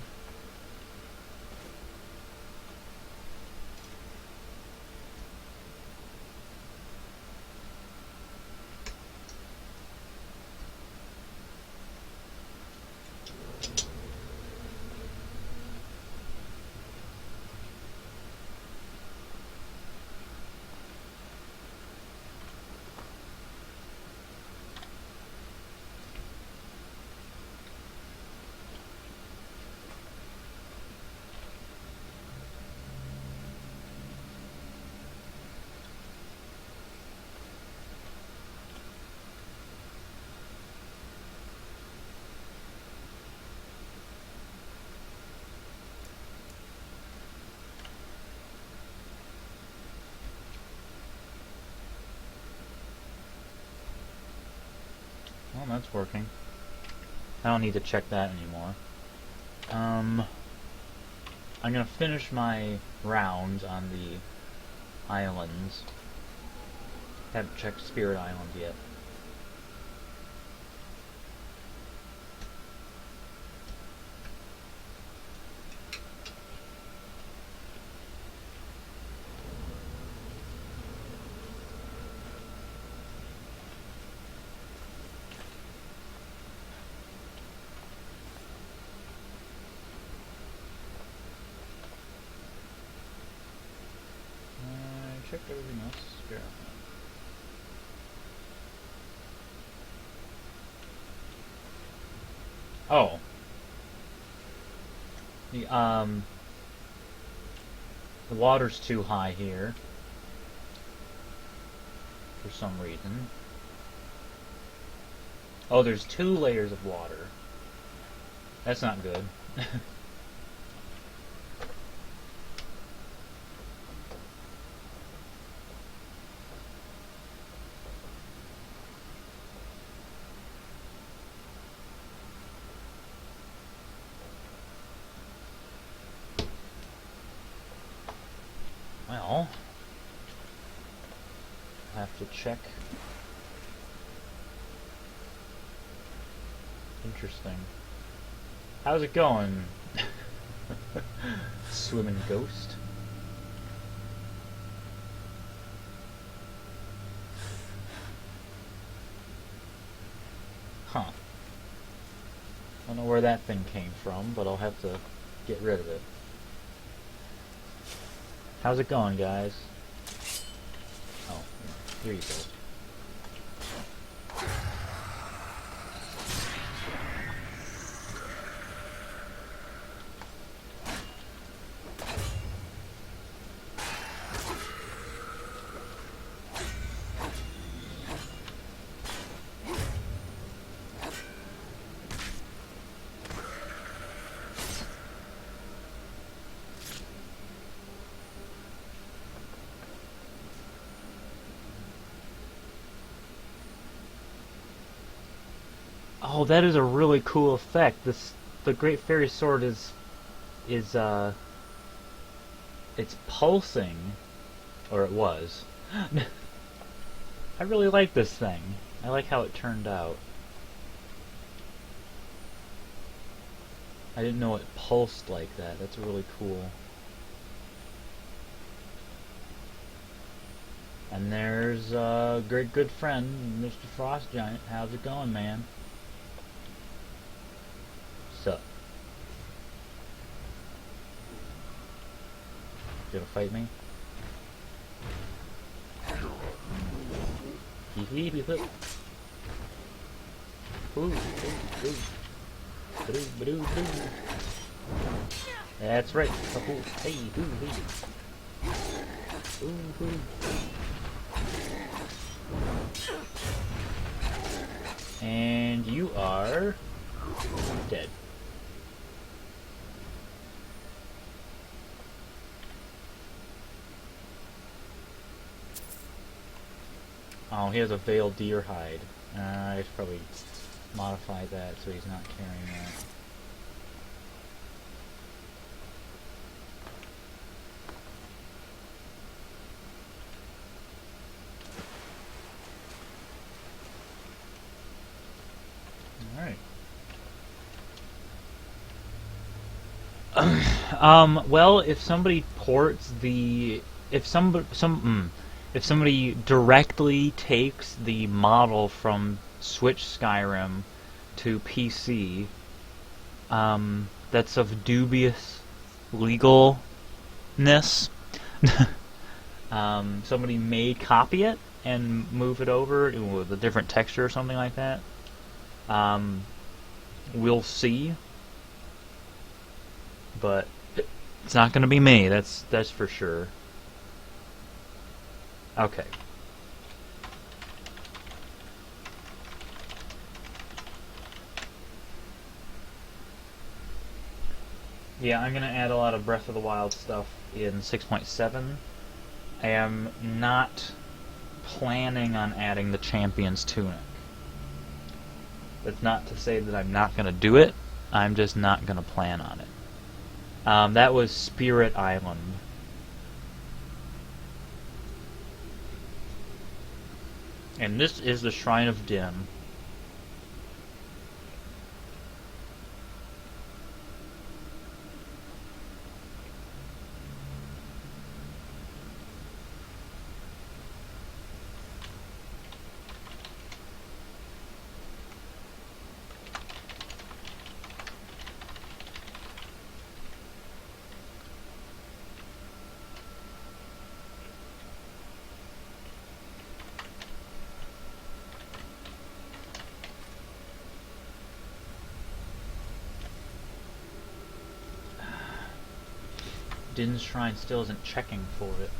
Well, that's working. I don't need to check that anymore. I'm gonna finish my rounds on the islands. Haven't checked Spirit Island yet. Check everything else. Spirit Island. Oh. The water's too high here. For some reason. Oh, there's 2 layers of water. That's not good. Well, I have to check. Interesting. How's it going? Swimming ghost? Huh. I don't know where that thing came from, but I'll have to get rid of it. How's it going, guys? Oh, here you go. Oh, that is a really cool effect. The Great Fairy Sword is it's pulsing, or it was. I really like this thing. I like how it turned out. I didn't know it pulsed like that. That's really cool. And there's a great good friend, Mr. Frost Giant. How's it going, man? Sup? You gonna fight me? That's right. Hey, and you are dead. Oh, he has a veiled deer hide. I should probably modify that so he's not carrying that. Alright. Well, if somebody ports the, if if somebody directly takes the model from Switch Skyrim to PC, that's of dubious legalness. Somebody may copy it and move it over with a different texture or something like that. We'll see. But it's not going to be me. That's for sure. Okay. Yeah, I'm going to add a lot of Breath of the Wild stuff in 6.7. I am not planning on adding the Champion's Tunic. That's not to say that I'm not going to do it. I'm just not going to plan on it. That was Spirit Island. And this is the Shrine of Dim. Din's Shrine still isn't checking for it.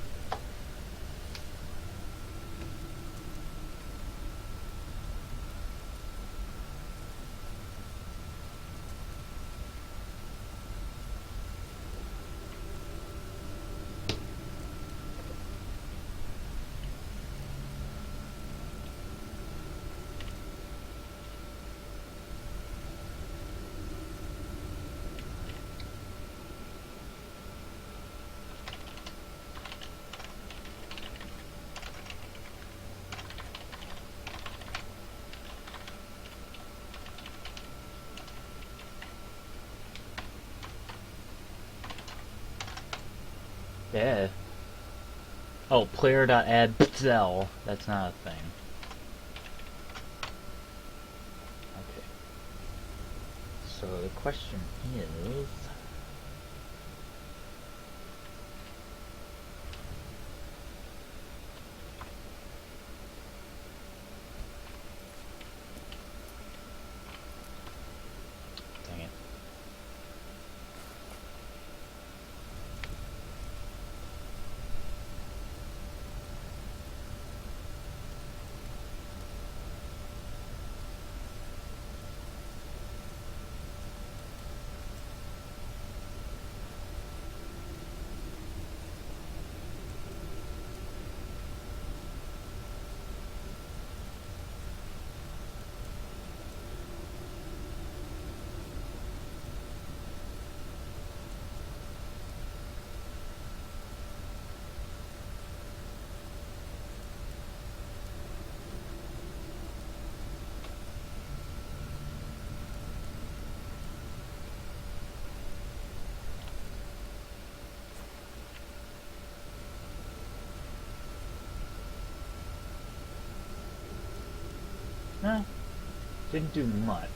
Yeah. Oh, player.add pixel. That's not a thing. Okay. So the question is... Dang it. No, didn't do much.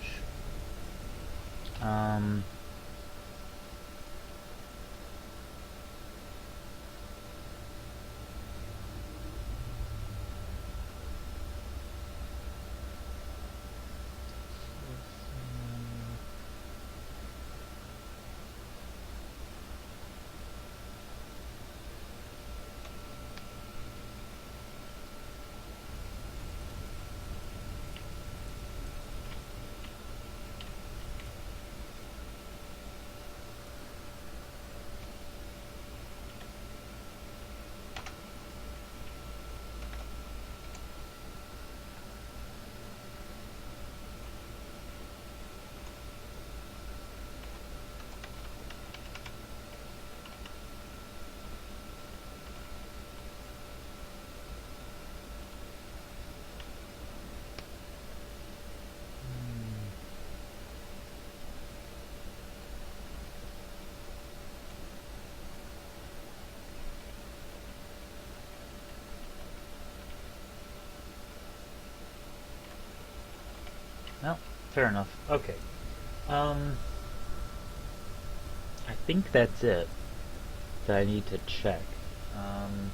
Well, fair enough. Okay. I think that's it that I need to check. Um,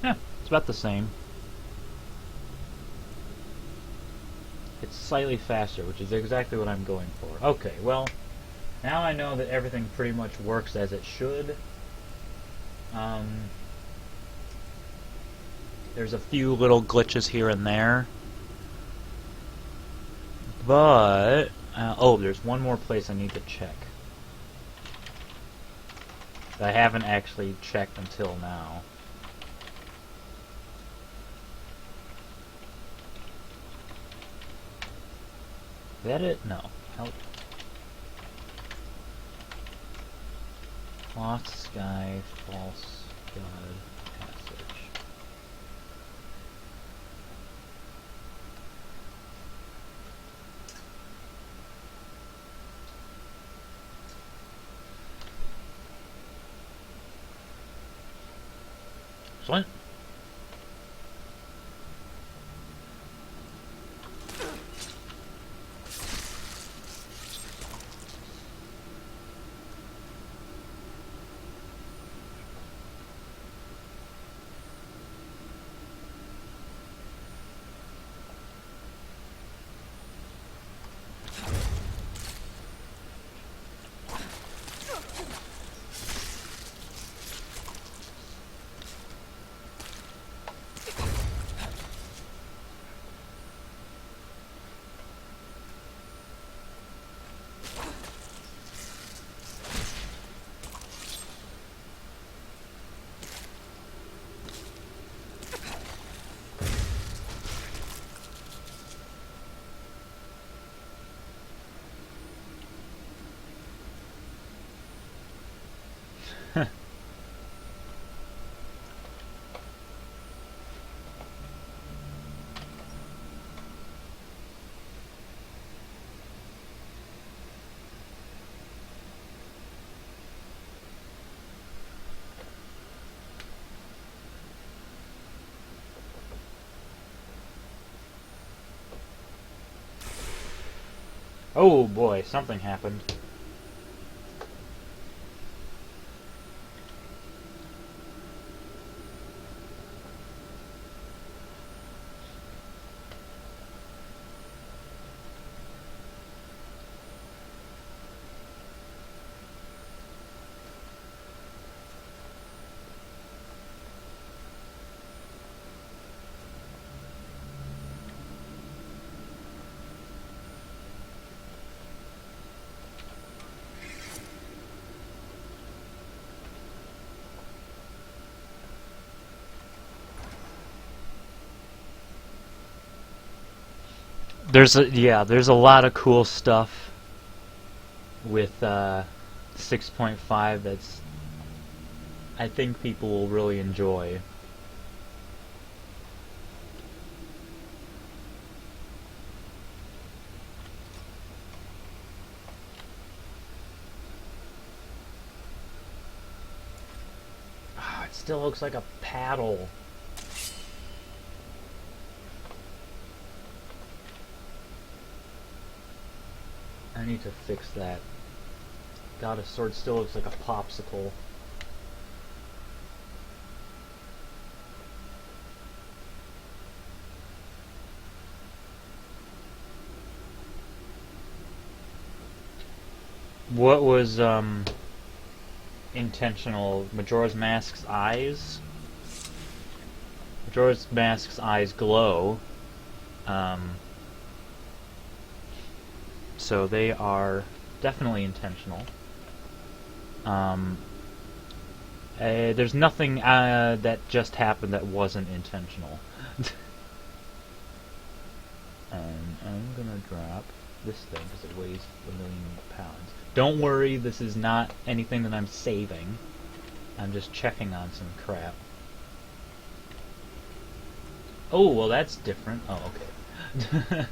yeah, it's about the same. It's slightly faster, which is exactly what I'm going for. Okay, well, now I know that everything pretty much works as it should. There's a few little glitches here and there. But, oh, there's one more place I need to check. That I haven't actually checked until now. Is that it? No. Help. Lost Sky, False God, Passage. Excellent. Oh boy, something happened. there's a lot of cool stuff with 6.5 that's I think people will really enjoy. It still looks like a paddle. I need to fix that. God, a sword still looks like a popsicle. What was intentional? Majora's Mask's eyes? Majora's Mask's eyes glow. So they are definitely intentional. There's nothing that just happened that wasn't intentional. And I'm gonna drop this thing because it weighs 1,000,000 pounds. Don't worry, this is not anything that I'm saving. I'm just checking on some crap. Oh, well that's different. Oh, okay.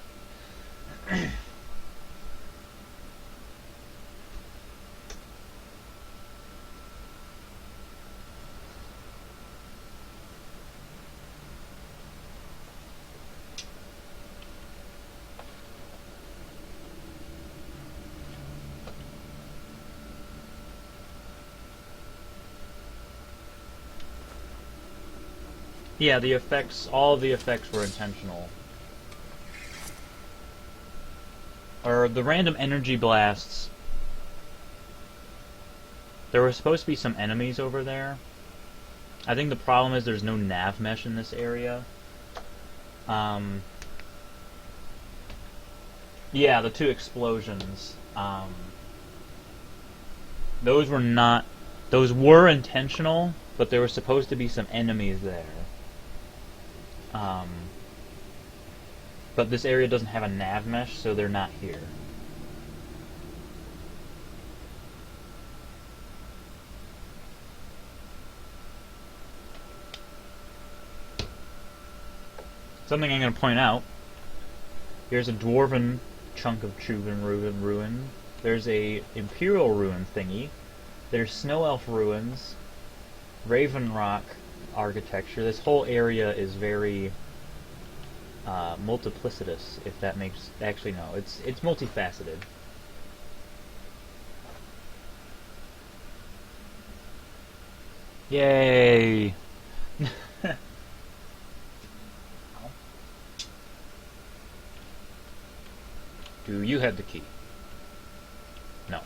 Yeah, the effects, all of the effects were intentional. Or the random energy blasts. There were supposed to be some enemies over there. I think the problem is there's no nav mesh in this area. Yeah, the two explosions. Those were intentional, but there were supposed to be some enemies there. But this area doesn't have a nav mesh, so they're not here. Something I'm going to point out. Here's a dwarven chunk of Chuven ruin. There's a Imperial ruin thingy. There's Snow Elf ruins. Raven Rock architecture. This whole area is very multiplicitous, if that makes... Actually, no. It's multifaceted. Yay! Do you have the key? No.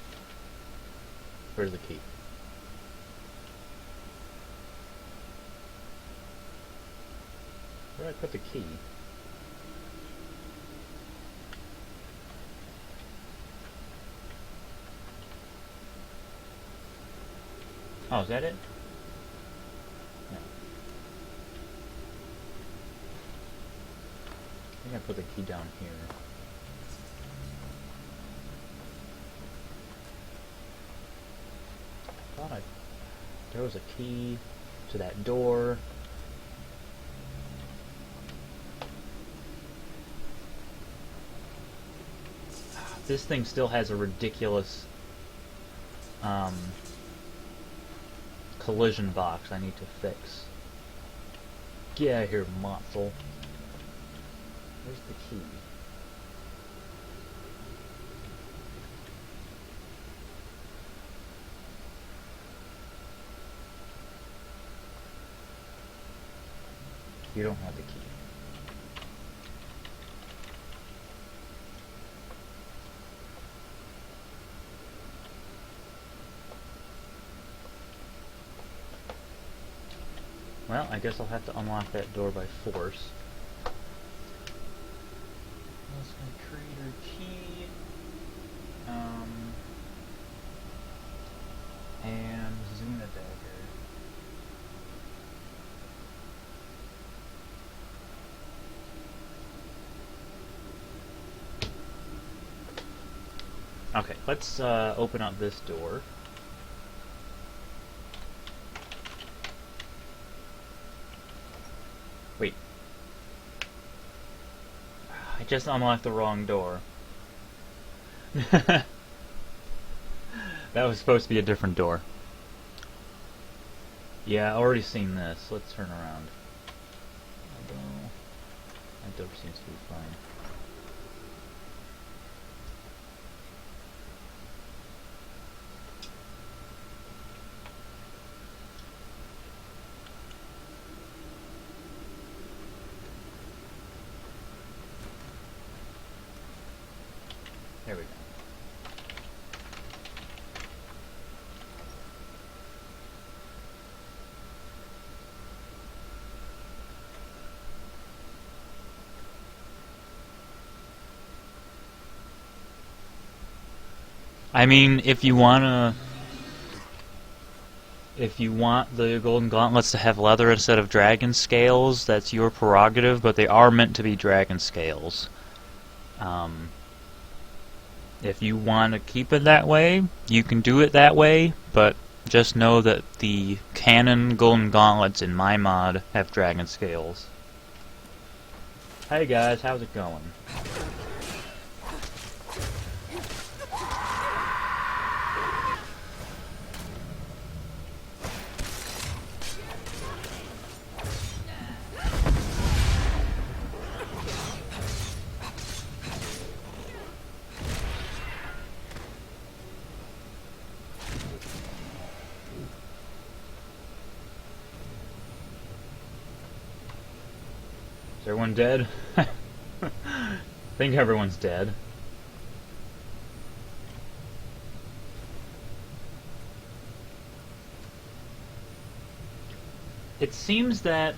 Where's the key? Where did I put the key? Oh, is that it? No. I think I put the key down here. I thought there was a key to that door. This thing still has a ridiculous collision box I need to fix. Get out of here, Motzel. Where's the key? You don't have the key. Well, I guess I'll have to unlock that door by force. Let's creator key. And Zuna dagger. Okay, let's open up this door. Wait. I just unlocked the wrong door. That was supposed to be a different door. Yeah, I already seen this. Let's turn around. Although, that door seems to be fine. There we go. I mean, if you want the Golden Gauntlets to have leather instead of dragon scales, that's your prerogative, but they are meant to be dragon scales. If you want to keep it that way, you can do it that way, but just know that the canon Golden Gauntlets in my mod have dragon scales. Hey guys, how's it going? Is everyone dead? I think everyone's dead. It seems that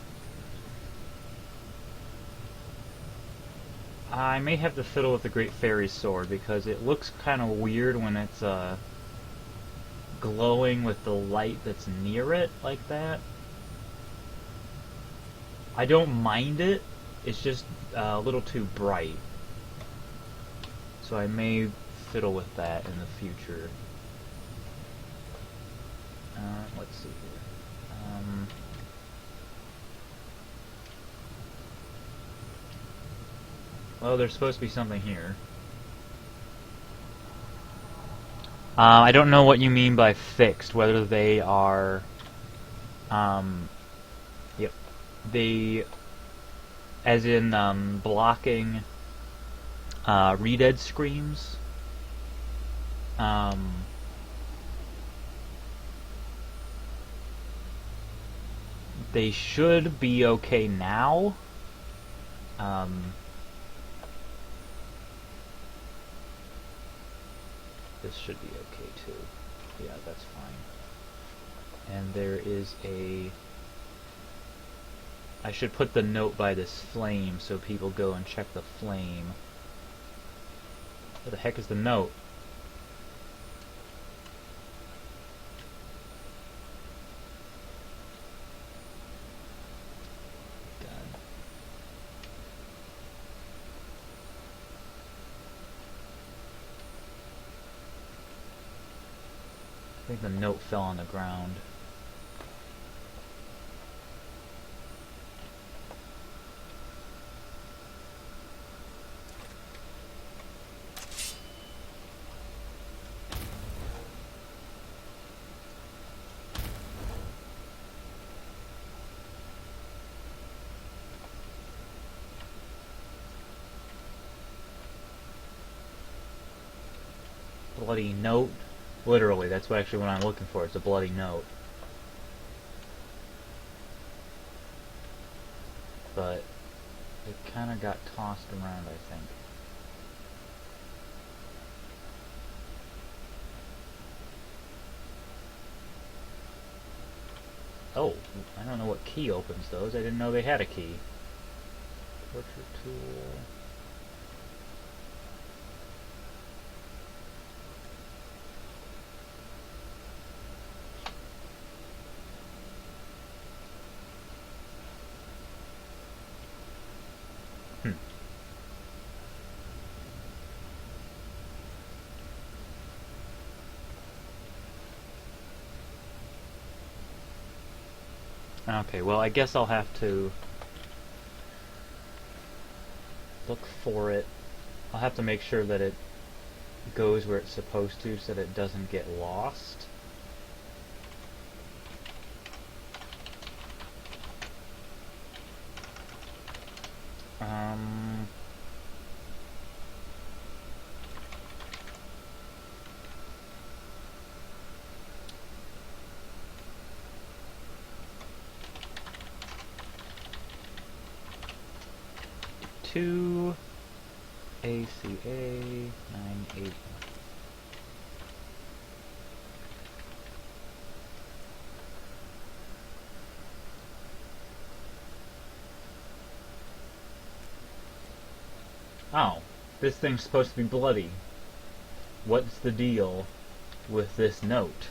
I may have to fiddle with the Great Fairy's sword because it looks kind of weird when it's glowing with the light that's near it like that. I don't mind it, it's just a little too bright. So I may fiddle with that in the future. Let's see here. Well, there's supposed to be something here. I don't know what you mean by fixed, whether they are... Yep. They... As in, blocking read-ed screams. They should be okay now. This should be okay too. Yeah, that's fine. And there is a... I should put the note by this flame so people go and check the flame. Where the heck is the note? God. I think the note fell on the ground. Bloody note. Literally, that's actually what I'm looking for. It's a bloody note. But it kind of got tossed around, I think. Oh, I don't know what key opens those. I didn't know they had a key. Torture tool. Okay, well, I guess I'll have to look for it. I'll have to make sure that it goes where it's supposed to so that it doesn't get lost. Um... Two ACA 98. Oh, this thing's supposed to be bloody. What's the deal with this note?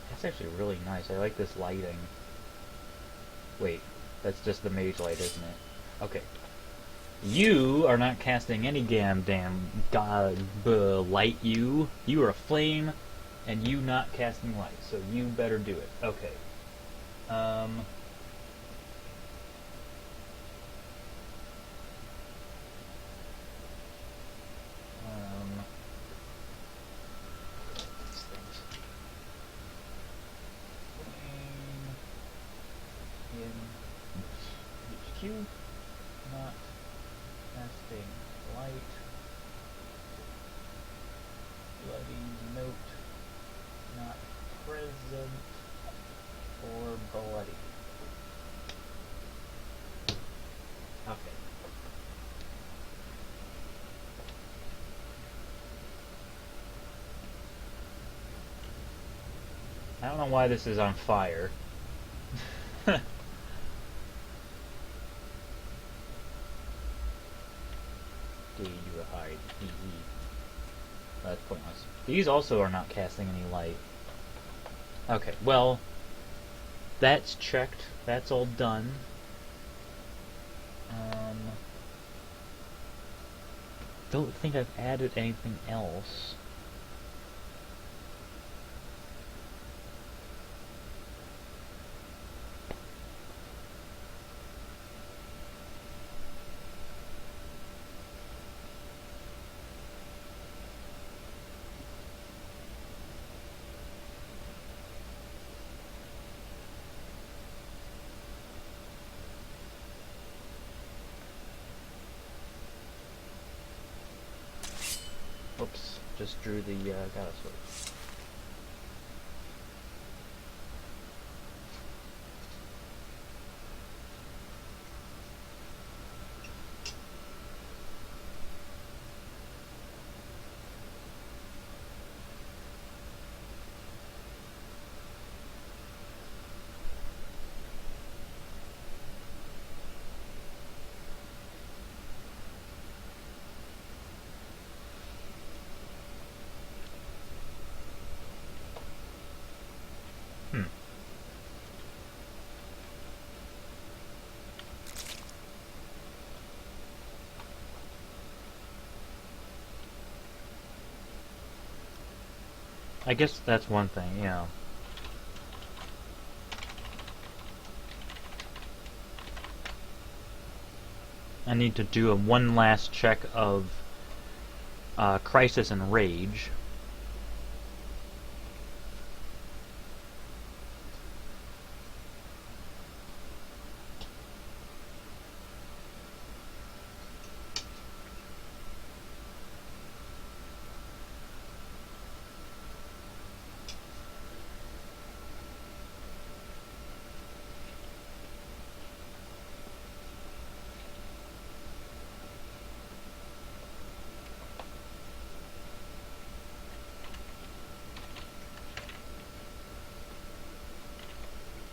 That's actually really nice. I like this lighting. Wait, that's just the mage light, isn't it? Okay. You are not casting any damn light, you. You are a flame, and you not casting light, so you better do it. Okay. These things. Flame in HQ, not casting light. Bloody note, not present or bloody. Okay. I don't know why this is on fire. hide. That's pointless. These also are not casting any light. Okay, well, that's checked. That's all done. Don't think I've added anything else. Oops, just drew the goddess sword. I guess that's one thing, yeah. I need to do a one last check of Crisis and Rage.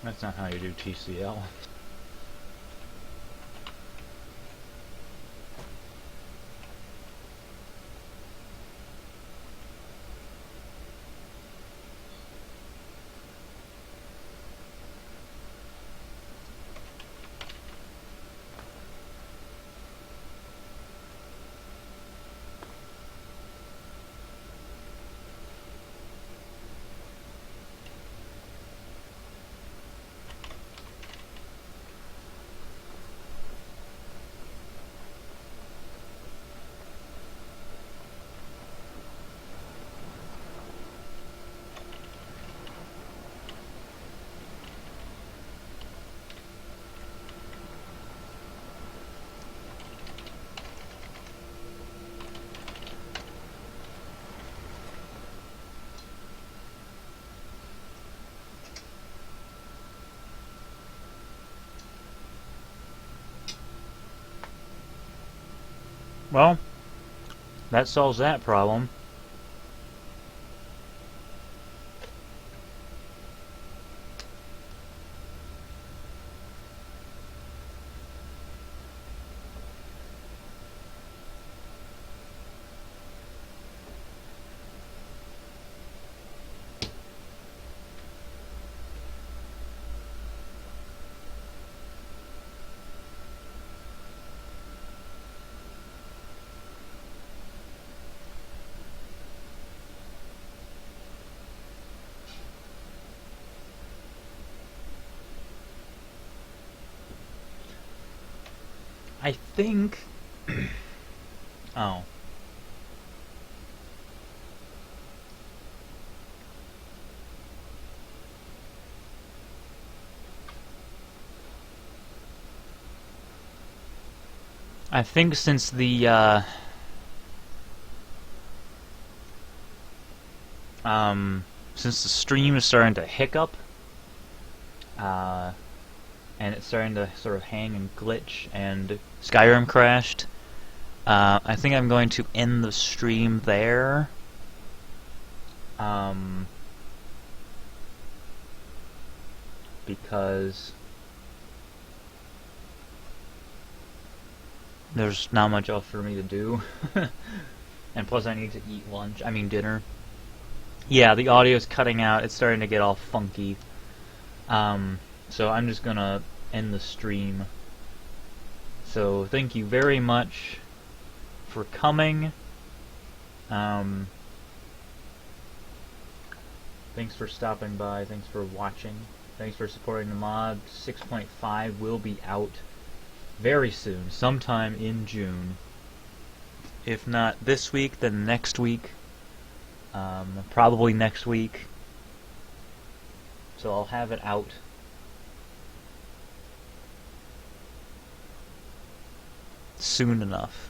That's not how you do TCL. Well, that solves that problem. I think... oh. I think since the stream is starting to hiccup, and it's starting to sort of hang and glitch, and Skyrim crashed, I think I'm going to end the stream there. Because there's not much else for me to do. And plus I need to eat dinner. Yeah, the audio's cutting out, it's starting to get all funky. So I'm just gonna end the stream. So thank you very much for coming. Thanks for stopping by, thanks for watching, thanks for supporting the mod. 6.5 will be out very soon, sometime in June. If not this week, then next week. Probably next week. So I'll have it out. Soon enough.